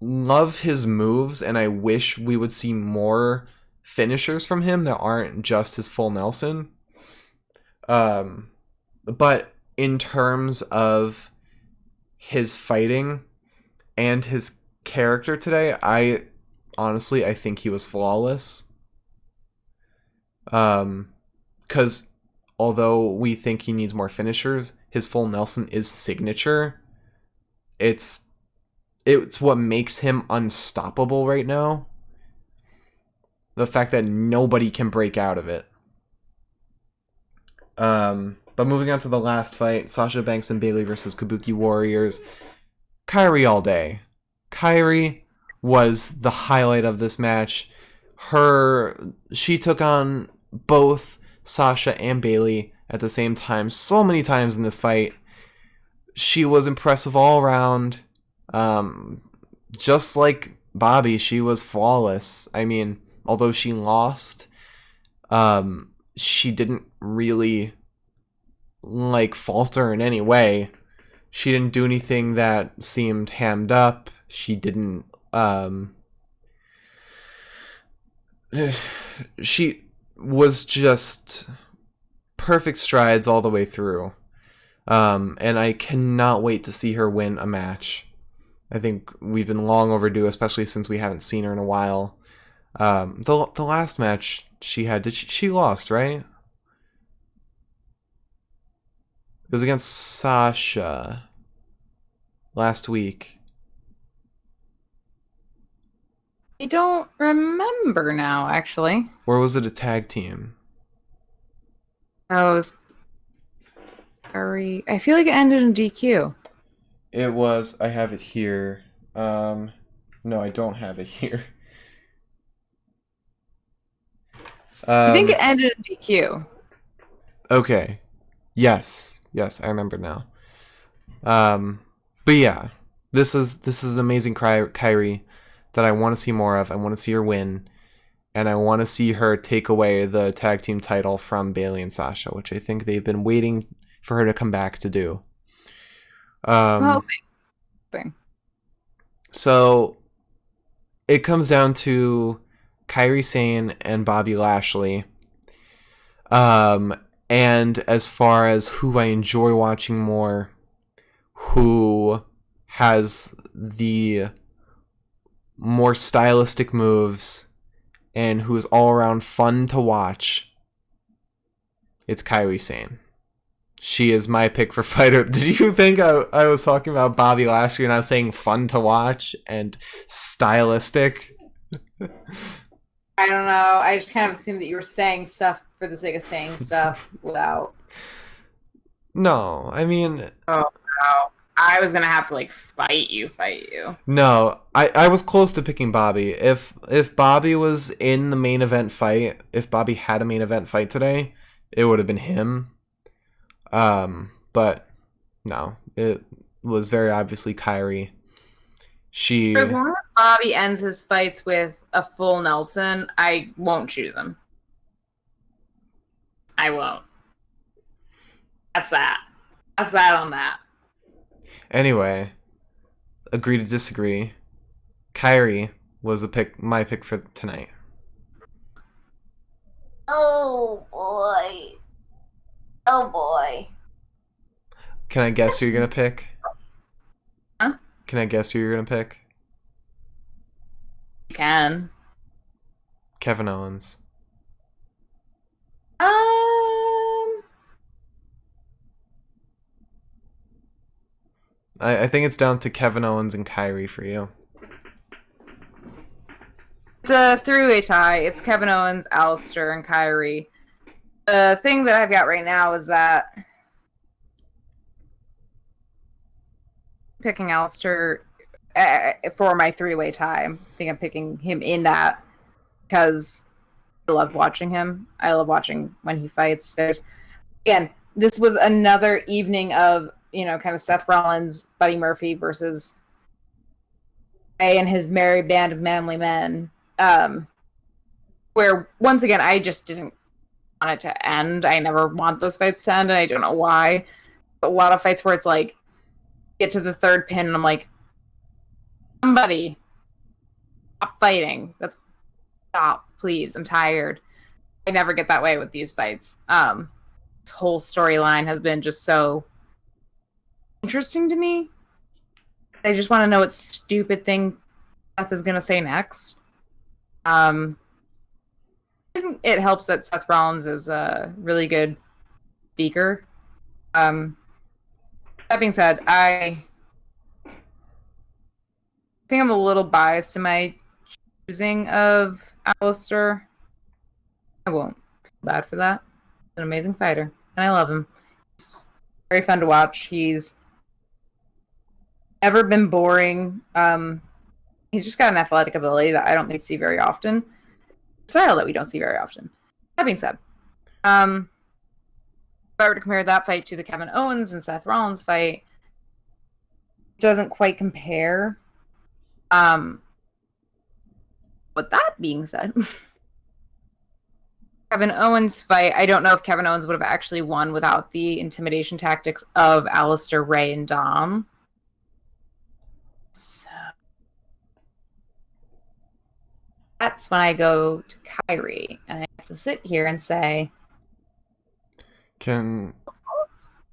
love his moves, and I wish we would see more finishers from him that aren't just his full Nelson. But in terms of his fighting and his character today, I think he was flawless. Because although we think he needs more finishers, his full Nelson is signature. It's what makes him unstoppable right now. The fact that nobody can break out of it. But moving on to the last fight, Sasha Banks and Bayley versus Kabuki Warriors. Kairi all day. Kairi was the highlight of this match. she took on both Sasha and Bayley at the same time so many times in this fight. She was impressive all around. Just like Bobby, she was flawless. I mean, although she lost, she didn't really like falter in any way. She didn't do anything that seemed hammed up. She didn't she was just perfect strides all the way through. And I cannot wait to see her win a match. I think we've been long overdue, especially since we haven't seen her in a while. The last match she had, she lost, right? It was against Sasha last week. I don't remember now, actually. Or was it a tag team? I was very. I feel like it ended in DQ. It was. I have it here. No, I don't have it here. I think it ended in DQ. Okay. Yes, I remember now. But yeah, this is amazing Kyrie that I want to see more of. I want to see her win, and I want to see her take away the tag team title from Bayley and Sasha, which I think they've been waiting for her to come back to do. So it comes down to Kairi Sane and Bobby Lashley. And as far as who I enjoy watching more, who has the more stylistic moves, and who is all around fun to watch, it's Kairi Sane. She is my pick for fighter. Did you think I was talking about Bobby Lashley and I was saying fun to watch and stylistic? I don't know. I just kind of assumed that you were saying stuff for the sake of saying stuff without. No, I mean. Oh no! I was gonna have to like fight you. No, I was close to picking Bobby. If Bobby was in the main event fight, if Bobby had a main event fight today, it would have been him. But no, it was very obviously Kairi. For as long as Bobby ends his fights with a full Nelson, I won't choose him. I won't. That's that. That's that on that. Anyway, agree to disagree. Kairi was my pick for tonight. Oh boy. Oh boy. Can I guess who you're gonna pick? Huh? Can I guess who you're gonna pick? You can. Kevin Owens. I think it's down to Kevin Owens and Kairi for you. It's a three-way tie. It's Kevin Owens, Alistair, and Kairi. The thing that I've got right now is that picking Alistair for my three-way tie. I think I'm picking him in that because I love watching him. I love watching when he fights. Again, this was another evening of, kind of Seth Rollins, Buddy Murphy versus Rey and his merry band of manly men. Where, once again, I just didn't want it to end. I never want those fights to end, and I don't know why. A lot of fights where it's like, get to the third pin, and I'm like, somebody, stop fighting. Stop, please. I'm tired. I never get that way with these fights. This whole storyline has been just so interesting to me. I just want to know what stupid thing Seth is going to say next. It helps that Seth Rollins is a really good speaker. That being said, I think I'm a little biased to my choosing of Alistair. I won't feel bad for that. He's an amazing fighter, and I love him. He's very fun to watch. He's never been boring. He's just got an athletic ability that I don't think you see very often. style that we don't see very often. That being said, if I were to compare that fight to the Kevin Owens and Seth Rollins fight, it doesn't quite compare. With that being said, Kevin Owens fight, I don't know if Kevin Owens would have actually won without the intimidation tactics of Alistair, Rey, and Dom. So that's when I go to Kyrie, and I have to sit here and say, Can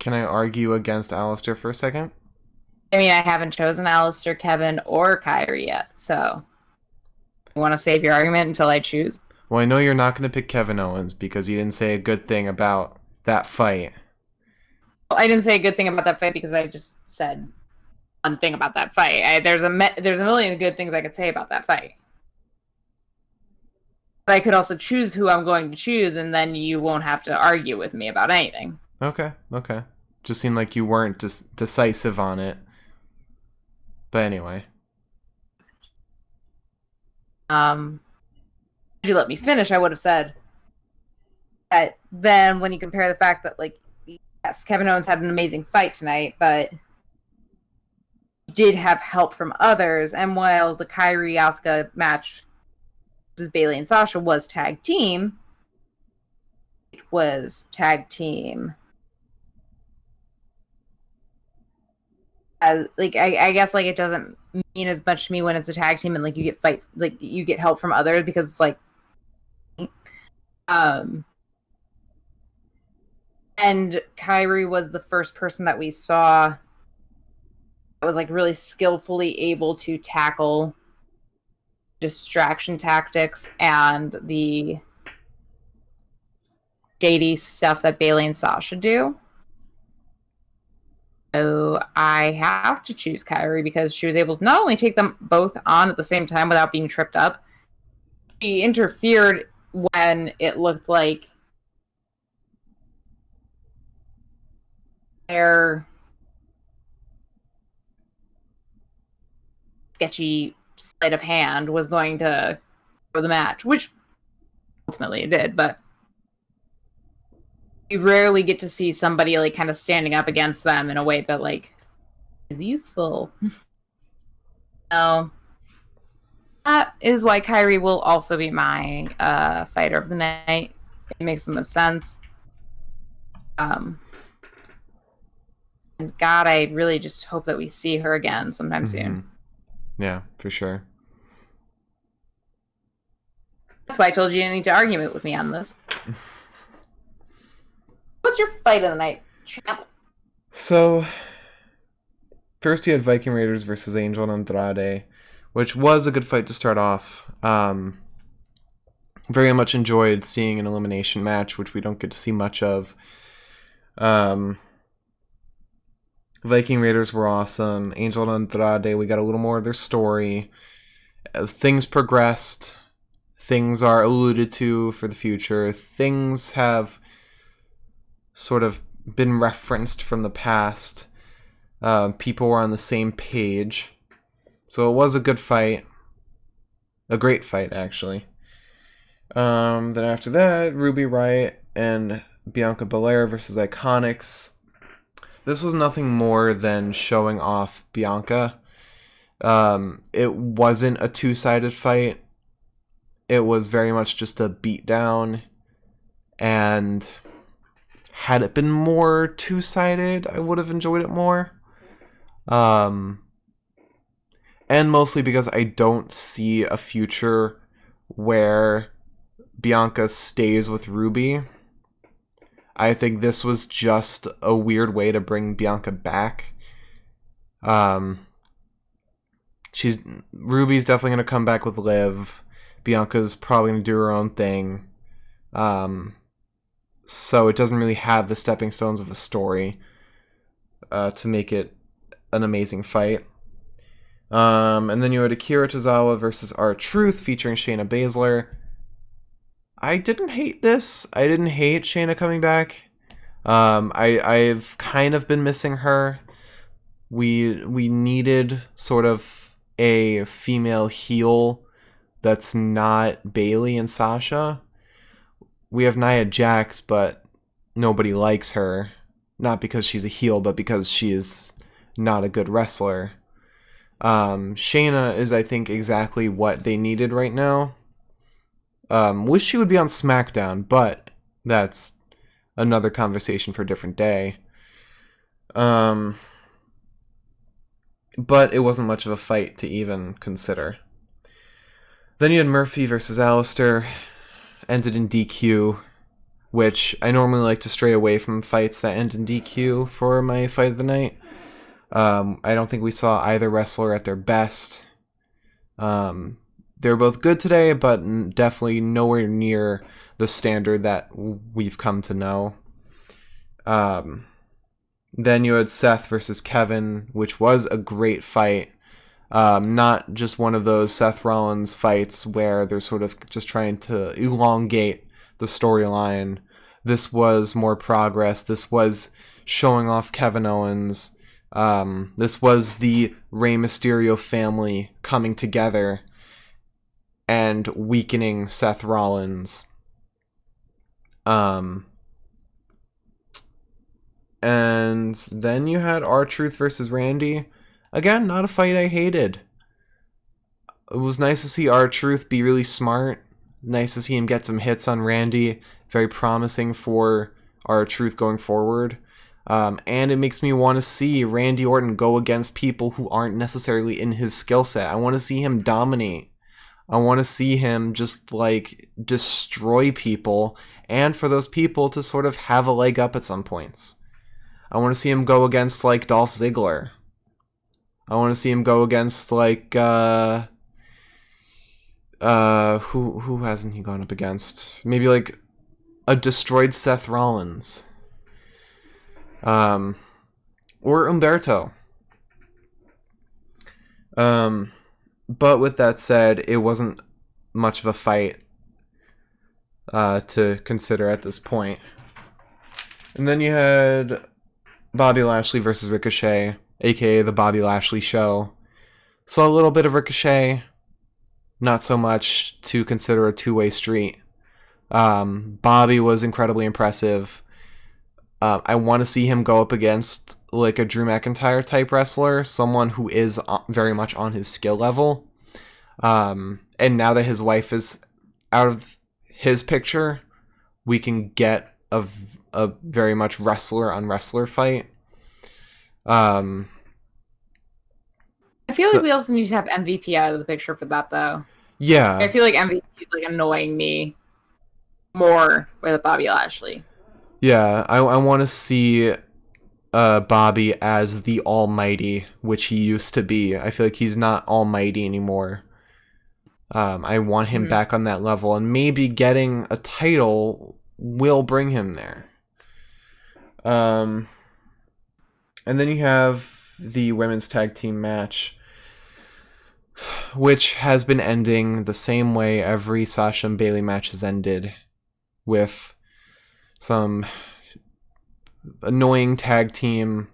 I argue against Alistair for a second? I mean, I haven't chosen Alistair, Kevin, or Kyrie yet, so you want to save your argument until I choose? Well, I know you're not going to pick Kevin Owens because you didn't say a good thing about that fight. Well, I didn't say a good thing about that fight because I just said one thing about that fight. There's a million good things I could say about that fight. But I could also choose who I'm going to choose, and then you won't have to argue with me about anything. Okay. Just seemed like you weren't decisive on it. But anyway. If you let me finish, I would have said that then when you compare the fact that, like, yes, Kevin Owens had an amazing fight tonight, but did have help from others, and while the Kyrie Asuka match versus Bayley and Sasha was tag team, it was tag team as, like, I guess, like, it doesn't mean as much to me when it's a tag team and, like, you get help from others, because it's like and Kyrie was the first person that we saw that was, like, really skillfully able to tackle distraction tactics and the shady stuff that Bayley and Sasha do. So I have to choose Kyrie because she was able to not only take them both on at the same time without being tripped up, she interfered when it looked like their sketchy sleight of hand was going to go the match, which ultimately it did, but you rarely get to see somebody, like, kind of standing up against them in a way that, like, is useful. So that is why Kyrie will also be my fighter of the night. It makes the most sense. And God, I really just hope that we see her again sometime soon. Yeah, for sure. That's why I told you didn't need to argue with me on this. What's your fight of the night, champ? So, first you had Viking Raiders versus Angel and Andrade, which was a good fight to start off. Very much enjoyed seeing an elimination match, which we don't get to see much of. Viking Raiders were awesome. Angel and Andrade, we got a little more of their story. As things progressed, things are alluded to for the future. Things have sort of been referenced from the past. People were on the same page. So it was a good fight. A great fight, actually. Then after that, Ruby Riott and Bianca Belair versus Iconics. This was nothing more than showing off Bianca. It wasn't a two-sided fight. It was very much just a beatdown. And had it been more two-sided, I would have enjoyed it more. And mostly because I don't see a future where Bianca stays with Ruby. I think this was just a weird way to bring Bianca back. Ruby's definitely going to come back with Liv. Bianca's probably going to do her own thing. So it doesn't really have the stepping stones of a story to make it an amazing fight. And then you had Akira Tozawa versus R-Truth featuring Shayna Baszler. I didn't hate this. I didn't hate Shayna coming back. I've kind of been missing her. We needed sort of a female heel that's not Bayley and Sasha. We have Nia Jax, but nobody likes her. Not because she's a heel, but because she is not a good wrestler. Shayna is, I think, exactly what they needed right now. Wish she would be on SmackDown, but that's another conversation for a different day. But it wasn't much of a fight to even consider. Then you had Murphy versus Alistair. Ended in DQ, which I normally like to stray away from fights that end in DQ for my fight of the night. I don't think we saw either wrestler at their best. They were both good today, but definitely nowhere near the standard that we've come to know. Then you had Seth versus Kevin, which was a great fight. Not just one of those Seth Rollins fights where they're sort of just trying to elongate the storyline. This was more progress. This was showing off Kevin Owens. This was the Rey Mysterio family coming together and weakening Seth Rollins. And then you had R-Truth versus Randy. Again, not a fight I hated. It was nice to see R-Truth be really smart. Nice to see him get some hits on Randy. Very promising for R-Truth going forward. And it makes me want to see Randy Orton go against people who aren't necessarily in his skill set. I want to see him dominate. I want to see him just, like, destroy people. And for those people to sort of have a leg up at some points. I want to see him go against, like, Dolph Ziggler. I want to see him go against, like, who hasn't he gone up against? Maybe, like, a destroyed Seth Rollins. Or Umberto. But with that said, it wasn't much of a fight to consider at this point. And then you had Bobby Lashley versus Ricochet, aka the Bobby Lashley Show. Saw a little bit of Ricochet, not so much to consider a two-way street. Bobby was incredibly impressive. I want to see him go up against like a Drew McIntyre type wrestler, someone who is very much on his skill level. And now that his wife is out of his picture, we can get a very much wrestler on wrestler fight. I feel like we also need to have MVP out of the picture for that, though. Yeah. I feel like MVP is like annoying me more with Bobby Lashley. Yeah, I want to see Bobby as the Almighty, which he used to be. I feel like he's not Almighty anymore. I want him back on that level, and maybe getting a title will bring him there. And then you have the women's tag team match, which has been ending the same way every Sasha and Bayley match has ended, with some annoying tag team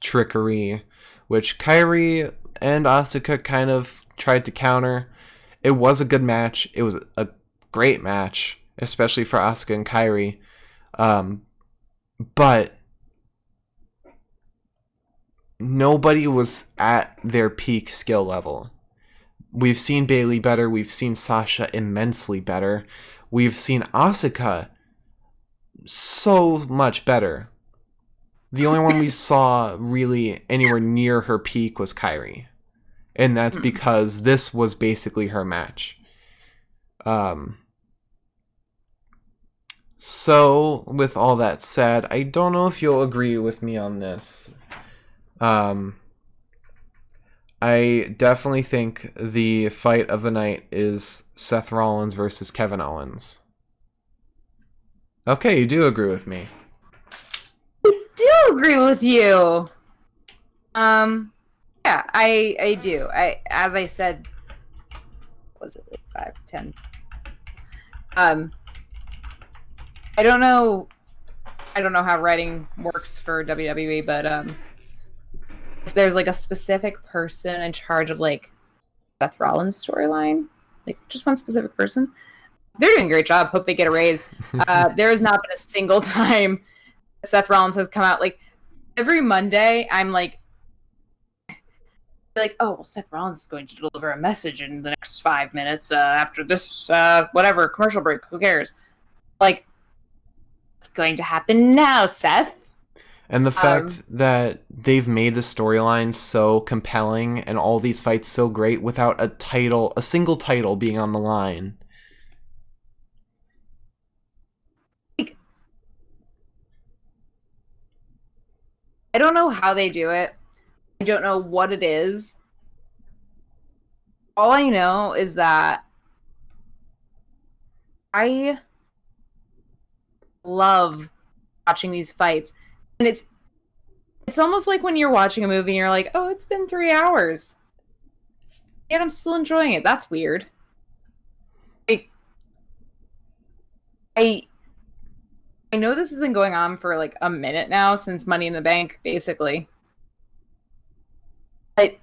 trickery, which Kairi and Asuka kind of tried to counter. It was a good match. It was a great match, especially for Asuka and Kairi. But nobody was at their peak skill level. We've seen Bayley better. We've seen Sasha immensely better. We've seen Asuka so much better. The only one we saw really anywhere near her peak was Kairi. And that's because this was basically her match. So, with all that said, I don't know if you'll agree with me on this. I definitely think the fight of the night is Seth Rollins versus Kevin Owens. Okay, you do agree with me. I do agree with you. Yeah, I do. As I said, was it like 5, 10? I don't know how writing works for WWE, but if there's like a specific person in charge of like Seth Rollins storyline, like just one specific person. They're doing a great job. Hope they get a raise. There has not been a single time Seth Rollins has come out. Like every Monday, I'm like, oh, well, Seth Rollins is going to deliver a message in the next 5 minutes after this, whatever, commercial break. Who cares? Like, it's going to happen now, Seth. And the fact that they've made the storyline so compelling and all these fights so great without a single title being on the line. Like, I don't know how they do it. I don't know what it is. All I know is that I love watching these fights. And it's almost like when you're watching a movie and you're like, oh, it's been 3 hours. Yet I'm still enjoying it. That's weird. Like, I know this has been going on for like a minute now since Money in the Bank, basically. But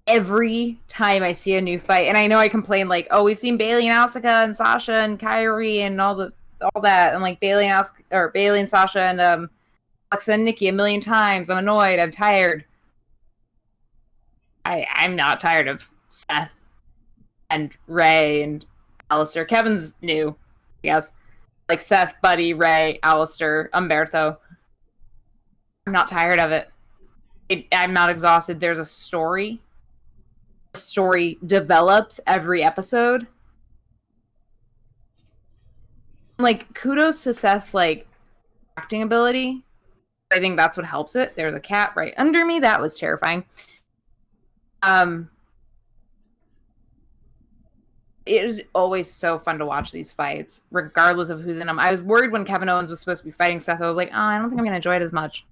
every time I see a new fight, and I know I complain like, oh, we've seen Bayley and Asuka and Sasha and Kyrie and all that, and like Bayley and Sasha and Alexa and Nikki a million times. I'm annoyed. I'm tired. I'm not tired of Seth and Rey and Alistair. Kevin's new, I guess. Like Seth, Buddy, Rey, Alistair, Umberto. I'm not tired of it. I'm not exhausted. There's a story. The story develops every episode. Like, kudos to Seth's, like, acting ability. I think that's what helps it. There's a cat right under me. That was terrifying. It is always so fun to watch these fights, regardless of who's in them. I was worried when Kevin Owens was supposed to be fighting Seth. I was like, oh, I don't think I'm going to enjoy it as much.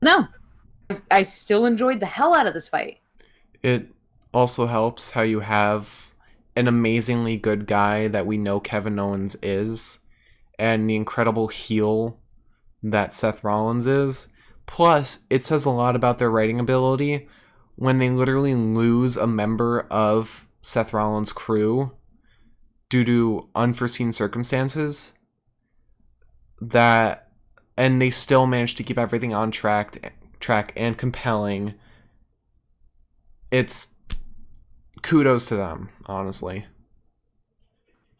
No. I still enjoyed the hell out of this fight. It also helps how you have an amazingly good guy that we know Kevin Owens is, and the incredible heel that Seth Rollins is. Plus, it says a lot about their writing ability when they literally lose a member of Seth Rollins' crew due to unforeseen circumstances, and they still manage to keep everything on track and compelling. It's kudos to them, honestly.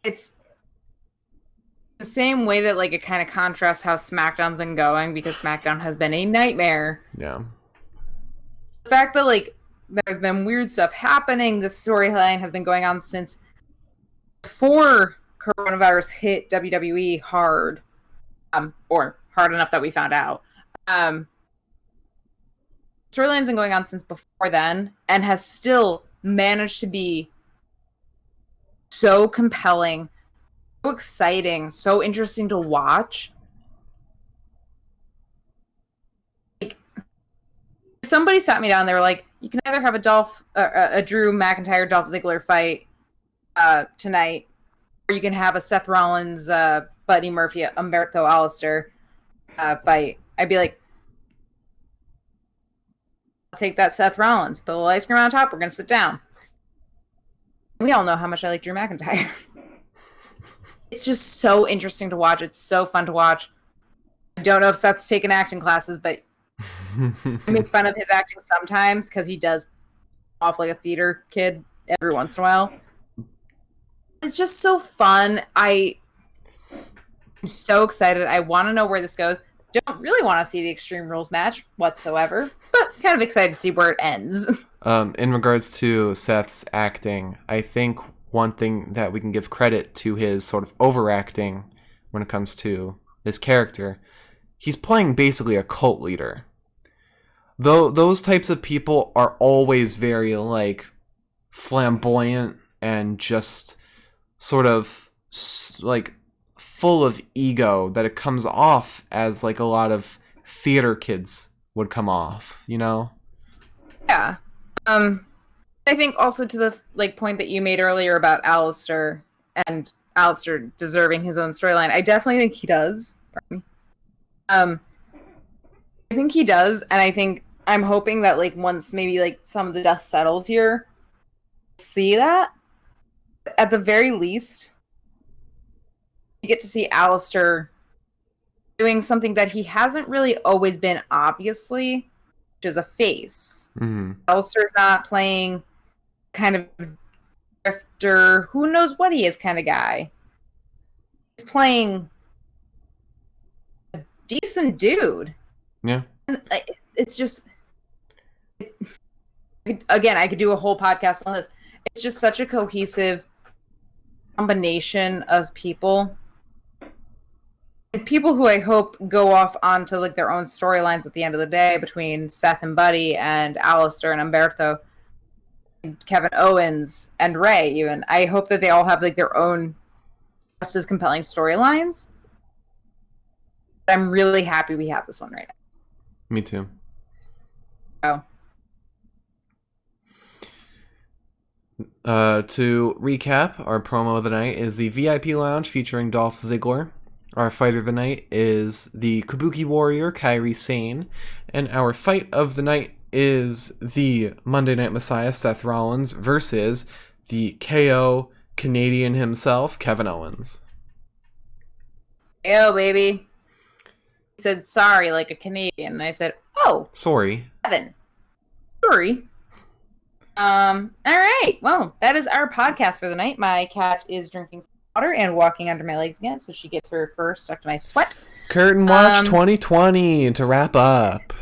It's the same way that like it kind of contrasts how SmackDown's been going, because SmackDown has been a nightmare. Yeah. The fact that like there's been weird stuff happening, this storyline has been going on since before coronavirus hit WWE hard, or hard enough that we found out. Storyline's been going on since before then, and has still managed to be so compelling, so exciting, so interesting to watch. Like, if somebody sat me down, they were like, you can either have a Drew McIntyre Dolph Ziggler fight tonight, or you can have a Seth Rollins Buddy Murphy Umberto Alistair fight. I'd be like, I'll take that Seth Rollins. Put a little ice cream on top. We're going to sit down. We all know how much I like Drew McIntyre. It's just so interesting to watch. It's so fun to watch. I don't know if Seth's taken acting classes, but I make fun of his acting sometimes because he does off like a theater kid every once in a while. It's just so fun. I'm so excited. I want to know where this goes. Don't really want to see the Extreme Rules match whatsoever, but kind of excited to see where it ends. In regards to Seth's acting, I think one thing that we can give credit to his sort of overacting when it comes to his character, he's playing basically a cult leader. Though those types of people are always very like flamboyant and just sort of like full of ego, that it comes off as like a lot of theater kids would come off, you know? Yeah. I think also to the like point that you made earlier about Alistair and Alistair deserving his own storyline, I definitely think he does. Pardon me. I think he does, and I think I'm hoping that like once maybe like some of the dust settles here, see that. At the very least, you get to see Alistair doing something that he hasn't really always been, obviously, which is a face. Mm-hmm. Alistair's not playing kind of drifter, who knows what he is kind of guy. He's playing a decent dude. Yeah. And it's just, again, I could do a whole podcast on this. It's just such a cohesive combination of people. And people who I hope go off onto like their own storylines at the end of the day between Seth and Buddy and Alistair and Umberto and Kevin Owens and Rey even. I hope that they all have like their own just as compelling storylines. I'm really happy we have this one right now. Me too. Oh. To recap, our promo of the night is the VIP Lounge featuring Dolph Ziggler. Our fight of the night is the Kabuki Warrior, Kairi Sane. And our fight of the night is the Monday Night Messiah, Seth Rollins, versus the KO Canadian himself, Kevin Owens. Yo, baby. He said sorry like a Canadian. And I said, oh. Sorry. Kevin. Sorry. All right. Well, that is our podcast for the night. My cat is drinking some water and walking under my legs again, so she gets her fur stuck to my sweat. Curtain Watch 2020 to wrap up.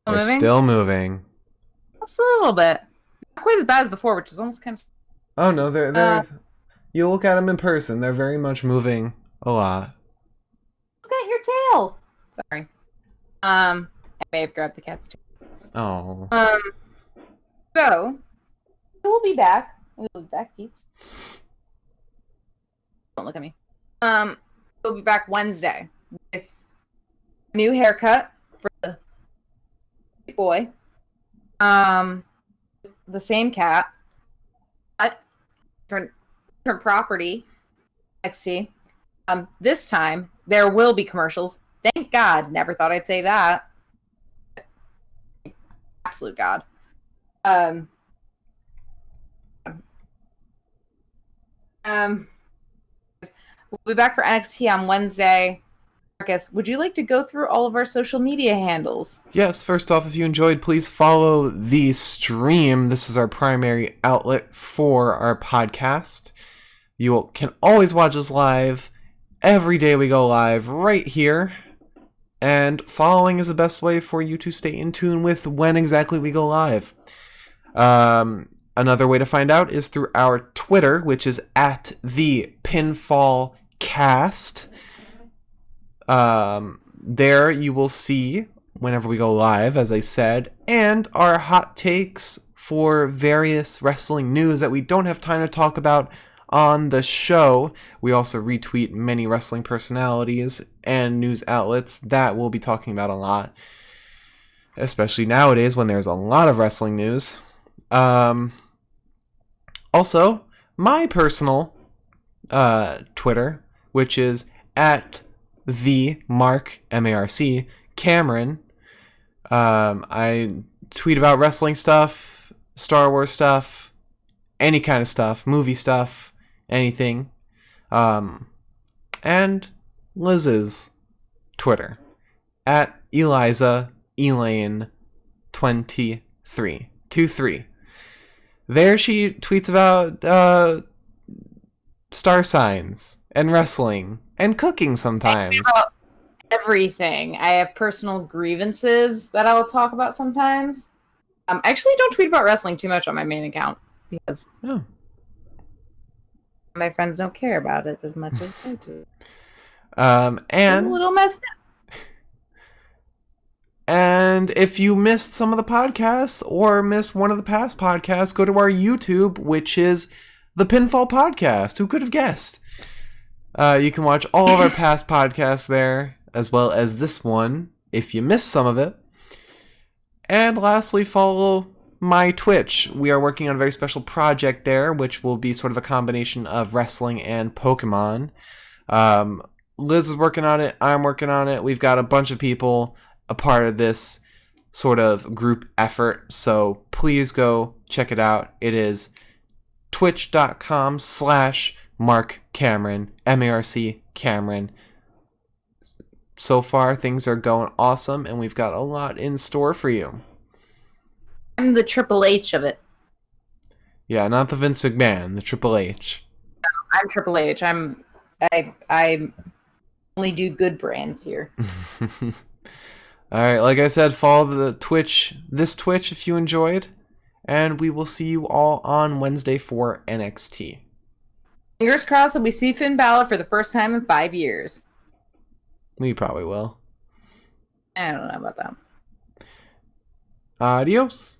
They're moving? Still moving. Just a little bit. Not quite as bad as before, which is almost kind of... Oh, no, they're you look at them in person, they're very much moving a lot. Look at your tail! Sorry. I may have grabbed the cat's tail. Oh. So, we'll be back. We'll be back, Pete. Don't look at me. We'll be back Wednesday with a new haircut for the boy. The same cat. Different property. XT. This time, there will be commercials. Thank God. Never thought I'd say that. Absolute God. We'll be back for NXT on Wednesday. Marcus, would you like to go through all of our social media handles? Yes, first off, if you enjoyed, please follow the stream. This is our primary outlet for our podcast. You can always watch us live. Every day we go live right here. And following is the best way for you to stay in tune with when exactly we go live. Another way to find out is through our Twitter, which is at the Pinfall Cast. There you will see whenever we go live, as I said, and our hot takes for various wrestling news that we don't have time to talk about on the show. We also retweet many wrestling personalities and news outlets that we'll be talking about a lot, especially nowadays when there's a lot of wrestling news. Also, my personal Twitter, which is at the Mark MARC Cameron. I tweet about wrestling stuff, Star Wars stuff, any kind of stuff, movie stuff, anything. And Liz's Twitter at Eliza Elaine 23. There she tweets about star signs and wrestling and cooking sometimes. Everything. I have personal grievances that I'll talk about sometimes. I actually don't tweet about wrestling too much on my main account because my friends don't care about it as much as I do. And I'm a little messed up. And if you missed some of the podcasts or missed one of the past podcasts, go to our YouTube, which is the Pinfall Podcast. Who could have guessed? You can watch all of our past podcasts there, as well as this one, if you missed some of it. And lastly, follow my Twitch. We are working on a very special project there, which will be sort of a combination of wrestling and Pokemon. Liz is working on it. I'm working on it. We've got a bunch of people a part of this sort of group effort. So please go check it out. It is twitch.com/Mark Cameron, MARC Cameron. So far, things are going awesome, and we've got a lot in store for you. I'm the Triple H of it. Yeah, not the Vince McMahon, the Triple H. I'm Triple H. I only do good brands here. All right, like I said, follow this Twitch if you enjoyed, and we will see you all on Wednesday for NXT. Fingers crossed that we see Finn Balor for the first time in 5 years. We probably will. I don't know about that. Adios.